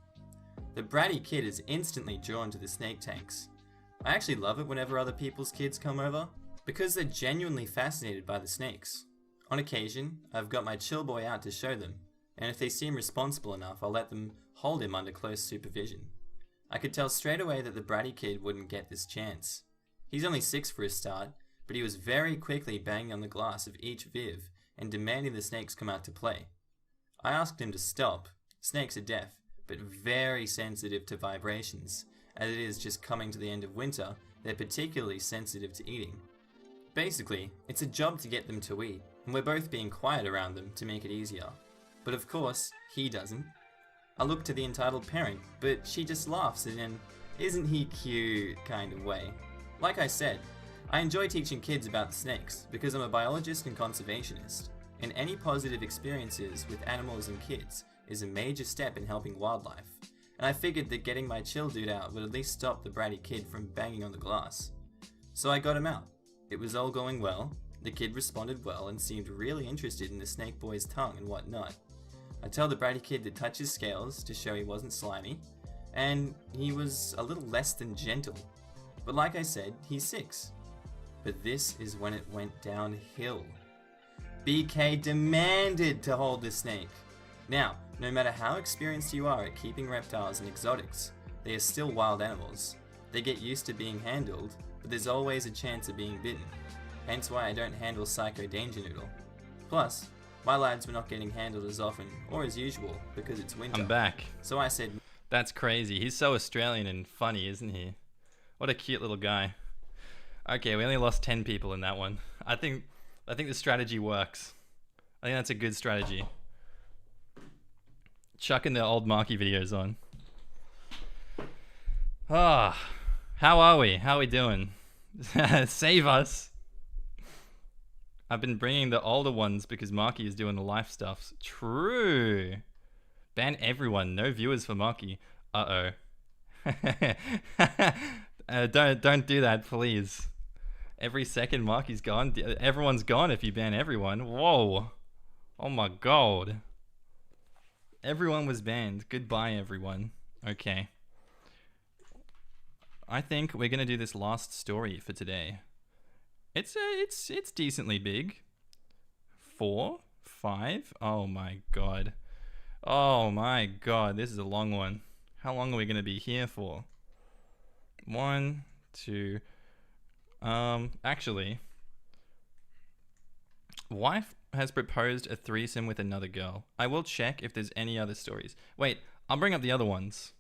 The bratty kid is instantly drawn to the snake tanks. I actually love it whenever other people's kids come over, because they're genuinely fascinated by the snakes. On occasion, I've got my chill boy out to show them, and if they seem responsible enough, I'll let them hold him under close supervision. I could tell straight away that the bratty kid wouldn't get this chance. He's only 6 for a start, but he was very quickly banging on the glass of each viv and demanding the snakes come out to play. I asked him to stop. Snakes are deaf, but very sensitive to vibrations. As it is just coming to the end of winter, they're particularly sensitive to eating. Basically, it's a job to get them to eat, and we're both being quiet around them to make it easier. But of course, he doesn't. I look to the entitled parent, but she just laughs in an "isn't he cute" kind of way. Like I said, I enjoy teaching kids about the snakes because I'm a biologist and conservationist, and any positive experiences with animals and kids is a major step in helping wildlife, and I figured that getting my chill dude out would at least stop the bratty kid from banging on the glass. So I got him out. It was all going well, the kid responded well and seemed really interested in the snake boy's tongue and whatnot. I tell the bratty kid to touch his scales to show he wasn't slimy, and he was a little less than gentle. But like I said, he's 6. But this is when it went downhill. BK demanded to hold the snake. Now, no matter how experienced you are at keeping reptiles and exotics, they are still wild animals. They get used to being handled, but there's always a chance of being bitten. Hence why I don't handle Psycho Danger Noodle. Plus, my lads were not getting handled as often or as usual because it's winter. I'm back. So I said, That's crazy. He's so Australian and funny, isn't he? What a cute little guy. Okay, we only lost 10 people in that one. I think the strategy works. I think that's a good strategy. Chucking the old Markee videos on. Ah, how are we? How are we doing? Save us. I've been bringing the older ones because Markee is doing the life stuff. True. Ban everyone. No viewers for Markee. Uh-oh. Don't do that, please. Every second Markee's gone. Everyone's gone if you ban everyone. Whoa. Oh my god. Everyone was banned. Goodbye, everyone. Okay. I think we're gonna do this last story for today. It's decently big. 4, 5. Oh my god. Oh my god. This is a long one. How long are we gonna be here for? 1, 2. Actually, wife has proposed a threesome with another girl. I will check if there's any other stories. Wait, I'll bring up the other ones.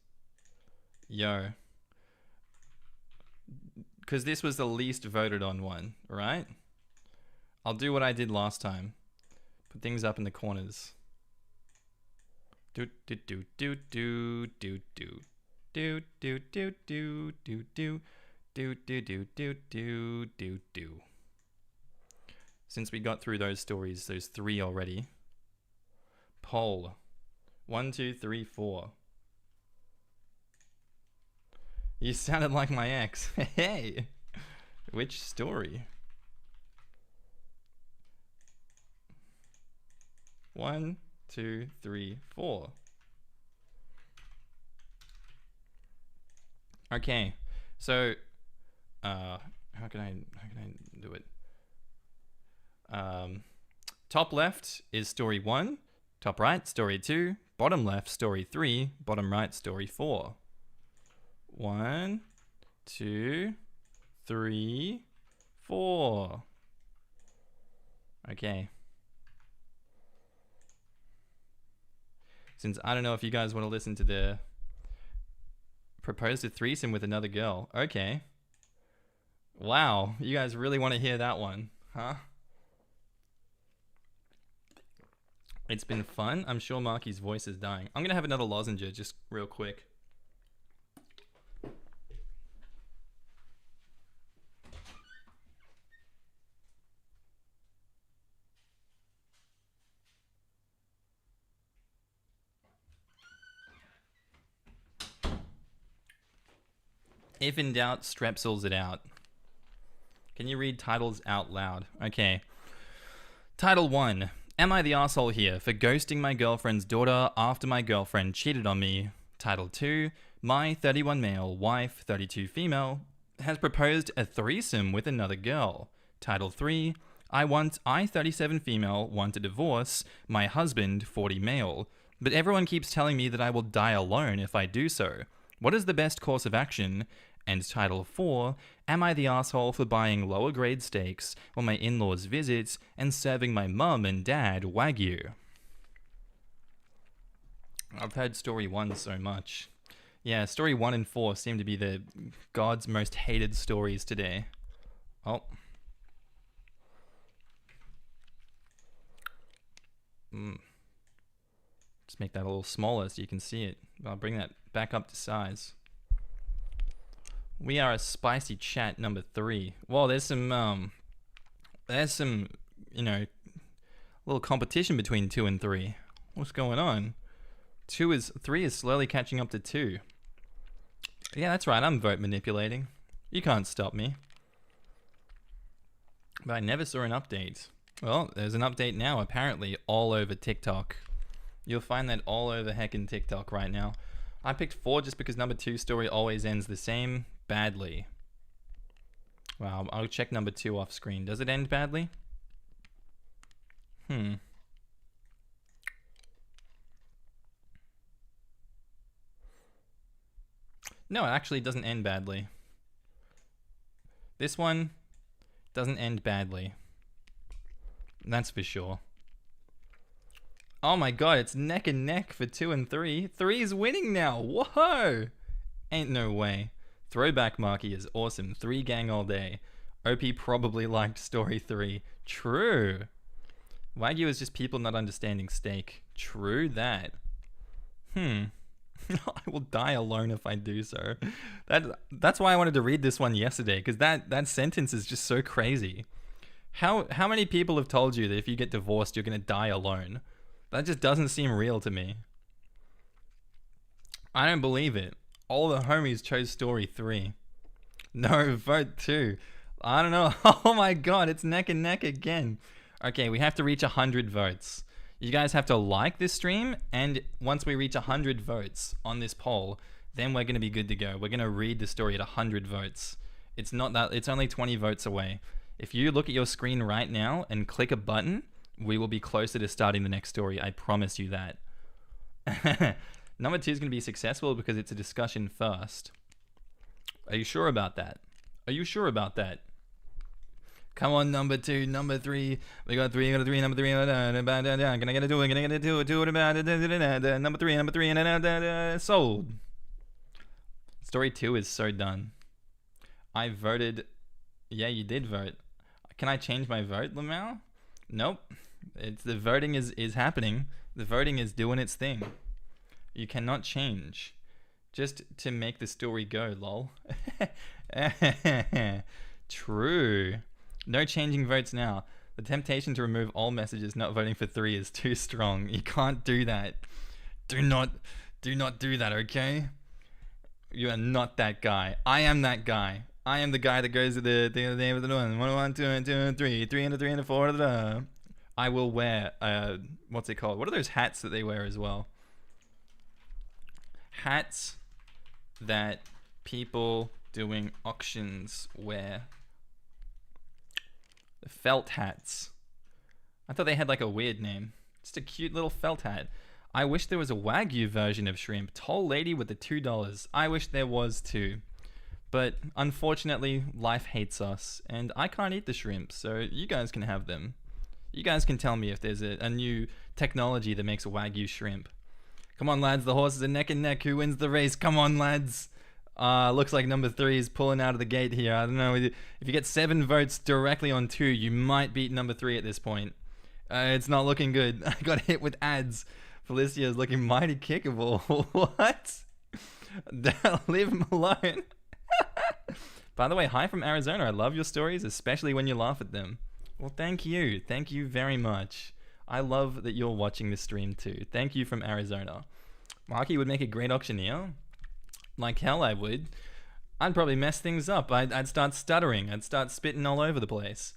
Yo. Because this was the least voted on one, right? I'll do what I did last time. Put things up in the corners. Do do do do do do do do do do do do do do do do do do do do. Since we got through those stories, those 3 already. Poll. 1, 2, 3, 4. You sounded like my ex. Hey! Which story? 1, 2, 3, 4. Okay, so how can I do it? Top left is story 1, top right story 2, bottom left story 3, bottom right story 4. 1, 2, 3, 4. Okay. Since I don't know if you guys want to listen to the proposed a threesome with another girl. Okay. Wow, you guys really want to hear that one, huh? It's been fun. I'm sure Markee's voice is dying. I'm gonna have another lozenge just real quick. If in doubt, strepsils it out. Can you read titles out loud? Okay. Title 1. Am I the asshole here for ghosting my girlfriend's daughter after my girlfriend cheated on me? Title 2. My 31 male, wife, 32 female, has proposed a threesome with another girl. Title 3. I 37 female, want a divorce, my husband, 40 male. But everyone keeps telling me that I will die alone if I do so. What is the best course of action? And Title 4, am I the asshole for buying lower grade steaks when my in-laws visit and serving my mum and dad Wagyu? I've heard story 1 so much. Yeah, story 1 and 4 seem to be the God's most hated stories today. Oh. Just make that a little smaller so you can see it. I'll bring that back up to size. We are a spicy chat number 3. Well, there's some, you know, little competition between 2 and 3. What's going on? 3 is slowly catching up to 2. Yeah, that's right, I'm vote manipulating. You can't stop me. But I never saw an update. Well, there's an update now, apparently, all over TikTok. You'll find that all over heckin' TikTok right now. I picked 4 just because number 2 story always ends the same, badly. Wow, I'll check number 2 off screen. Does it end badly? No, it actually doesn't end badly. This one doesn't end badly. That's for sure. Oh my god, it's neck and neck for 2 and 3. 3 is winning now. Whoa! Ain't no way. Throwback Markee is awesome. 3 gang all day. OP probably liked story 3. True. Wagyu is just people not understanding steak. True that. I will die alone if I do so. That's why I wanted to read this one yesterday, because that sentence is just so crazy. How many people have told you that if you get divorced, you're going to die alone? That just doesn't seem real to me. I don't believe it. All the homies chose story 3. No, vote 2. I don't know. Oh my god, it's neck and neck again. Okay, we have to reach 100 votes. You guys have to like this stream, and once we reach 100 votes on this poll, then we're going to be good to go. We're going to read the story at 100 votes. It's only 20 votes away. If you look at your screen right now and click a button, we will be closer to starting the next story. I promise you that. Number 2 is going to be successful because it's a discussion first. Are you sure about that? Are you sure about that? Come on, number 2, number 3. We got 3, number 3. Can I get a 2? Can I get a 2? 2 about number 3, and sold. Story 2 is so done. I voted. Yeah, you did vote. Can I change my vote, Lamau? Nope. The voting is happening. The voting is doing its thing. You cannot change. Just to make the story go, lol. True. No changing votes now. The temptation to remove all messages not voting for 3 is too strong. You can't do that. Do not do that, okay? You are not that guy. I am that guy. I am the guy that goes to the name of the one. 1, 2, 2, 3, 3 and 3 and 4. I will wear what's it called? What are those hats that they wear as well? Hats that people doing auctions wear. The felt hats. I thought they had like a weird name. Just a cute little felt hat. I wish there was a Wagyu version of shrimp. Tall lady with the $2. I wish there was too. But unfortunately, life hates us, and I can't eat the shrimp, so you guys can have them. You guys can tell me if there's a new technology that makes Wagyu shrimp. Come on, lads, the horses are neck and neck. Who wins the race? Come on, lads. Looks like number 3 is pulling out of the gate here. I don't know. If you get 7 votes directly on 2, you might beat number 3 at this point. It's not looking good. I got hit with ads. Felicia is looking mighty kickable. What? Leave him alone. By the way, hi from Arizona. I love your stories, especially when you laugh at them. Well, thank you. Thank you very much. I love that you're watching this stream too. Thank you from Arizona. Markee would make a great auctioneer. Like hell I would. I'd probably mess things up. I'd start stuttering. I'd start spitting all over the place.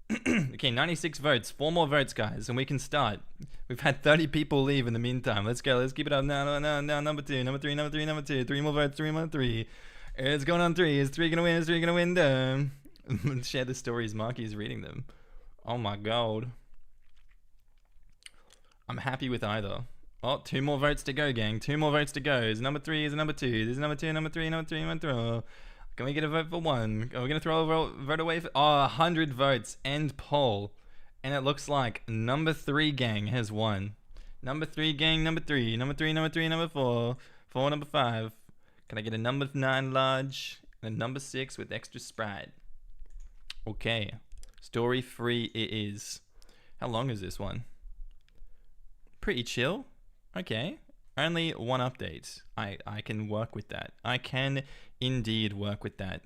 Okay, 96 votes. 4 more votes, guys, and we can start. We've had 30 people leave in the meantime. Let's go. Let's keep it up. Now. Number 2, number 3, number 3, number 2. 3 more votes. 3 more 3. It's going on 3. Is 3 gonna win? Is 3 gonna win? Share the stories. Markee is reading them. Oh my god. I'm happy with either. Oh, 2 more votes to go, gang. 2 more votes to go. Is number 3, is number 2. This is number 2, number 3, number 3, number 3. Can we get a vote for 1? Are we going to throw a vote away for... Oh, 100 votes. End poll. And it looks like number 3 gang has won. Number 3 gang, number 3. Number 3, number 3, number 4. 4, number 5. Can I get a number 9 large? And a number 6 with extra Sprite. Okay. Story 3 it is. How long is this one? Pretty chill. Okay. Only 1 update. I can work with that. I can indeed work with that.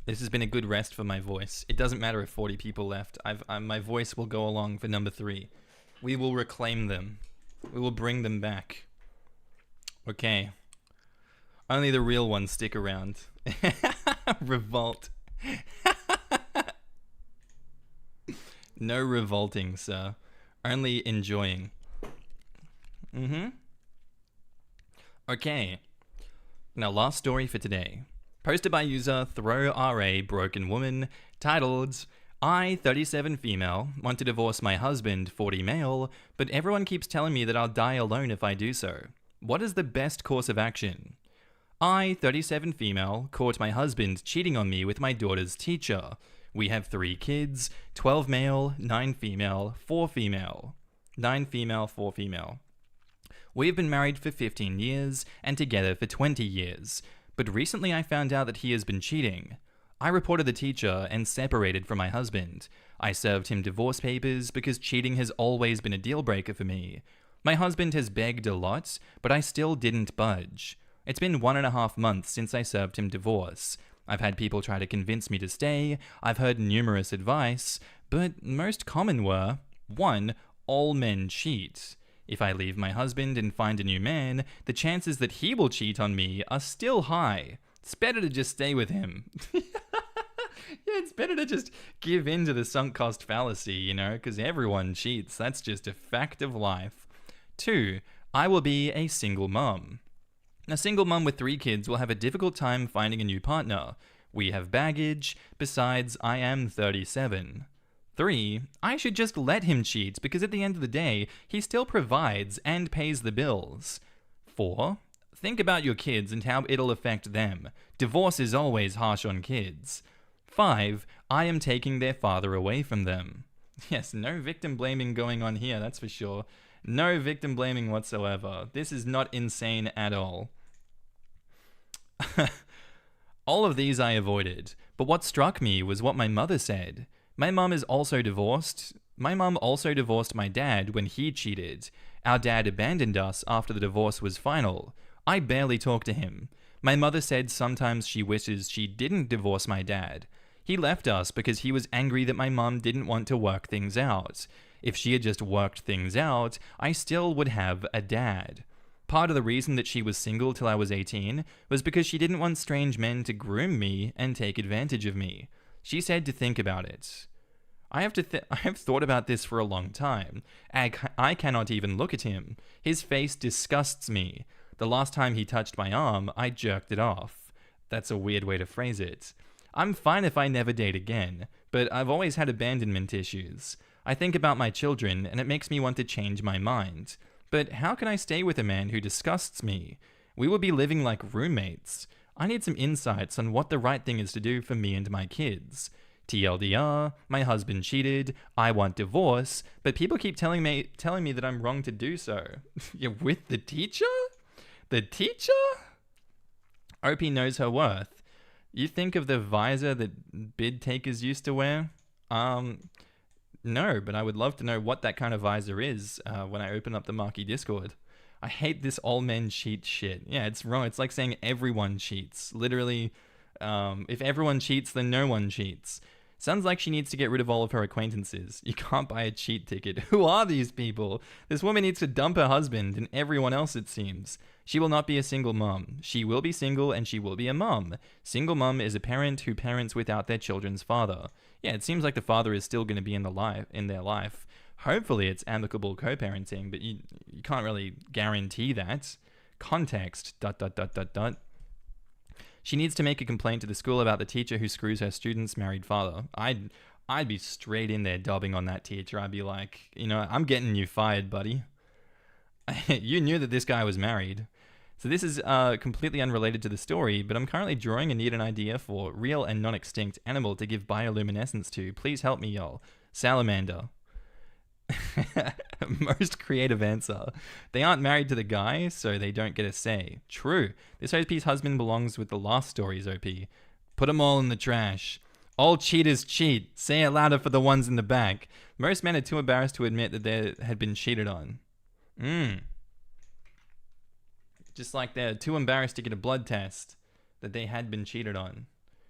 This has been a good rest for my voice. It doesn't matter if 40 people left. My voice will go along for number 3. We will reclaim them. We will bring them back. Okay. Only the real ones stick around. Revolt. No revolting, sir. Only enjoying. Okay. Now, last story for today. Posted by user ThrowRA Broken Woman, titled, I, 37 female, want to divorce my husband, 40 male, but everyone keeps telling me that I'll die alone if I do so. What is the best course of action? I, 37 female, caught my husband cheating on me with my daughter's teacher. We have 3 kids, 12 male, 9 female, 4 female. 9 female, 4 female. We've been married for 15 years and together for 20 years, but recently I found out that he has been cheating. I reported the teacher and separated from my husband. I served him divorce papers because cheating has always been a deal breaker for me. My husband has begged a lot, but I still didn't budge. It's been 1.5 months since I served him divorce. I've had people try to convince me to stay, I've heard numerous advice, but most common were, 1. All men cheat. If I leave my husband and find a new man, the chances that he will cheat on me are still high. It's better to just stay with him. Yeah, it's better to just give in to the sunk cost fallacy, you know, because everyone cheats. That's just a fact of life. 2. I will be a single mum. A single mum with 3 kids will have a difficult time finding a new partner. We have baggage. Besides, I am 37. 3. I should just let him cheat because at the end of the day, he still provides and pays the bills. 4. Think about your kids and how it'll affect them. Divorce is always harsh on kids. 5. I am taking their father away from them. Yes, no victim blaming going on here, that's for sure. No victim blaming whatsoever. This is not insane at all. All of these I avoided, but what struck me was what my mother said. My mum is also divorced. My mum also divorced my dad when he cheated. Our dad abandoned us after the divorce was final. I barely talk to him. My mother said sometimes she wishes she didn't divorce my dad. He left us because he was angry that my mum didn't want to work things out. If she had just worked things out, I still would have a dad. Part of the reason that she was single till I was 18 was because she didn't want strange men to groom me and take advantage of me. She said to think about it. I have thought about this for a long time. I cannot even look at him. His face disgusts me. The last time he touched my arm, I jerked it off. That's a weird way to phrase it. I'm fine if I never date again, but I've always had abandonment issues. I think about my children, and it makes me want to change my mind. But how can I stay with a man who disgusts me? We will be living like roommates. I need some insights on what the right thing is to do for me and my kids. TLDR, my husband cheated, I want divorce, but people keep telling me that I'm wrong to do so. You're with the teacher? The teacher? OP knows her worth. You think of the visor that bid takers used to wear? No, but I would love to know what that kind of visor is when I open up the Markee Discord. I hate this all men cheat shit. Yeah, it's wrong. It's like saying everyone cheats. Literally, if everyone cheats, then no one cheats. Sounds like she needs to get rid of all of her acquaintances. You can't buy a cheat ticket. Who are these people? This woman needs to dump her husband and everyone else, it seems. She will not be a single mum. She will be single and she will be a mum. Single mum is a parent who parents without their children's father. Yeah, it seems like the father is still going to be in their life. Hopefully it's amicable co-parenting, but you can't really guarantee that. Context, ... She needs to make a complaint to the school about the teacher who screws her student's married father. I'd be straight in there dobbing on that teacher. I'd be like, I'm getting you fired, buddy. You knew that this guy was married. So this is completely unrelated to the story, but I'm currently drawing and need an idea for real and non-extinct animal to give bioluminescence to. Please help me, y'all. Salamander. Most creative answer. They aren't married to the guy, so they don't get a say. True. This OP's husband belongs with the last story's OP. Put them all in the trash. All cheaters cheat. Say it louder for the ones in the back. Most men are too embarrassed to admit that they had been cheated on. Just like they're too embarrassed to get a blood test that they had been cheated on.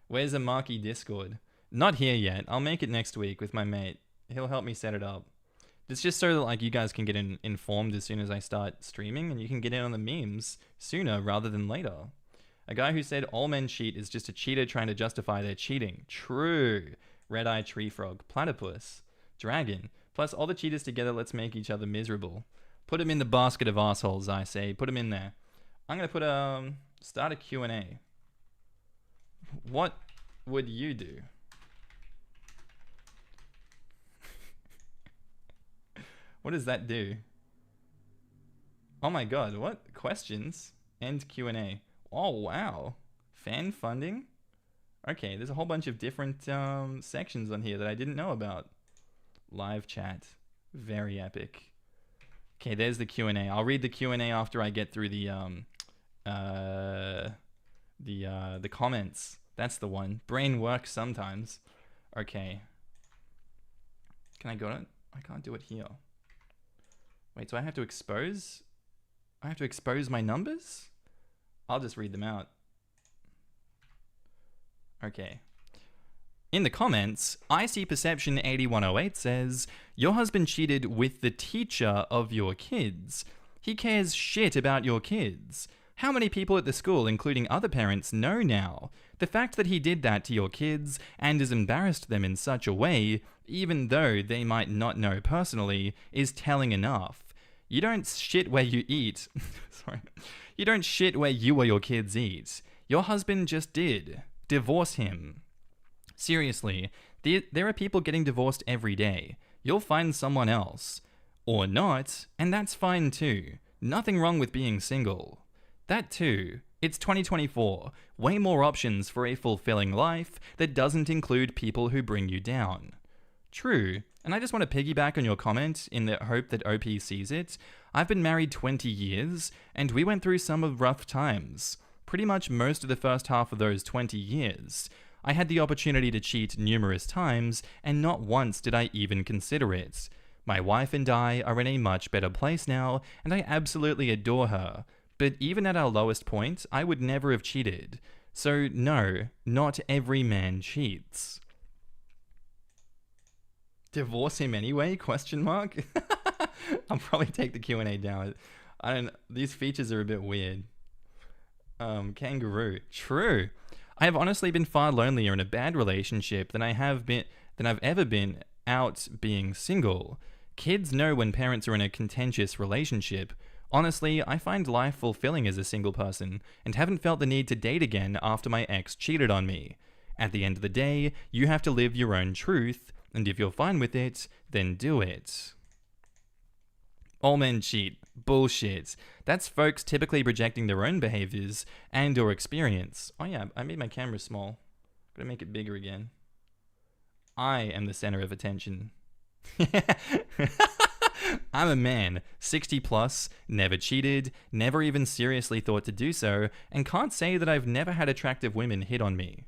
Where's the Markee Discord? Not here yet. I'll make it next week with my mate. He'll help me set it up. It's just so that you guys can get informed as soon as I start streaming, and you can get in on the memes sooner rather than later. A guy who said all men cheat is just a cheater trying to justify their cheating. True. Red-eye tree frog. Platypus. Dragon. Plus all the cheaters together, let's make each other miserable. Put them in the basket of assholes, I say. Put them in there. I'm going to put start a Q&A. What would you do? What does that do? Oh my god, what? Questions? End Q&A. Oh wow. Fan funding? Okay, there's a whole bunch of different sections on here that I didn't know about. Live chat. Very epic. Okay, there's the Q&A. I'll read the Q&A after I get through the comments. That's the one. Brain works sometimes. Okay. Can I go to it? I can't do it here. Wait, so I have to expose? I have to expose my numbers? I'll just read them out. Okay. In the comments, I see Perception 8108 says, your husband cheated with the teacher of your kids. He cares shit about your kids. How many people at the school, including other parents, know now? The fact that he did that to your kids and has embarrassed them in such a way, even though they might not know personally, is telling enough. You don't shit where you eat. Sorry. You don't shit where you or your kids eat. Your husband just did. Divorce him. Seriously, there are people getting divorced every day. You'll find someone else. Or not, and that's fine too. Nothing wrong with being single. That too. It's 2024. Way more options for a fulfilling life that doesn't include people who bring you down. True. And I just want to piggyback on your comment in the hope that OP sees it. I've been married 20 years, and we went through some of rough times. Pretty much most of the first half of those 20 years. I had the opportunity to cheat numerous times, and not once did I even consider it. My wife and I are in a much better place now, and I absolutely adore her. But even at our lowest point, I would never have cheated. So no, not every man cheats. Divorce him anyway? Question mark. I'll probably take the Q&A down. These features are a bit weird. Kangaroo. True. I have honestly been far lonelier in a bad relationship than I've ever been out being single. Kids know when parents are in a contentious relationship. Honestly, I find life fulfilling as a single person and haven't felt the need to date again after my ex cheated on me. At the end of the day, you have to live your own truth, and if you're fine with it, then do it. All men cheat. Bullshit. That's folks typically projecting their own behaviors and or experience. Oh yeah, I made my camera small. Gotta make it bigger again. I am the center of attention. I'm a man, 60 plus, never cheated, never even seriously thought to do so, and can't say that I've never had attractive women hit on me.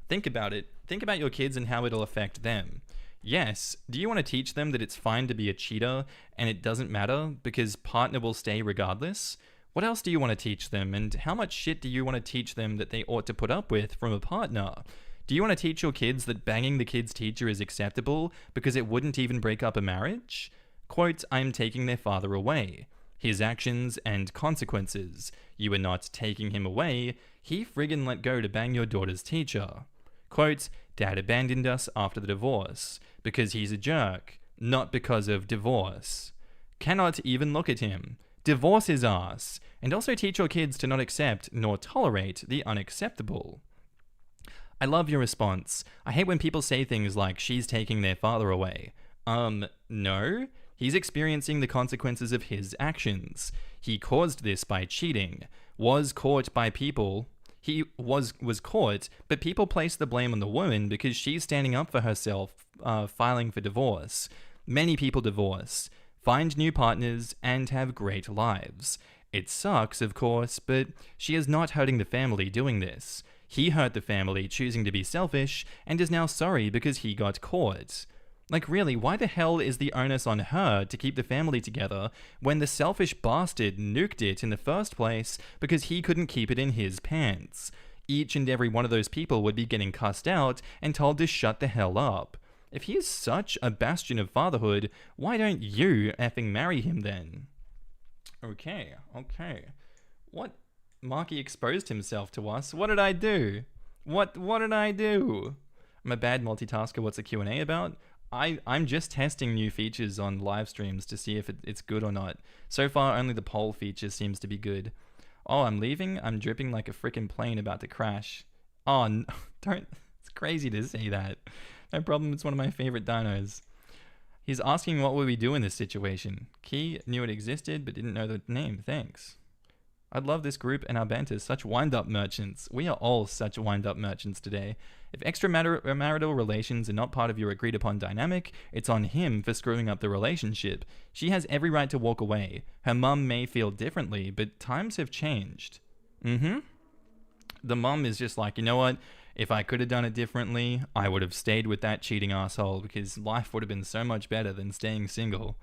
Think about it. Think about your kids and how it'll affect them. Yes, do you want to teach them that it's fine to be a cheater and it doesn't matter because partner will stay regardless? What else do you want to teach them, and how much shit do you want to teach them that they ought to put up with from a partner? Do you want to teach your kids that banging the kid's teacher is acceptable because it wouldn't even break up a marriage? Quote, I'm taking their father away. His actions and consequences. You are not taking him away. He friggin' let go to bang your daughter's teacher. Quote, Dad abandoned us after the divorce because he's a jerk, not because of divorce. Cannot even look at him. Divorce his ass. And also teach your kids to not accept nor tolerate the unacceptable. I love your response. I hate when people say things like, she's taking their father away. No. He's experiencing the consequences of his actions. He caused this by cheating. Was caught by people. He was caught, but people place the blame on the woman because she's standing up for herself, filing for divorce. Many people divorce, find new partners, and have great lives. It sucks, of course, but she is not hurting the family doing this. He hurt the family choosing to be selfish and is now sorry because he got caught. Like really, why the hell is the onus on her to keep the family together when the selfish bastard nuked it in the first place because he couldn't keep it in his pants? Each and every one of those people would be getting cussed out and told to shut the hell up. If he is such a bastion of fatherhood, why don't you effing marry him then? Okay. What? Markee exposed himself to us. What did I do? What did I do? I'm a bad multitasker. What's the Q&A about? I'm just testing new features on live streams to see if it's good or not. So far, only the poll feature seems to be good. Oh, I'm leaving? I'm dripping like a freaking plane about to crash. Oh, no, don't. It's crazy to say that. No problem, it's one of my favorite dinos. He's asking what would we do in this situation. Key knew it existed, but didn't know the name. Thanks. I'd love this group and our banter, such wind-up merchants. We are all such wind-up merchants today. If extramarital relations are not part of your agreed-upon dynamic, it's on him for screwing up the relationship. She has every right to walk away. Her mum may feel differently, but times have changed. The mum is just like, you know what? If I could have done it differently, I would have stayed with that cheating asshole because life would have been so much better than staying single.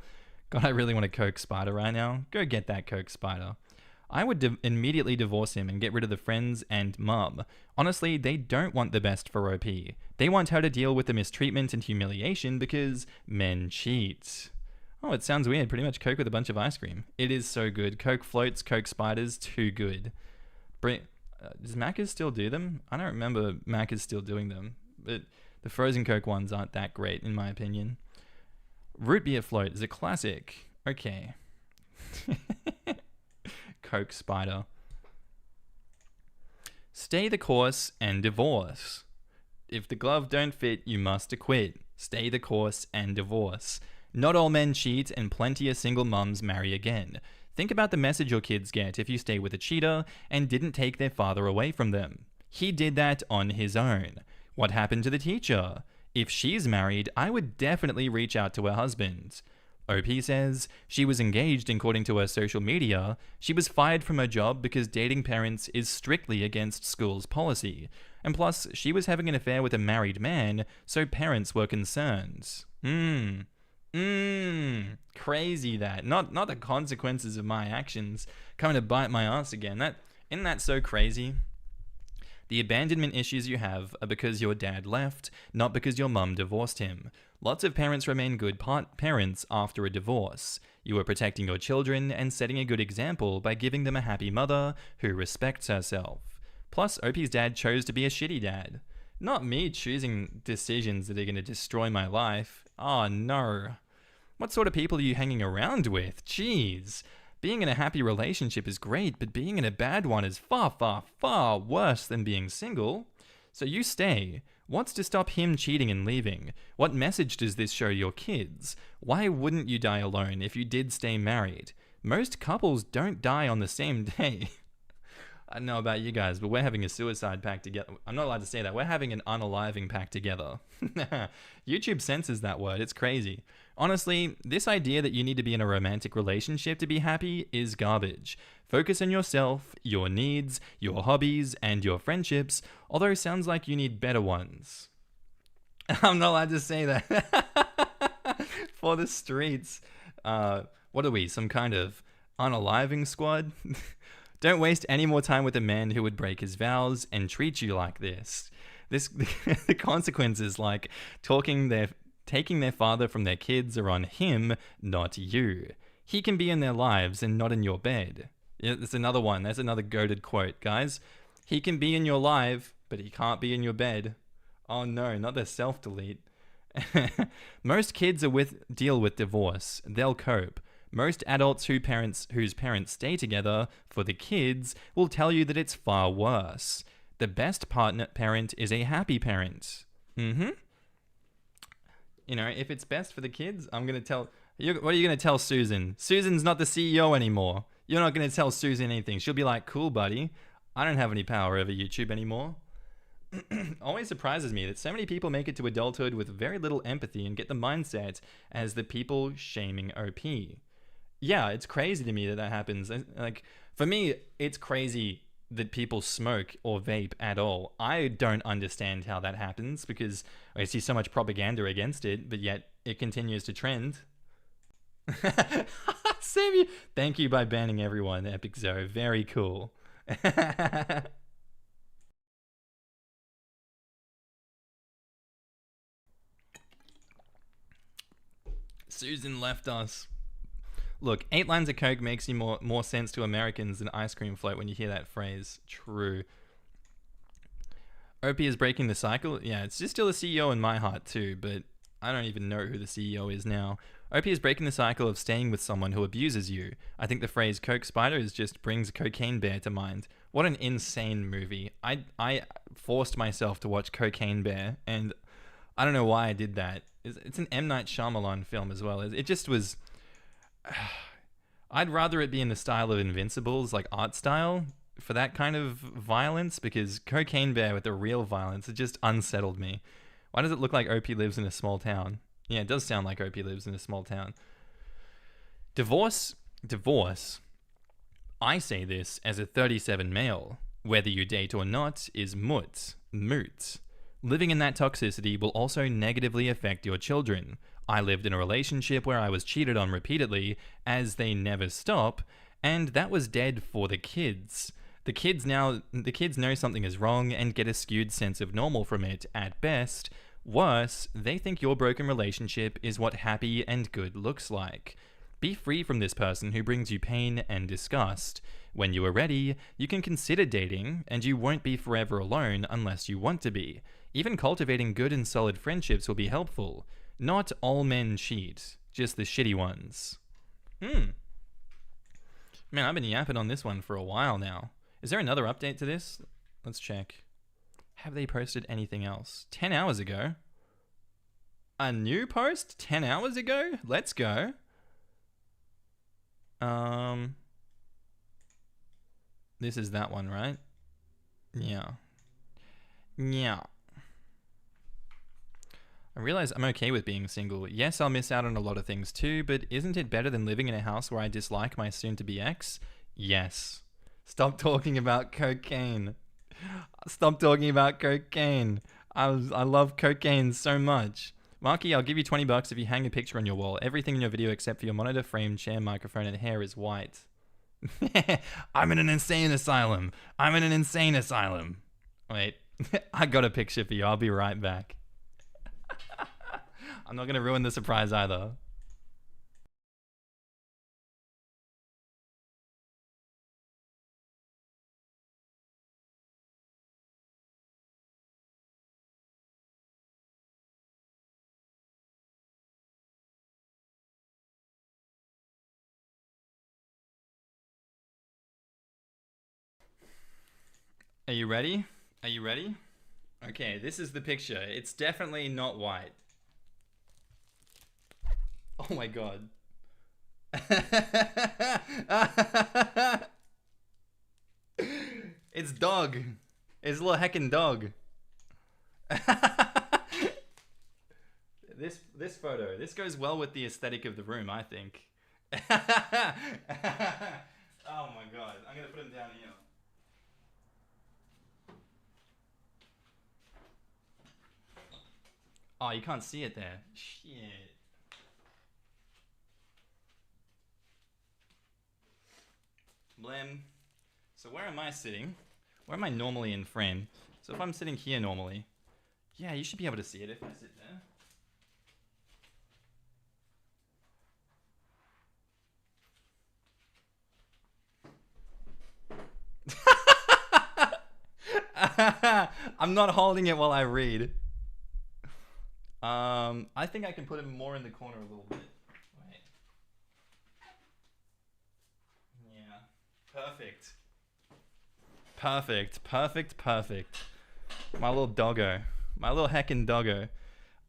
God, I really want a Coke Spider right now. Go get that Coke Spider. I would immediately divorce him and get rid of the friends and mum. Honestly, they don't want the best for OP. They want her to deal with the mistreatment and humiliation because men cheat. Oh, it sounds weird. Pretty much Coke with a bunch of ice cream. It is so good. Coke floats, Coke Spiders, too good. Does Macca's still do them? I don't remember Macca's still doing them, but the frozen Coke ones aren't that great in my opinion. Root beer float is a classic. Okay. Coke Spider. Stay the course and divorce. If the glove don't fit, you must acquit. Stay the course and divorce. Not all men cheat and plenty of single mums marry again. Think about the message your kids get if you stay with a cheater and didn't take their father away from them. He did that on his own. What happened to the teacher? If she's married, I would definitely reach out to her husband. OP says she was engaged according to her social media. She was fired from her job because dating parents is strictly against school's policy. And plus, she was having an affair with a married man, so parents were concerned. Crazy that. Not the consequences of my actions coming to bite my ass again. Isn't that so crazy? The abandonment issues you have are because your dad left, not because your mum divorced him. Lots of parents remain good parents after a divorce. You are protecting your children and setting a good example by giving them a happy mother who respects herself. Plus, OP's dad chose to be a shitty dad. Not me choosing decisions that are going to destroy my life. Oh no. What sort of people are you hanging around with? Jeez. Being in a happy relationship is great, but being in a bad one is far, far, far worse than being single. So you stay. What's to stop him cheating and leaving? What message does this show your kids? Why wouldn't you die alone if you did stay married? Most couples don't die on the same day. I don't know about you guys, but we're having a suicide pact together. I'm not allowed to say that. We're having an unaliving pact together. YouTube censors that word. It's crazy. Honestly, this idea that you need to be in a romantic relationship to be happy is garbage. Focus on yourself, your needs, your hobbies, and your friendships, although it sounds like you need better ones. I'm not allowed to say that. For the streets. What are we, some kind of unaliving squad? Don't waste any more time with a man who would break his vows and treat you like this. This the consequences, like taking their father from their kids, are on him, not you. He can be in their lives and not in your bed. Yeah, that's another one. That's another goated quote, guys. He can be in your life, but he can't be in your bed. Oh no, not the self delete. Most kids deal with divorce. They'll cope. Most adults whose parents stay together for the kids will tell you that it's far worse. The best parent is a happy parent. Mm-hmm. You know, if it's best for the kids, I'm gonna tell. What are you gonna tell Susan? Susan's not the CEO anymore. You're not gonna tell Susan anything. She'll be like, "Cool, buddy. I don't have any power over YouTube anymore." Always surprises me that so many people make it to adulthood with very little empathy and get the mindset as the people shaming OP. Yeah, it's crazy to me that that happens. Like, for me, it's crazy that people smoke or vape at all. I don't understand how that happens because I see so much propaganda against it, but yet it continues to trend. Sammy, thank you by banning everyone, Epic Zo. Very cool. Susan left us. Look, 8 lines of coke makes you more sense to Americans than ice cream float when you hear that phrase. True. OP is breaking the cycle. Yeah, it's just still a CEO in my heart too, but I don't even know who the CEO is now. OP is breaking the cycle of staying with someone who abuses you. I think the phrase Coke Spider just brings Cocaine Bear to mind. What an insane movie. I forced myself to watch Cocaine Bear, and I don't know why I did that. It's an M. Night Shyamalan film as well. It just was... I'd rather it be in the style of Invincibles, like art style, for that kind of violence, because Cocaine Bear with the real violence, it just unsettled me. Why does it look like OP lives in a small town? Yeah, it does sound like OP lives in a small town. Divorce. I say this as a 37 male. Whether you date or not is moot. Living in that toxicity will also negatively affect your children. I lived in a relationship where I was cheated on repeatedly, as they never stop, and that was dead for the kids. The kids know something is wrong and get a skewed sense of normal from it at best. Worse, they think your broken relationship is what happy and good looks like. Be free from this person who brings you pain and disgust. When you are ready, you can consider dating, and you won't be forever alone unless you want to be. Even cultivating good and solid friendships will be helpful. Not all men cheat, just the shitty ones. Man, I've been yapping on this one for a while now. Is there another update to this? Let's check. Have they posted anything else? 10 hours ago? A new post 10 hours ago? Let's go. This is that one, right? Yeah. I realize I'm okay with being single. Yes, I'll miss out on a lot of things too, but isn't it better than living in a house where I dislike my soon-to-be ex? Yes. Stop talking about cocaine. Stop talking about cocaine. I love cocaine so much. Markee, I'll give you $20 if you hang a picture on your wall. Everything in your video except for your monitor, frame, chair, microphone, and hair is white. I'm in an insane asylum. Wait, I got a picture for you. I'll be right back. I'm not going to ruin the surprise either. Are you ready? Okay, this is the picture. It's definitely not white. Oh my god. It's dog. It's a little heckin' dog. This photo. This goes well with the aesthetic of the room, I think. Oh my god. I'm gonna put him down here. Oh, you can't see it there. Shit. Blem. So where am I sitting? Where am I normally in frame? So if I'm sitting here normally, Yeah, you should be able to see it if I sit there. I'm not holding it while I read. I think I can put it more in the corner a little bit. Wait. Yeah. Perfect. Perfect. Perfect. Perfect. My little doggo. My little heckin' doggo.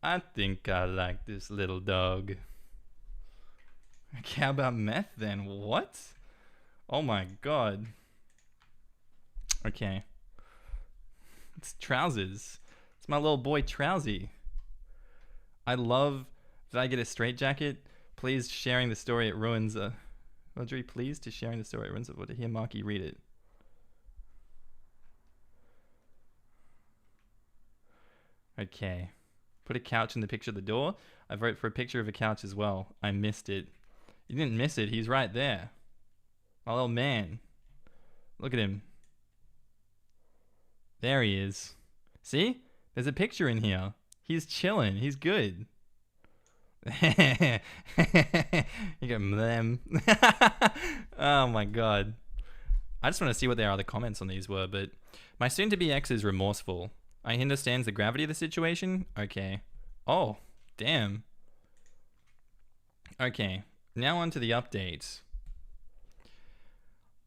I think I like this little dog. Okay, how about meth then? What? Oh my god. Okay. It's trousers. It's my little boy Trousy. I love that I get a straitjacket. Please sharing the story, it ruins Audrey, please to sharing the story, it ruins it. To hear Markee read it. Okay. Put a couch in the picture of the door. I vote for a picture of a couch as well. I missed it. You didn't miss it. He's right there. My little man. Look at him. There he is. See? There's a picture in here. He's chilling. He's good. You go them. Oh my god. I just want to see what their other comments on these were, but my soon-to-be ex is remorseful. I understands the gravity of the situation. Okay. Oh, damn. Okay. Now on to the update.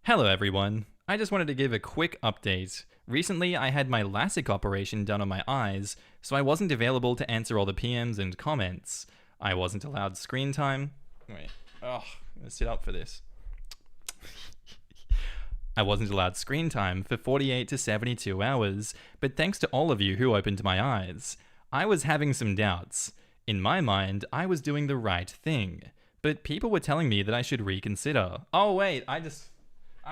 Hello everyone. I just wanted to give a quick update. Recently, I had my LASIK operation done on my eyes, so I wasn't available to answer all the PMs and comments. I wasn't allowed screen time. Wait. Oh, I'm gonna sit up for this. I wasn't allowed screen time for 48 to 72 hours, but thanks to all of you who opened my eyes. I was having some doubts. In my mind, I was doing the right thing, but people were telling me that I should reconsider. Oh wait, I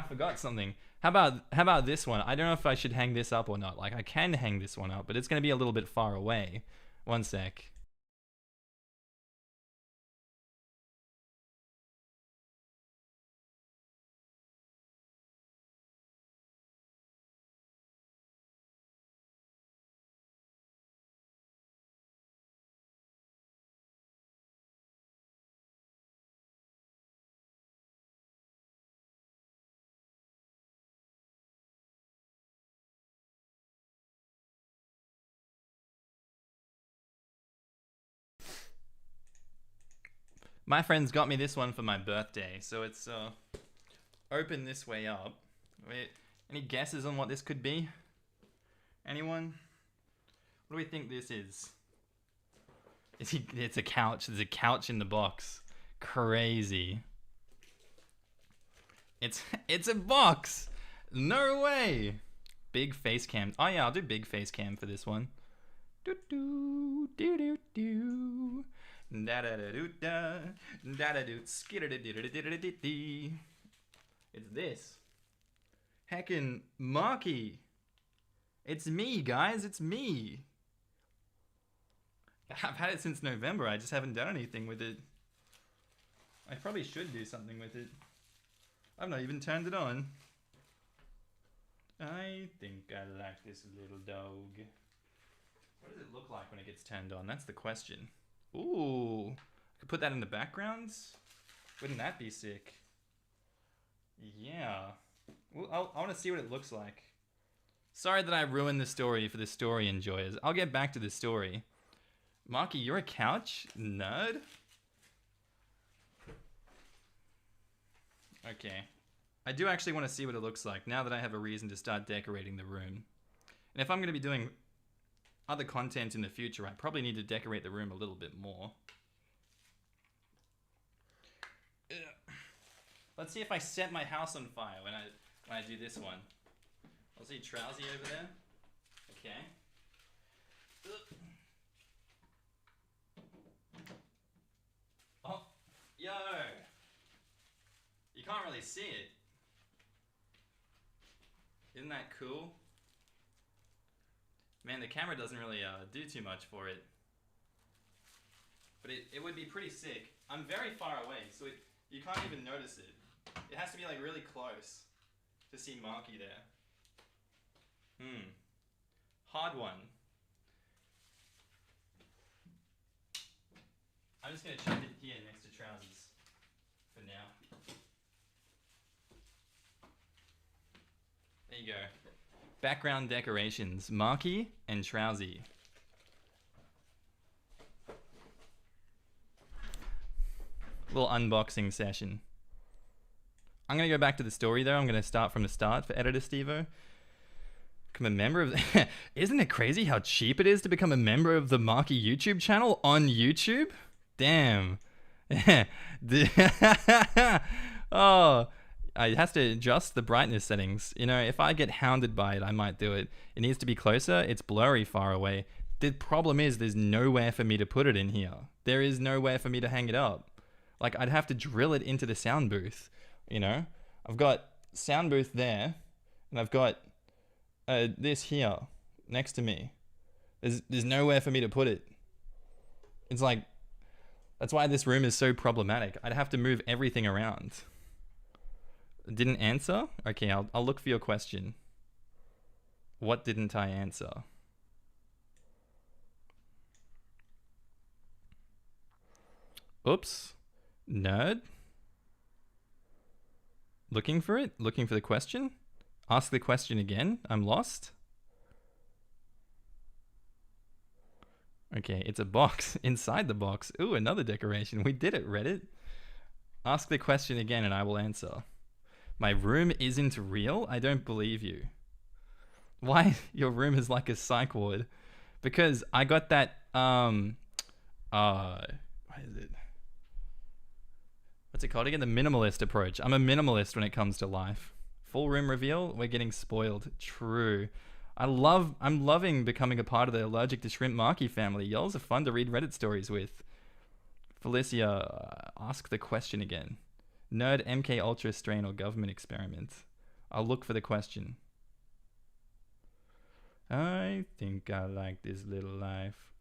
forgot something. How about this one? I don't know if I should hang this up or not. Like, I can hang this one up, but it's gonna be a little bit far away. One sec. My friends got me this one for my birthday, so it's open this way up. Wait, any guesses on what this could be? Anyone? What do we think this is? It's a couch. There's a couch in the box. Crazy. It's a box. No way. Big face cam. Oh yeah, I'll do big face cam for this one. Do do do do do. Da da da do da da da do skidda da da da da da. It's this. Heckin' Markee. It's me, guys. It's me. I've had it since November. I just haven't done anything with it. I probably should do something with it. I've not even turned it on. I think I like this little dog. What does it look like when it gets turned on? That's the question. Ooh. I could put that in the background? Wouldn't that be sick? Yeah. Well, I want to see what it looks like. Sorry that I ruined the story for the story enjoyers. I'll get back to the story. Markee, you're a couch nerd? Okay. I do actually want to see what it looks like now that I have a reason to start decorating the room. And if I'm going to be doing other content in the future, I probably need to decorate the room a little bit more. Ugh. Let's see if I set my house on fire when I do this one. I'll see Trousy over there. Okay. Ugh. Oh, yo! You can't really see it. Isn't that cool? Man, the camera doesn't really do too much for it. But it would be pretty sick. I'm very far away, so you can't even notice it. It has to be like really close to see Markee there. Hard one. I'm just going to chuck it here next to trousers for now. There you go. Background decorations, Markee and Trousy. Little unboxing session. I'm going to go back to the story though. I'm going to start from the start for Editor Stevo. Become a member of the Isn't it crazy how cheap it is to become a member of the Markee YouTube channel on YouTube? Damn. Oh, it has to adjust the brightness settings. You know, if I get hounded by it, I might do it. It needs to be closer. It's blurry far away. The problem is there's nowhere for me to put it in here. There is nowhere for me to hang it up. Like, I'd have to drill it into the sound booth, you know? I've got sound booth there, and I've got this here next to me. There's nowhere for me to put it. It's like, that's why this room is so problematic. I'd have to move everything around. Didn't answer? Okay, I'll look for your question. What didn't I answer? Oops. Nerd? Looking for it? Looking for the question? Ask the question again? I'm lost? Okay, it's a box. Inside the box. Ooh, another decoration. We did it, Reddit. Ask the question again and I will answer. My room isn't real? I don't believe you. Why? Your room is like a psych ward. Because I got that, what is it? What's it called again? The minimalist approach. I'm a minimalist when it comes to life. Full room reveal? We're getting spoiled. True. I'm loving becoming a part of the Allergic to Shrimp Markee family. Y'all are fun to read Reddit stories with. Felicia, ask the question again. Nerd, MK Ultra strain or government experiment? I'll look for the question. I think I like this little life.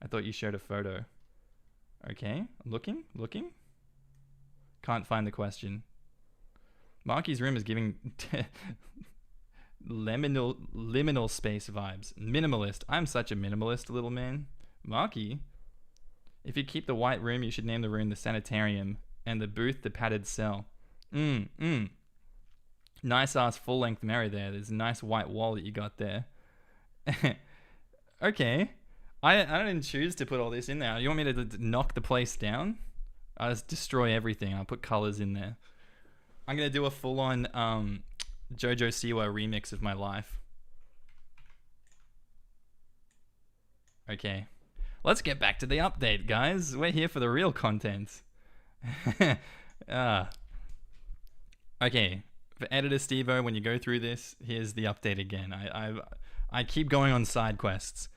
I thought you showed a photo. Okay, looking. Can't find the question. Markee's room is giving liminal space vibes. Minimalist. I'm such a minimalist, little man. Markee? If you keep the white room, you should name the room the sanitarium and the booth the padded cell. Nice ass full length mirror there. There's a nice white wall that you got there. Okay. I didn't choose to put all this in there. You want me to knock the place down? I'll just destroy everything. I'll put colors in there. I'm going to do a full-on JoJo Siwa remix of my life. Okay. Let's get back to the update, guys. We're here for the real content. Okay. For Editor Stevo, when you go through this, here's the update again. I keep going on side quests.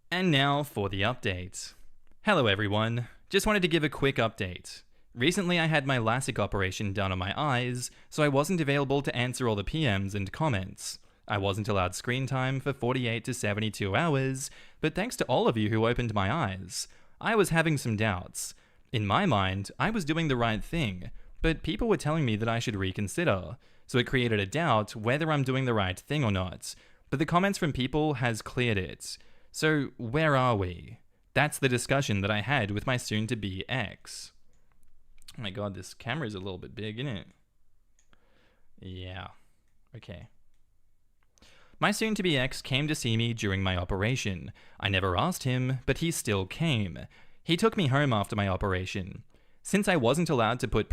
And now for the update. Hello, everyone. Just wanted to give a quick update. Recently, I had my LASIK operation done on my eyes, so I wasn't available to answer all the PMs and comments. I wasn't allowed screen time for 48 to 72 hours, but thanks to all of you who opened my eyes. I was having some doubts. In my mind, I was doing the right thing, but people were telling me that I should reconsider, so it created a doubt whether I'm doing the right thing or not. But the comments from people has cleared it. So where are we? That's the discussion that I had with my soon-to-be ex. Oh my god, this camera's a little bit big, isn't it? Yeah. Okay. My soon-to-be ex came to see me during my operation. I never asked him, but he still came. He took me home after my operation. Since I wasn't allowed to put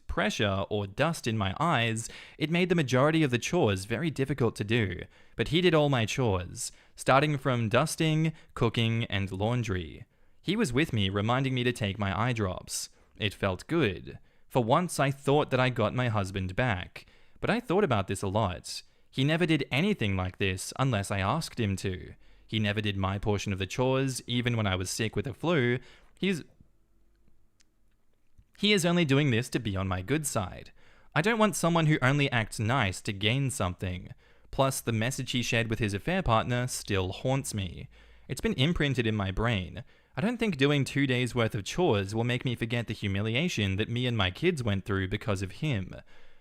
pressure or dust in my eyes, it made the majority of the chores very difficult to do. But he did all my chores, starting from dusting, cooking, and laundry. He was with me, reminding me to take my eye drops. It felt good. For once, I thought that I got my husband back. But I thought about this a lot. He never did anything like this unless I asked him to. He never did my portion of the chores, even when I was sick with a flu. He is only doing this to be on my good side. I don't want someone who only acts nice to gain something. Plus, the message he shared with his affair partner still haunts me. It's been imprinted in my brain. I don't think doing 2 days worth of chores will make me forget the humiliation that me and my kids went through because of him.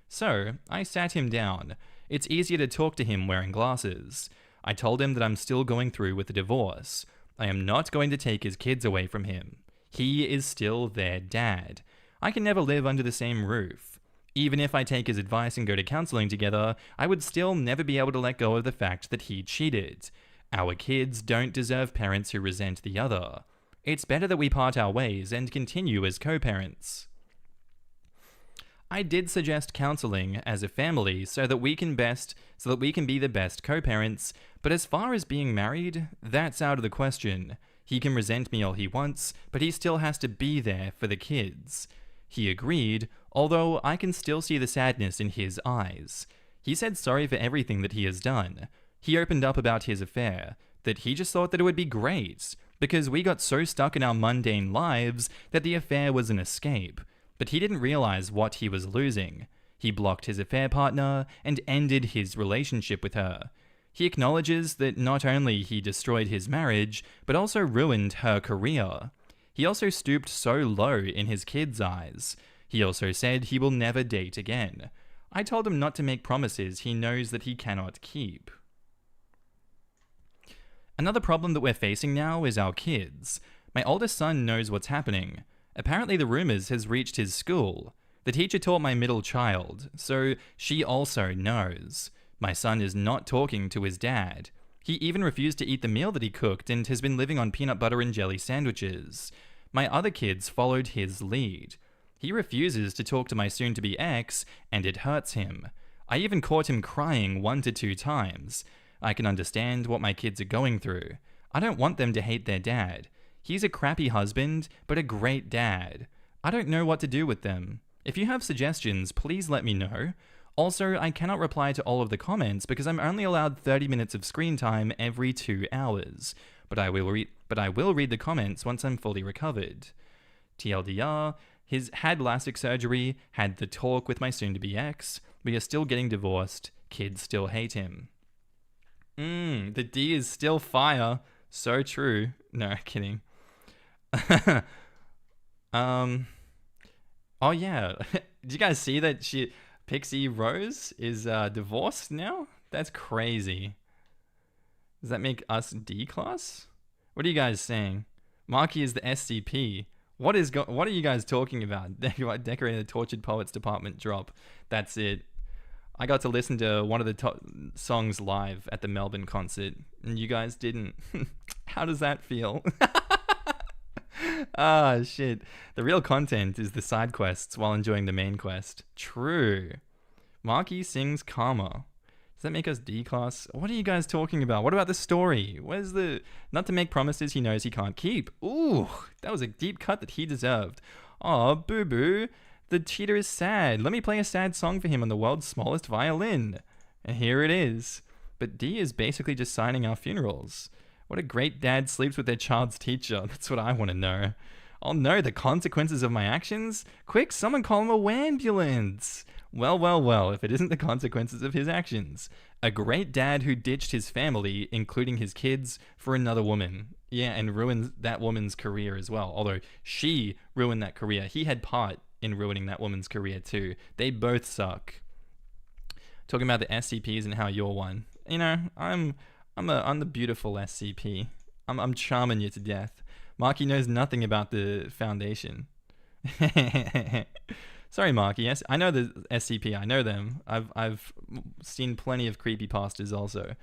So, I sat him down. It's easier to talk to him wearing glasses. I told him that I'm still going through with the divorce. I am not going to take his kids away from him. He is still their dad. I can never live under the same roof. Even if I take his advice and go to counseling together, I would still never be able to let go of the fact that he cheated. Our kids don't deserve parents who resent the other. It's better that we part our ways and continue as co-parents. I did suggest counseling as a family so that we can be the best co-parents, but as far as being married, that's out of the question. He can resent me all he wants, but he still has to be there for the kids. He agreed, although I can still see the sadness in his eyes. He said sorry for everything that he has done. He opened up about his affair, that he just thought that it would be great, because we got so stuck in our mundane lives that the affair was an escape. But he didn't realize what he was losing. He blocked his affair partner and ended his relationship with her. He acknowledges that not only he destroyed his marriage, but also ruined her career. He also stooped so low in his kids' eyes. He also said he will never date again. I told him not to make promises he knows that he cannot keep. Another problem that we're facing now is our kids. My oldest son knows what's happening. Apparently the rumors has reached his school. The teacher taught my middle child, so she also knows. My son is not talking to his dad. He even refused to eat the meal that he cooked and has been living on peanut butter and jelly sandwiches. My other kids followed his lead. He refuses to talk to my soon-to-be ex, and it hurts him. I even caught him crying 1 to 2 times. I can understand what my kids are going through. I don't want them to hate their dad. He's a crappy husband, but a great dad. I don't know what to do with them. If you have suggestions, please let me know. Also, I cannot reply to all of the comments because I'm only allowed 30 minutes of screen time every 2 hours. But I will read the comments once I'm fully recovered. TLDR, he's had LASIK surgery, had the talk with my soon-to-be ex. We are still getting divorced. Kids still hate him. The D is still fire. So true. No, kidding. Oh yeah. Did you guys see that Pixie Rose is divorced now? That's crazy. Does that make us D class? What are you guys saying? Markee is the SCP. What are you guys talking about? Decorating the Tortured Poets Department drop. That's it. I got to listen to one of the songs live at the Melbourne concert, and you guys didn't. How does that feel? Ah, shit. The real content is the side quests while enjoying the main quest. True. Markee sings Karma. Does that make us D-class? What are you guys talking about? What about the story? Where's the... Not to make promises he knows he can't keep. Ooh, that was a deep cut that he deserved. Aw, boo-boo. The cheater is sad. Let me play a sad song for him on the world's smallest violin. And here it is. But D is basically just signing our funerals. What a great dad sleeps with their child's teacher. That's what I want to know. Oh no, the consequences of my actions? Quick, someone call him a wambulance. Well, if it isn't the consequences of his actions. A great dad who ditched his family, including his kids, for another woman. Yeah, and ruined that woman's career as well. Although she ruined that career. He had part in ruining that woman's career too. They both suck. Talking about the SCPs and how you're one. You know, I'm the beautiful SCP. I'm charming you to death. Markee knows nothing about the Foundation. Sorry, Markee. Yes, I know the SCP. I know them. I've seen plenty of creepypastas also.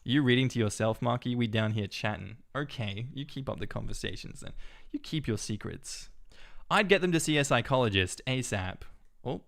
You reading to yourself, Markee? We down here chatting. Okay, you keep up the conversations then. You keep your secrets. I'd get them to see a psychologist ASAP. Oh.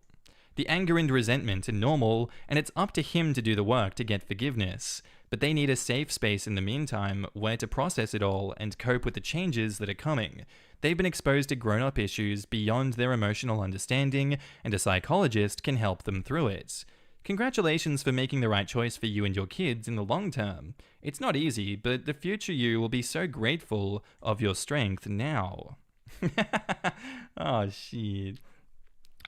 The anger and resentment are normal, and it's up to him to do the work to get forgiveness. But they need a safe space in the meantime where to process it all and cope with the changes that are coming. They've been exposed to grown-up issues beyond their emotional understanding, and a psychologist can help them through it. Congratulations for making the right choice for you and your kids in the long term. It's not easy, but the future you will be so grateful of your strength now. Oh, shit.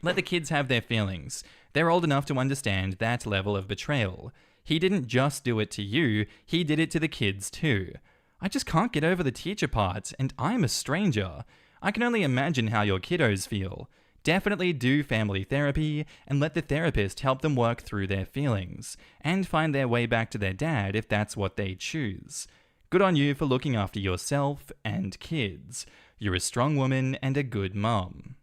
Let the kids have their feelings. They're old enough to understand that level of betrayal. He didn't just do it to you, he did it to the kids too. I just can't get over the teacher part, and I'm a stranger. I can only imagine how your kiddos feel. Definitely do family therapy, and let the therapist help them work through their feelings, and find their way back to their dad if that's what they choose. Good on you for looking after yourself and kids. You're a strong woman and a good mum.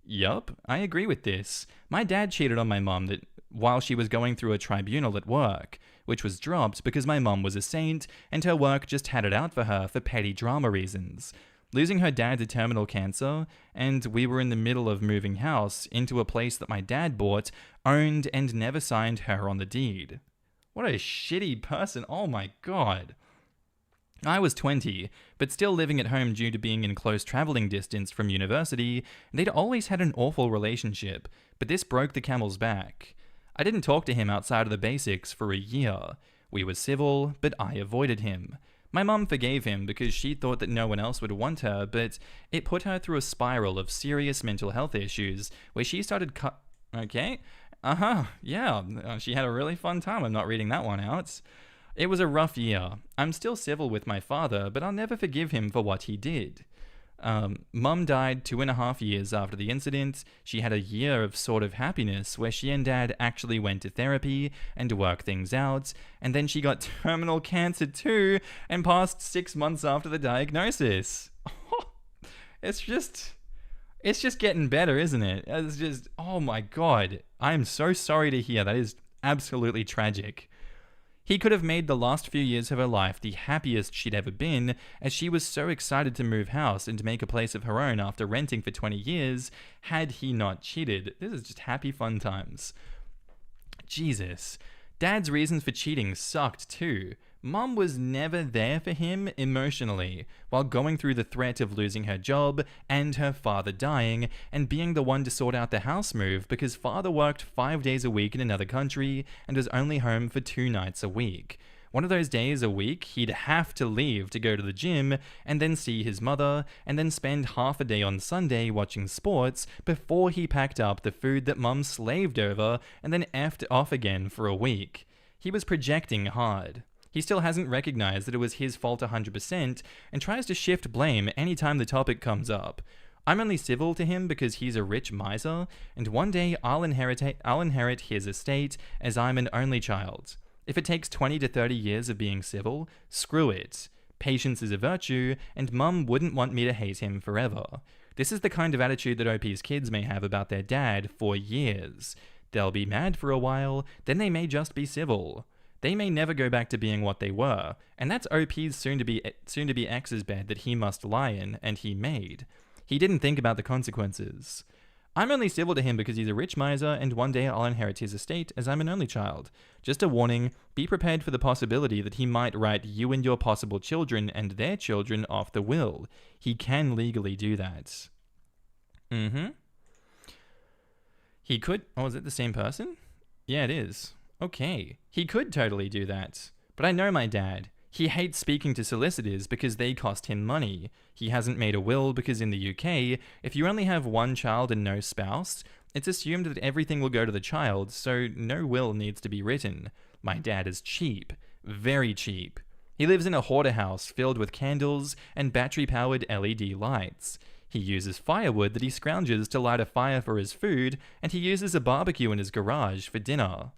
Yup, I agree with this. My dad cheated on my mum while she was going through a tribunal at work, which was dropped because my mum was a saint and her work just had it out for her for petty drama reasons. Losing her dad to terminal cancer, and we were in the middle of moving house into a place that my dad bought, owned, and never signed her on the deed. What a shitty person, oh my god. I was 20, but still living at home due to being in close travelling distance from university. They'd always had an awful relationship, but this broke the camel's back. I didn't talk to him outside of the basics for a year. We were civil, but I avoided him. My mum forgave him because she thought that no one else would want her, but it put her through a spiral of serious mental health issues where she started Okay, yeah, she had a really fun time. I'm not reading that one out. It was a rough year. I'm still civil with my father, but I'll never forgive him for what he did. Mum died 2.5 years after the incident. She had a year of sort of happiness where she and Dad actually went to therapy and worked things out, and then she got terminal cancer too and passed 6 months after the diagnosis. It's just getting better, isn't it? It's just, oh my god. I'm so sorry to hear. That is absolutely tragic. He could have made the last few years of her life the happiest she'd ever been, as she was so excited to move house and to make a place of her own after renting for 20 years, had he not cheated. This is just happy fun times. Jesus. Dad's reasons for cheating sucked too. Mum was never there for him emotionally, while going through the threat of losing her job and her father dying, and being the one to sort out the house move because father worked 5 days a week in another country and was only home for 2 nights a week. One of those days a week, he'd have to leave to go to the gym and then see his mother, and then spend half a day on Sunday watching sports before he packed up the food that Mum slaved over and then effed off again for a week. He was projecting hard. He still hasn't recognized that it was his fault 100% and tries to shift blame anytime the topic comes up. I'm only civil to him because he's a rich miser, and one day I'll inherit his estate as I'm an only child. If it takes 20 to 30 years of being civil, screw it. Patience is a virtue, and Mum wouldn't want me to hate him forever. This is the kind of attitude that OP's kids may have about their dad for years. They'll be mad for a while, then they may just be civil. They may never go back to being what they were, and that's OP's soon-to-be ex's bed that he must lie in, and he made. He didn't think about the consequences. I'm only civil to him because he's a rich miser, and one day I'll inherit his estate as I'm an only child. Just a warning, be prepared for the possibility that he might write you and your possible children and their children off the will. He can legally do that. He could... Oh, is it the same person? Yeah, it is. Okay, he could totally do that. But I know my dad. He hates speaking to solicitors because they cost him money. He hasn't made a will because in the UK, if you only have one child and no spouse, it's assumed that everything will go to the child, so no will needs to be written. My dad is cheap. Very cheap. He lives in a hoarder house filled with candles and battery-powered LED lights. He uses firewood that he scrounges to light a fire for his food, and he uses a barbecue in his garage for dinner.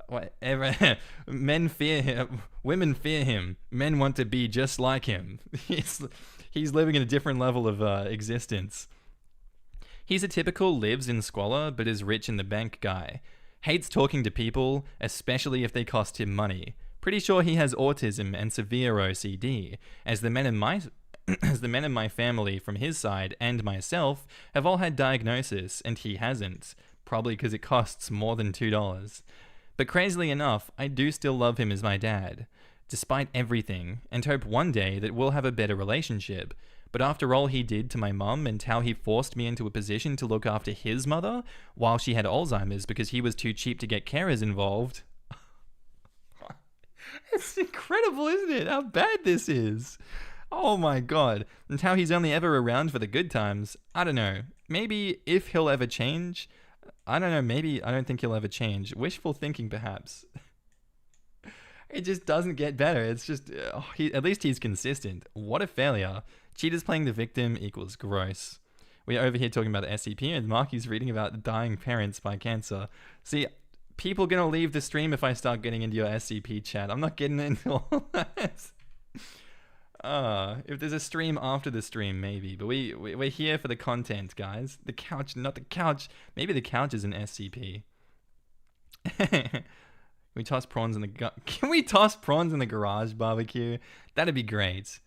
Whatever. Men fear him. Women fear him. Men want to be just like him. He's living in a different level of existence. He's a typical lives in squalor but is rich in the bank guy. Hates talking to people, especially if they cost him money. Pretty sure he has autism and severe OCD, as the men in my family from his side and myself have all had diagnosis, and he hasn't. Probably because it costs more than $2. But crazily enough, I do still love him as my dad, despite everything, and hope one day that we'll have a better relationship. But after all he did to my mum and how he forced me into a position to look after his mother while she had Alzheimer's because he was too cheap to get carers involved. It's incredible, isn't it? How bad this is. Oh my god. And how he's only ever around for the good times. I don't know. Maybe if he'll ever change... I don't know, maybe I don't think he'll ever change. Wishful thinking, perhaps. It just doesn't get better. It's just, at least he's consistent. What a failure. Cheaters playing the victim equals gross. We're over here talking about the SCP, and Markee's reading about dying parents by cancer. See, People gonna leave the stream if I start getting into your SCP chat. I'm not getting into all that. If there's a stream after the stream, maybe. But we're here for the content, guys. The couch, not the couch. Maybe the couch is an SCP. Can we toss prawns in the Can we toss prawns in the garage barbecue? That'd be great.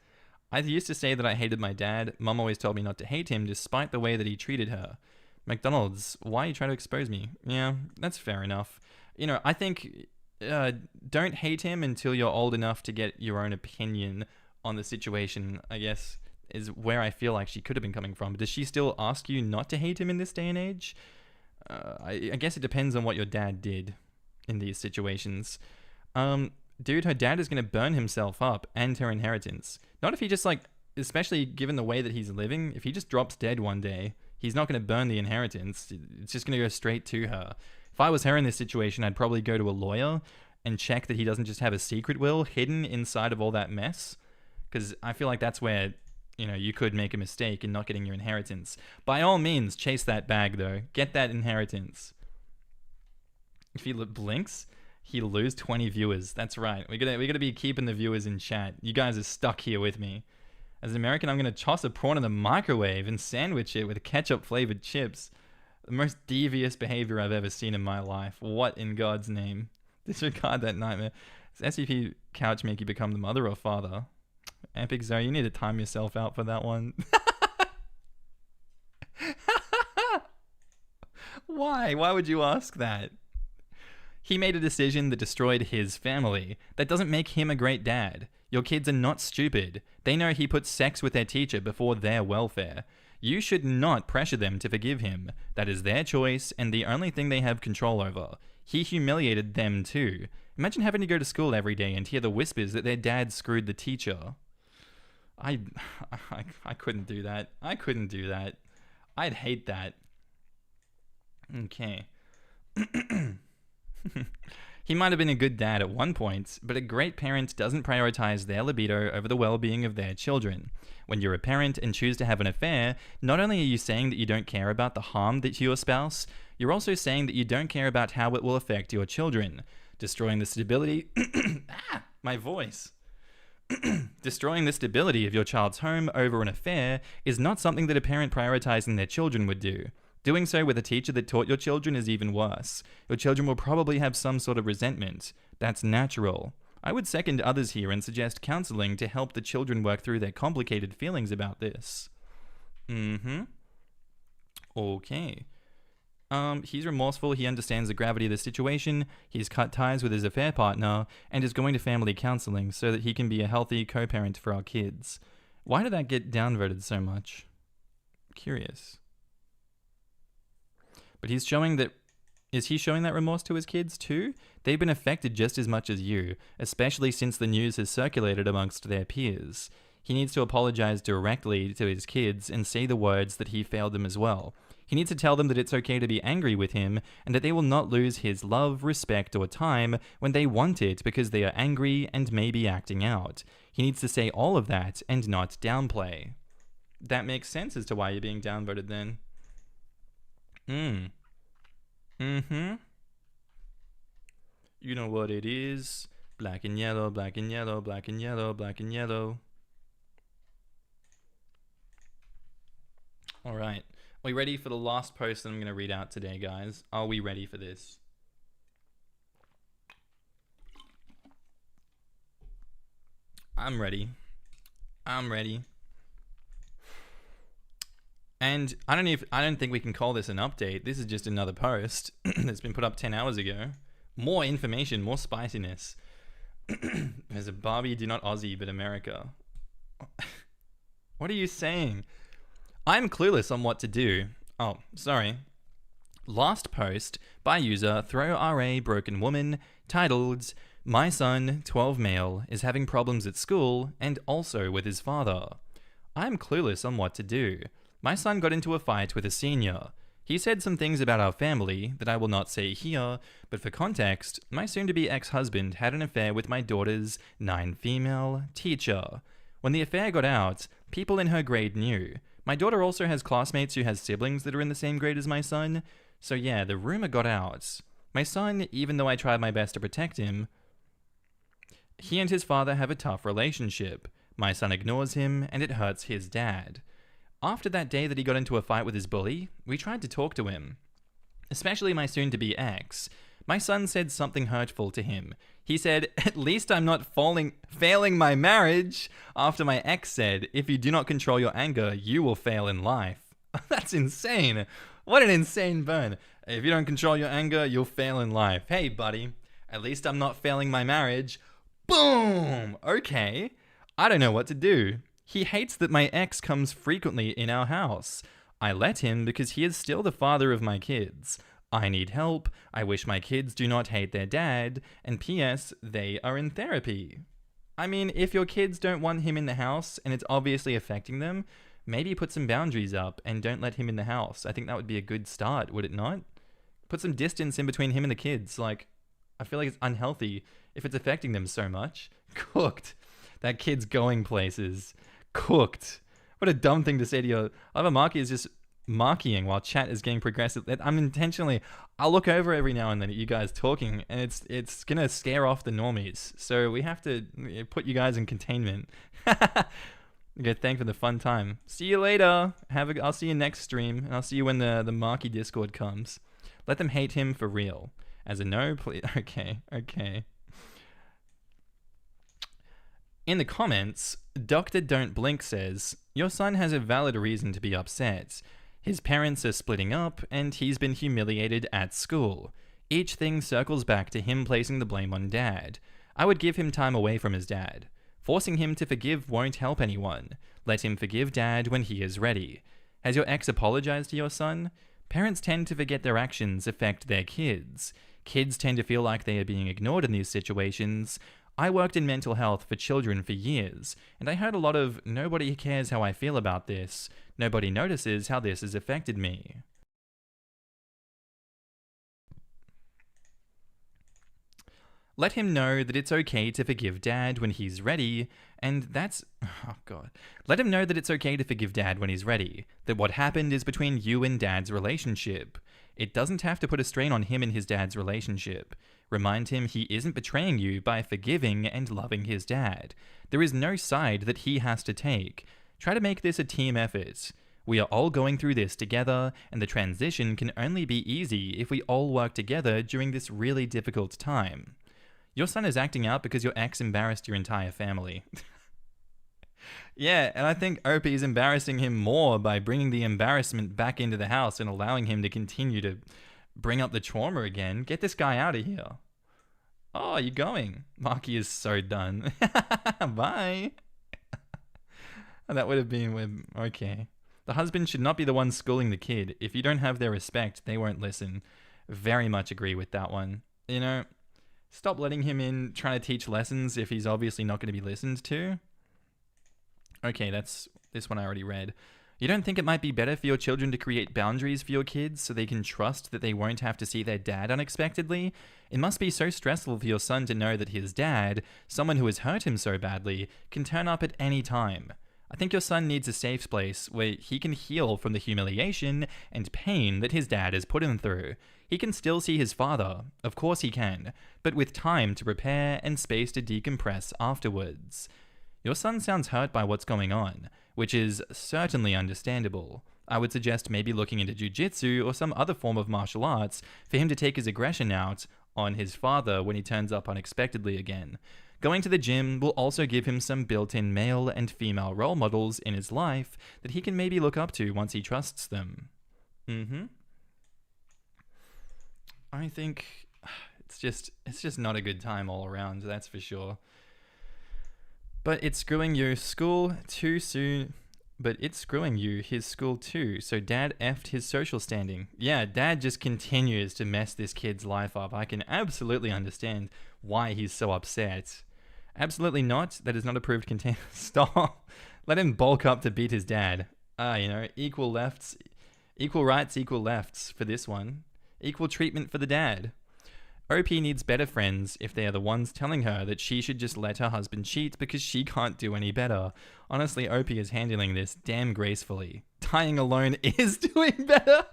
I used to say that I hated my dad. Mum always told me not to hate him despite the way that he treated her. McDonald's, why are you trying to expose me? Yeah, that's fair enough. You know, I think don't hate him until you're old enough to get your own opinion on the situation, I guess, is where I feel like she could have been coming from. Does she still ask you not to hate him in this day and age? I guess it depends on what your dad did in these situations. Dude, her dad is going to burn himself up and her inheritance. Not if he just, like, especially given the way that he's living, if he just drops dead one day, he's not going to burn the inheritance. It's just going to go straight to her. If I was her in this situation, I'd probably go to a lawyer and check that he doesn't just have a secret will hidden inside of all that mess. Because I feel like that's where, you know, you could make a mistake in not getting your inheritance. By all means, chase that bag, though. Get that inheritance. If he blinks, he'll lose 20 viewers. That's right. We're gonna be keeping the viewers in chat. You guys are stuck here with me. As an American, I'm gonna toss a prawn in the microwave and sandwich it with ketchup-flavored chips. The most devious behavior I've ever seen in my life. What in God's name? Disregard that nightmare. Does SCP couch make you become the mother or father? Epic Zoe, you need to time yourself out for that one. Why? Why would you ask that? He made a decision that destroyed his family. That doesn't make him a great dad. Your kids are not stupid. They know he put sex with their teacher before their welfare. You should not pressure them to forgive him. That is their choice and the only thing they have control over. He humiliated them too. Imagine having to go to school every day and hear the whispers that their dad screwed the teacher. I couldn't do that. I couldn't do that. I'd hate that. Okay. He might have been a good dad at one point, but a great parent doesn't prioritize their libido over the well-being of their children. When you're a parent and choose to have an affair, not only are you saying that you don't care about the harm to your spouse, you're also saying that you don't care about how it will affect your children. Destroying the stability... my voice. Destroying the stability of your child's home over an affair is not something that a parent prioritizing their children would do. Doing so with a teacher that taught your children is even worse. Your children will probably have some sort of resentment. That's natural. I would second others here and suggest counseling to help the children work through their complicated feelings about this. Okay. He's remorseful, he understands the gravity of the situation, he's cut ties with his affair partner, and is going to family counseling so that he can be a healthy co-parent for our kids. Why did that get downvoted so much? Curious. But he's showing that... Is he showing that remorse to his kids too? They've been affected just as much as you, especially since the news has circulated amongst their peers. He needs to apologize directly to his kids and say the words that he failed them as well. He needs to tell them that it's okay to be angry with him and that they will not lose his love, respect, or time when they want it because they are angry and maybe acting out. He needs to say all of that and not downplay. That makes sense as to why you're being downvoted then. You know what it is. Black and yellow, black and yellow, black and yellow, black and yellow. Alright. Are we ready for the last post that I'm going to read out today, guys? Are we ready for this? I'm ready. I'm ready. And I don't think we can call this an update. This is just another post that's been put up 10 hours ago. More information, more spiciness. There's a Barbie, do not Aussie, but America. What are you saying? I'm clueless on what to do. Oh, sorry. Last post by user ThrowRA Broken Woman, titled, "My son, 12 male, is having problems at school and also with his father. I'm clueless on what to do. My son got into a fight with a senior. He said some things about our family that I will not say here, but for context, my soon-to-be ex-husband had an affair with my daughter's 9 female teacher. When the affair got out, people in her grade knew. My daughter also has classmates who has siblings that are in the same grade as my son, so yeah, the rumor got out. My son, even though I tried my best to protect him, he and his father have a tough relationship. My son ignores him, and it hurts his dad. After that day that he got into a fight with his bully, we tried to talk to him. Especially my soon-to-be ex. My son said something hurtful to him. He said, "At least I'm not failing my marriage," after my ex said, "If you do not control your anger, you will fail in life." That's insane. What an insane burn. If you don't control your anger, you'll fail in life. Hey, buddy, at least I'm not failing my marriage. Boom! Okay. I don't know what to do. He hates that my ex comes frequently in our house. I let him because he is still the father of my kids. I need help. I wish my kids do not hate their dad. And P.S. they are in therapy. I mean, if your kids don't want him in the house and it's obviously affecting them, maybe put some boundaries up and don't let him in the house. I think that would be a good start, would it not? Put some distance in between him and the kids. Like, I feel like it's unhealthy if it's affecting them so much. Cooked. That kid's going places. Cooked. What a dumb thing to say to your other Markee is just marking while chat is getting progressive. I'll look over every now and then at you guys talking, and it's gonna scare off the normies. So we have to put you guys in containment. Okay, thanks for the fun time. See you later. I'll see you next stream, and I'll see you when the Markee Discord comes. Let them hate him for real. As a no, please. Okay. In the comments, Dr. Don't Blink says, your son has a valid reason to be upset. His parents are splitting up, and he's been humiliated at school. Each thing circles back to him placing the blame on dad. I would give him time away from his dad. Forcing him to forgive won't help anyone. Let him forgive dad when he is ready. Has your ex apologized to your son? Parents tend to forget their actions affect their kids. Kids tend to feel like they are being ignored in these situations. I worked in mental health for children for years, and I heard a lot of, nobody cares how I feel about this. Nobody notices how this has affected me. Let him know that it's okay to forgive dad when he's ready, and that's... Oh god. Let him know that it's okay to forgive dad when he's ready, that what happened is between you and dad's relationship. It doesn't have to put a strain on him and his dad's relationship. Remind him he isn't betraying you by forgiving and loving his dad. There is no side that he has to take. Try to make this a team effort. We are all going through this together, and the transition can only be easy if we all work together during this really difficult time. Your son is acting out because your ex embarrassed your entire family. Yeah, and I think OP is embarrassing him more by bringing the embarrassment back into the house and allowing him to continue to bring up the trauma again. Get this guy out of here. Oh, you're going. Markee is so done. Bye. That would have been... Okay. The husband should not be the one schooling the kid. If you don't have their respect, they won't listen. Very much agree with that one. You know, stop letting him in trying to teach lessons if he's obviously not going to be listened to. Okay, this one I already read. You don't think it might be better for your children to create boundaries for your kids so they can trust that they won't have to see their dad unexpectedly? It must be so stressful for your son to know that his dad, someone who has hurt him so badly, can turn up at any time. I think your son needs a safe place where he can heal from the humiliation and pain that his dad has put him through. He can still see his father, of course he can, but with time to prepare and space to decompress afterwards. Your son sounds hurt by what's going on, which is certainly understandable. I would suggest maybe looking into jiu-jitsu or some other form of martial arts for him to take his aggression out on his father when he turns up unexpectedly again. Going to the gym will also give him some built-in male and female role models in his life that he can maybe look up to once he trusts them. I think it's just not a good time all around, that's for sure. But it's screwing your school too soon. But it's screwing you his school too, so dad effed his social standing. Yeah, dad just continues to mess this kid's life up. I can absolutely understand why he's so upset. Absolutely not. That is not approved content. Stop. Let him bulk up to beat his dad. Equal rights, equal lefts for this one. Equal treatment for the dad. OP needs better friends if they are the ones telling her that she should just let her husband cheat because she can't do any better. Honestly, OP is handling this damn gracefully. Dying alone is doing better.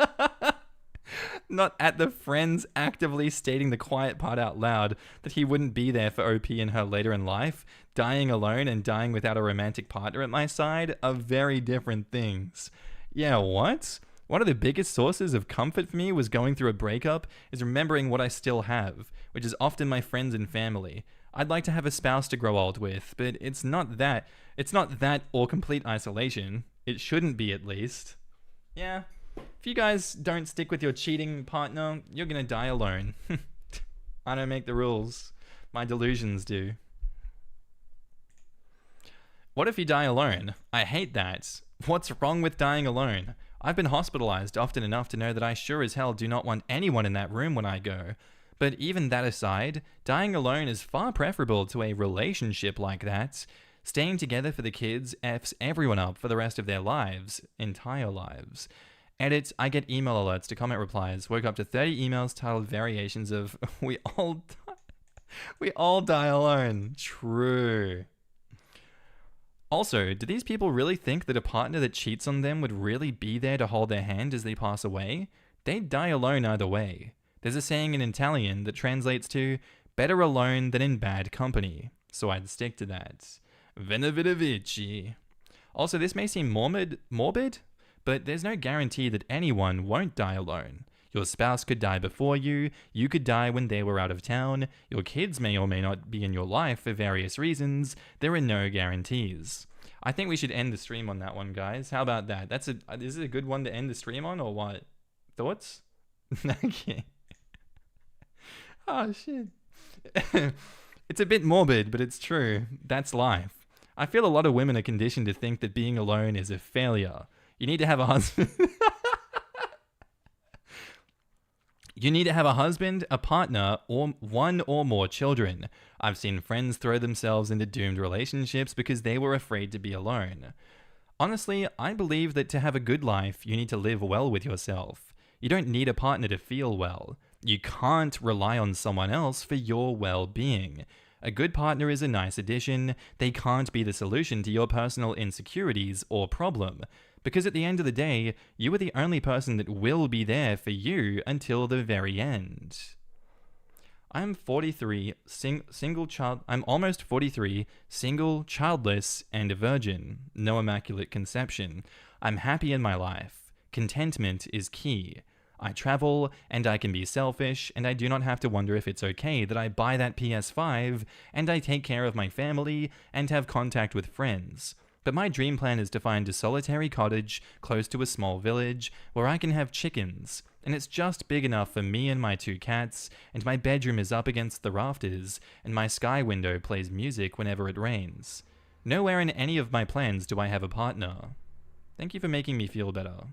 Not at the friends actively stating the quiet part out loud that he wouldn't be there for OP and her later in life. Dying alone and dying without a romantic partner at my side are very different things. Yeah, what? One of the biggest sources of comfort for me was going through a breakup is remembering what I still have, which is often my friends and family. I'd like to have a spouse to grow old with, but it's not that. It's not that or complete isolation. It shouldn't be, at least. Yeah. If you guys don't stick with your cheating partner, you're gonna die alone. I don't make the rules. My delusions do. What if you die alone? I hate that. What's wrong with dying alone? I've been hospitalized often enough to know that I sure as hell do not want anyone in that room when I go. But even that aside, dying alone is far preferable to a relationship like that. Staying together for the kids F's everyone up for the rest of their lives. Entire lives. Edit, I get email alerts to comment replies. Woke up to 30 emails titled variations of we all die alone. True. Also, do these people really think that a partner that cheats on them would really be there to hold their hand as they pass away? They'd die alone either way. There's a saying in Italian that translates to better alone than in bad company. So I'd stick to that. Vena vita vici. Also, this may seem morbid, but there's no guarantee that anyone won't die alone. Your spouse could die before you could die when they were out of town, your kids may or may not be in your life for various reasons, there are no guarantees. I think we should end the stream on that one, guys. How about that? Is it a good one to end the stream on, or what? Thoughts? Okay. Oh, shit. It's a bit morbid, but it's true. That's life. I feel a lot of women are conditioned to think that being alone is a failure. You need to have a husband. You need to have a husband, a partner, or one or more children. I've seen friends throw themselves into doomed relationships because they were afraid to be alone. Honestly, I believe that to have a good life, you need to live well with yourself. You don't need a partner to feel well. You can't rely on someone else for your well-being. A good partner is a nice addition. They can't be the solution to your personal insecurities or problem. Because at the end of the day, you are the only person that will be there for you until the very end. I'm 43, I'm almost 43, single, childless, and a virgin. No immaculate conception. I'm happy in my life. Contentment is key. I travel, and I can be selfish, and I do not have to wonder if it's okay that I buy that PS5, and I take care of my family, and have contact with friends. But my dream plan is to find a solitary cottage close to a small village where I can have chickens, and it's just big enough for me and my 2 cats, and my bedroom is up against the rafters, and my sky window plays music whenever it rains. Nowhere in any of my plans do I have a partner. Thank you for making me feel better.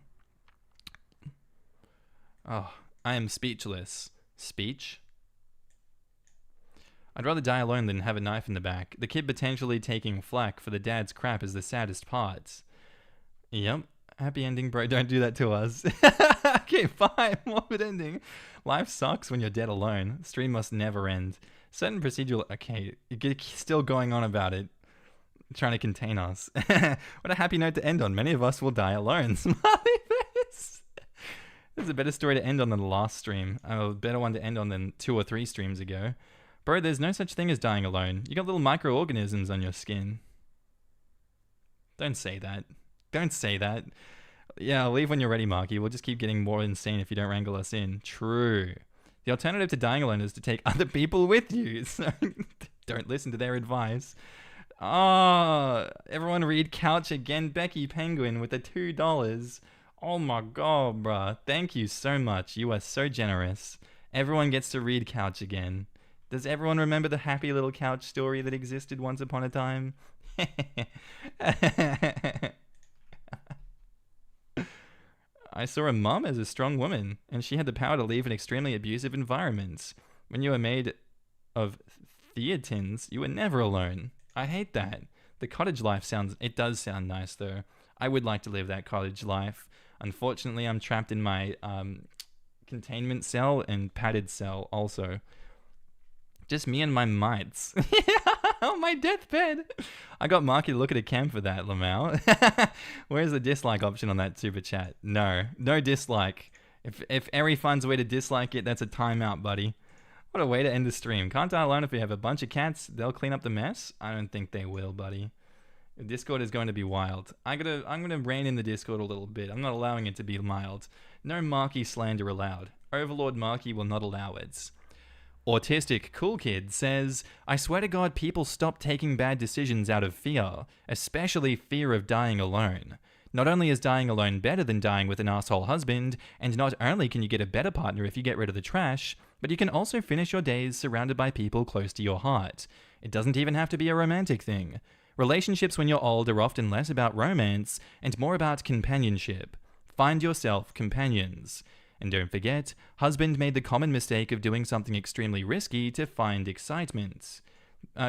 Oh, I am speechless. Speech? I'd rather die alone than have a knife in the back. The kid potentially taking flack for the dad's crap is the saddest part. Yep. Happy ending, bro. Don't do that to us. Okay, fine. Morbid ending. Life sucks when you're dead alone. Stream must never end. Certain procedural... Okay, you're still going on about it. Trying to contain us. What a happy note to end on. Many of us will die alone. Smiley face. There's a better story to end on than the last stream. A better one to end on than 2 or 3 streams ago. Bro, there's no such thing as dying alone. You got little microorganisms on your skin. Don't say that. Don't say that. Yeah, leave when you're ready, Markee. We'll just keep getting more insane if you don't wrangle us in. True. The alternative to dying alone is to take other people with you. So don't listen to their advice. Oh, everyone read Couch again. Becky Penguin with the $2. Oh my god, bruh. Thank you so much. You are so generous. Everyone gets to read Couch again. Does everyone remember the happy little couch story that existed once upon a time? I saw a mum as a strong woman, and she had the power to leave an extremely abusive environment. When you are made of theatins, you are never alone. I hate that. The cottage life does sound nice though. I would like to live that cottage life. Unfortunately, I'm trapped in my containment cell and padded cell also. Just me and my mites. On my deathbed. I got Markee to look at a cam for that, Lamau. Where's the dislike option on that super chat? No dislike. If Eri finds a way to dislike it, that's a timeout, buddy. What a way to end the stream. Can't I learn if we have a bunch of cats, they'll clean up the mess? I don't think they will, buddy. Discord is going to be wild. I'm gonna rein in the Discord a little bit. I'm not allowing it to be mild. No Markee slander allowed. Overlord Markee will not allow it. Autistic Cool Kid says, I swear to God people stop taking bad decisions out of fear, especially fear of dying alone. Not only is dying alone better than dying with an asshole husband, and not only can you get a better partner if you get rid of the trash, but you can also finish your days surrounded by people close to your heart. It doesn't even have to be a romantic thing. Relationships when you're old are often less about romance and more about companionship. Find yourself companions. And don't forget, husband made the common mistake of doing something extremely risky to find excitement.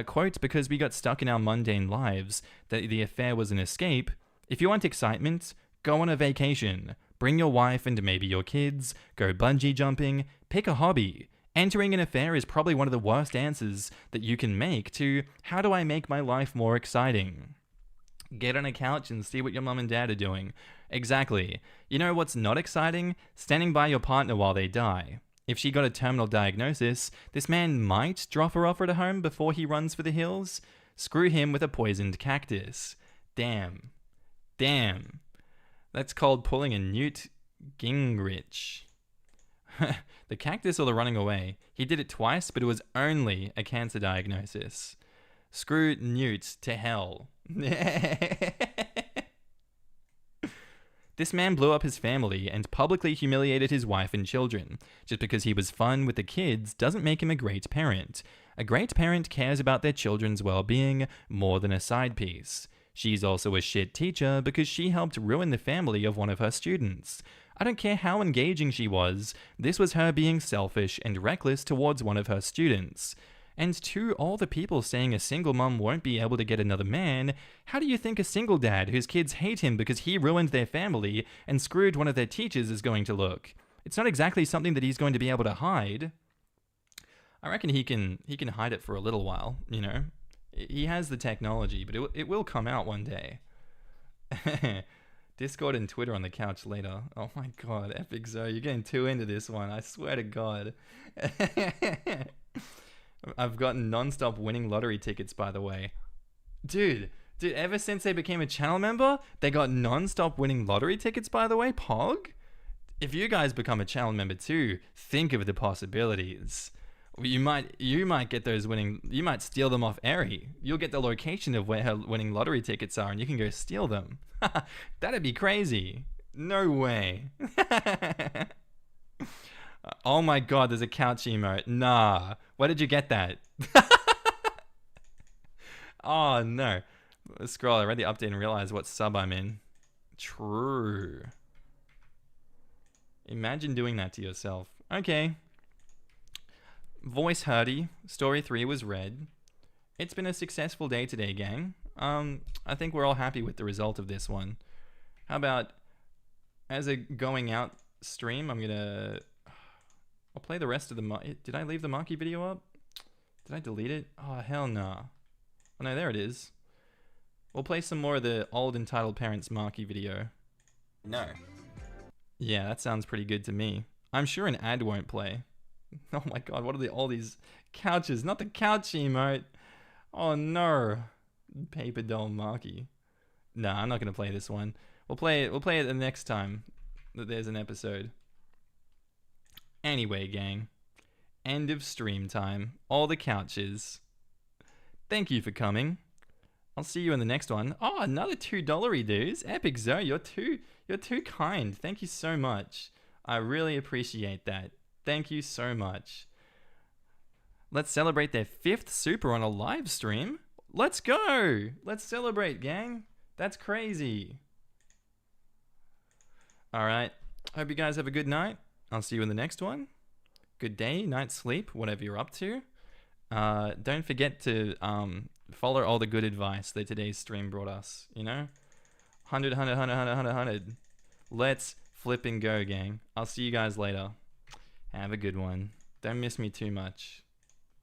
Quote, because we got stuck in our mundane lives, that the affair was an escape. If you want excitement, go on a vacation. Bring your wife and maybe your kids. Go bungee jumping. Pick a hobby. Entering an affair is probably one of the worst answers that you can make to, how do I make my life more exciting? Get on a couch and see what your mum and dad are doing. Exactly. You know what's not exciting? Standing by your partner while they die. If she got a terminal diagnosis, this man might drop her off at home before he runs for the hills. Screw him with a poisoned cactus. Damn. That's called pulling a Newt Gingrich. The cactus or the running away? He did it twice, but it was only a cancer diagnosis. Screw Newt to hell. This man blew up his family and publicly humiliated his wife and children. Just because he was fun with the kids doesn't make him a great parent. A great parent cares about their children's well-being more than a side piece. She's also a shit teacher because she helped ruin the family of one of her students. I don't care how engaging she was, this was her being selfish and reckless towards one of her students. And to all the people saying a single mum won't be able to get another man, how do you think a single dad whose kids hate him because he ruined their family and screwed one of their teachers is going to look? It's not exactly something that he's going to be able to hide. I reckon he can hide it for a little while, you know? He has the technology, but it will come out one day. Discord and Twitter on the couch later. Oh my god, Epic Zoe, you're getting too into this one, I swear to god. I've gotten non-stop winning lottery tickets, by the way. Dude, ever since they became a channel member, they got non-stop winning lottery tickets, by the way, Pog? If you guys become a channel member too, think of the possibilities. You might get those winning, you might steal them off Eri. You'll get the location of where her winning lottery tickets are and you can go steal them. That'd be crazy. No way. Oh my god, there's a couch emote. Nah. Where did you get that? Oh no. Scroll, I read the update and realized what sub I'm in. True. Imagine doing that to yourself. Okay. Voice Hurdy, Story 3 was read. It's been a successful day today, gang. I think we're all happy with the result of this one. How about, as a going out stream, I'll play the rest of the... Did I leave the Markee video up? Did I delete it? Oh, hell nah. Oh no, there it is. We'll play some more of the old entitled parents Markee video. No. Yeah, that sounds pretty good to me. I'm sure an ad won't play. Oh my god, what are all these couches? Not the couch emote. Oh no. Paper doll Markee. Nah, I'm not gonna play this one. We'll play it the next time that there's an episode. Anyway, gang. End of stream time. All the couches. Thank you for coming. I'll see you in the next one. Oh, another $2 dues. Epic Zoe, you're too kind. Thank you so much. I really appreciate that. Thank you so much. Let's celebrate their 5th super on a live stream. Let's go. Let's celebrate, gang. That's crazy. All right. Hope you guys have a good night. I'll see you in the next one. Good day, night sleep, whatever you're up to. Don't forget to follow all the good advice that today's stream brought us, you know? 100. Let's flip and go, gang. I'll see you guys later. Have a good one. Don't miss me too much.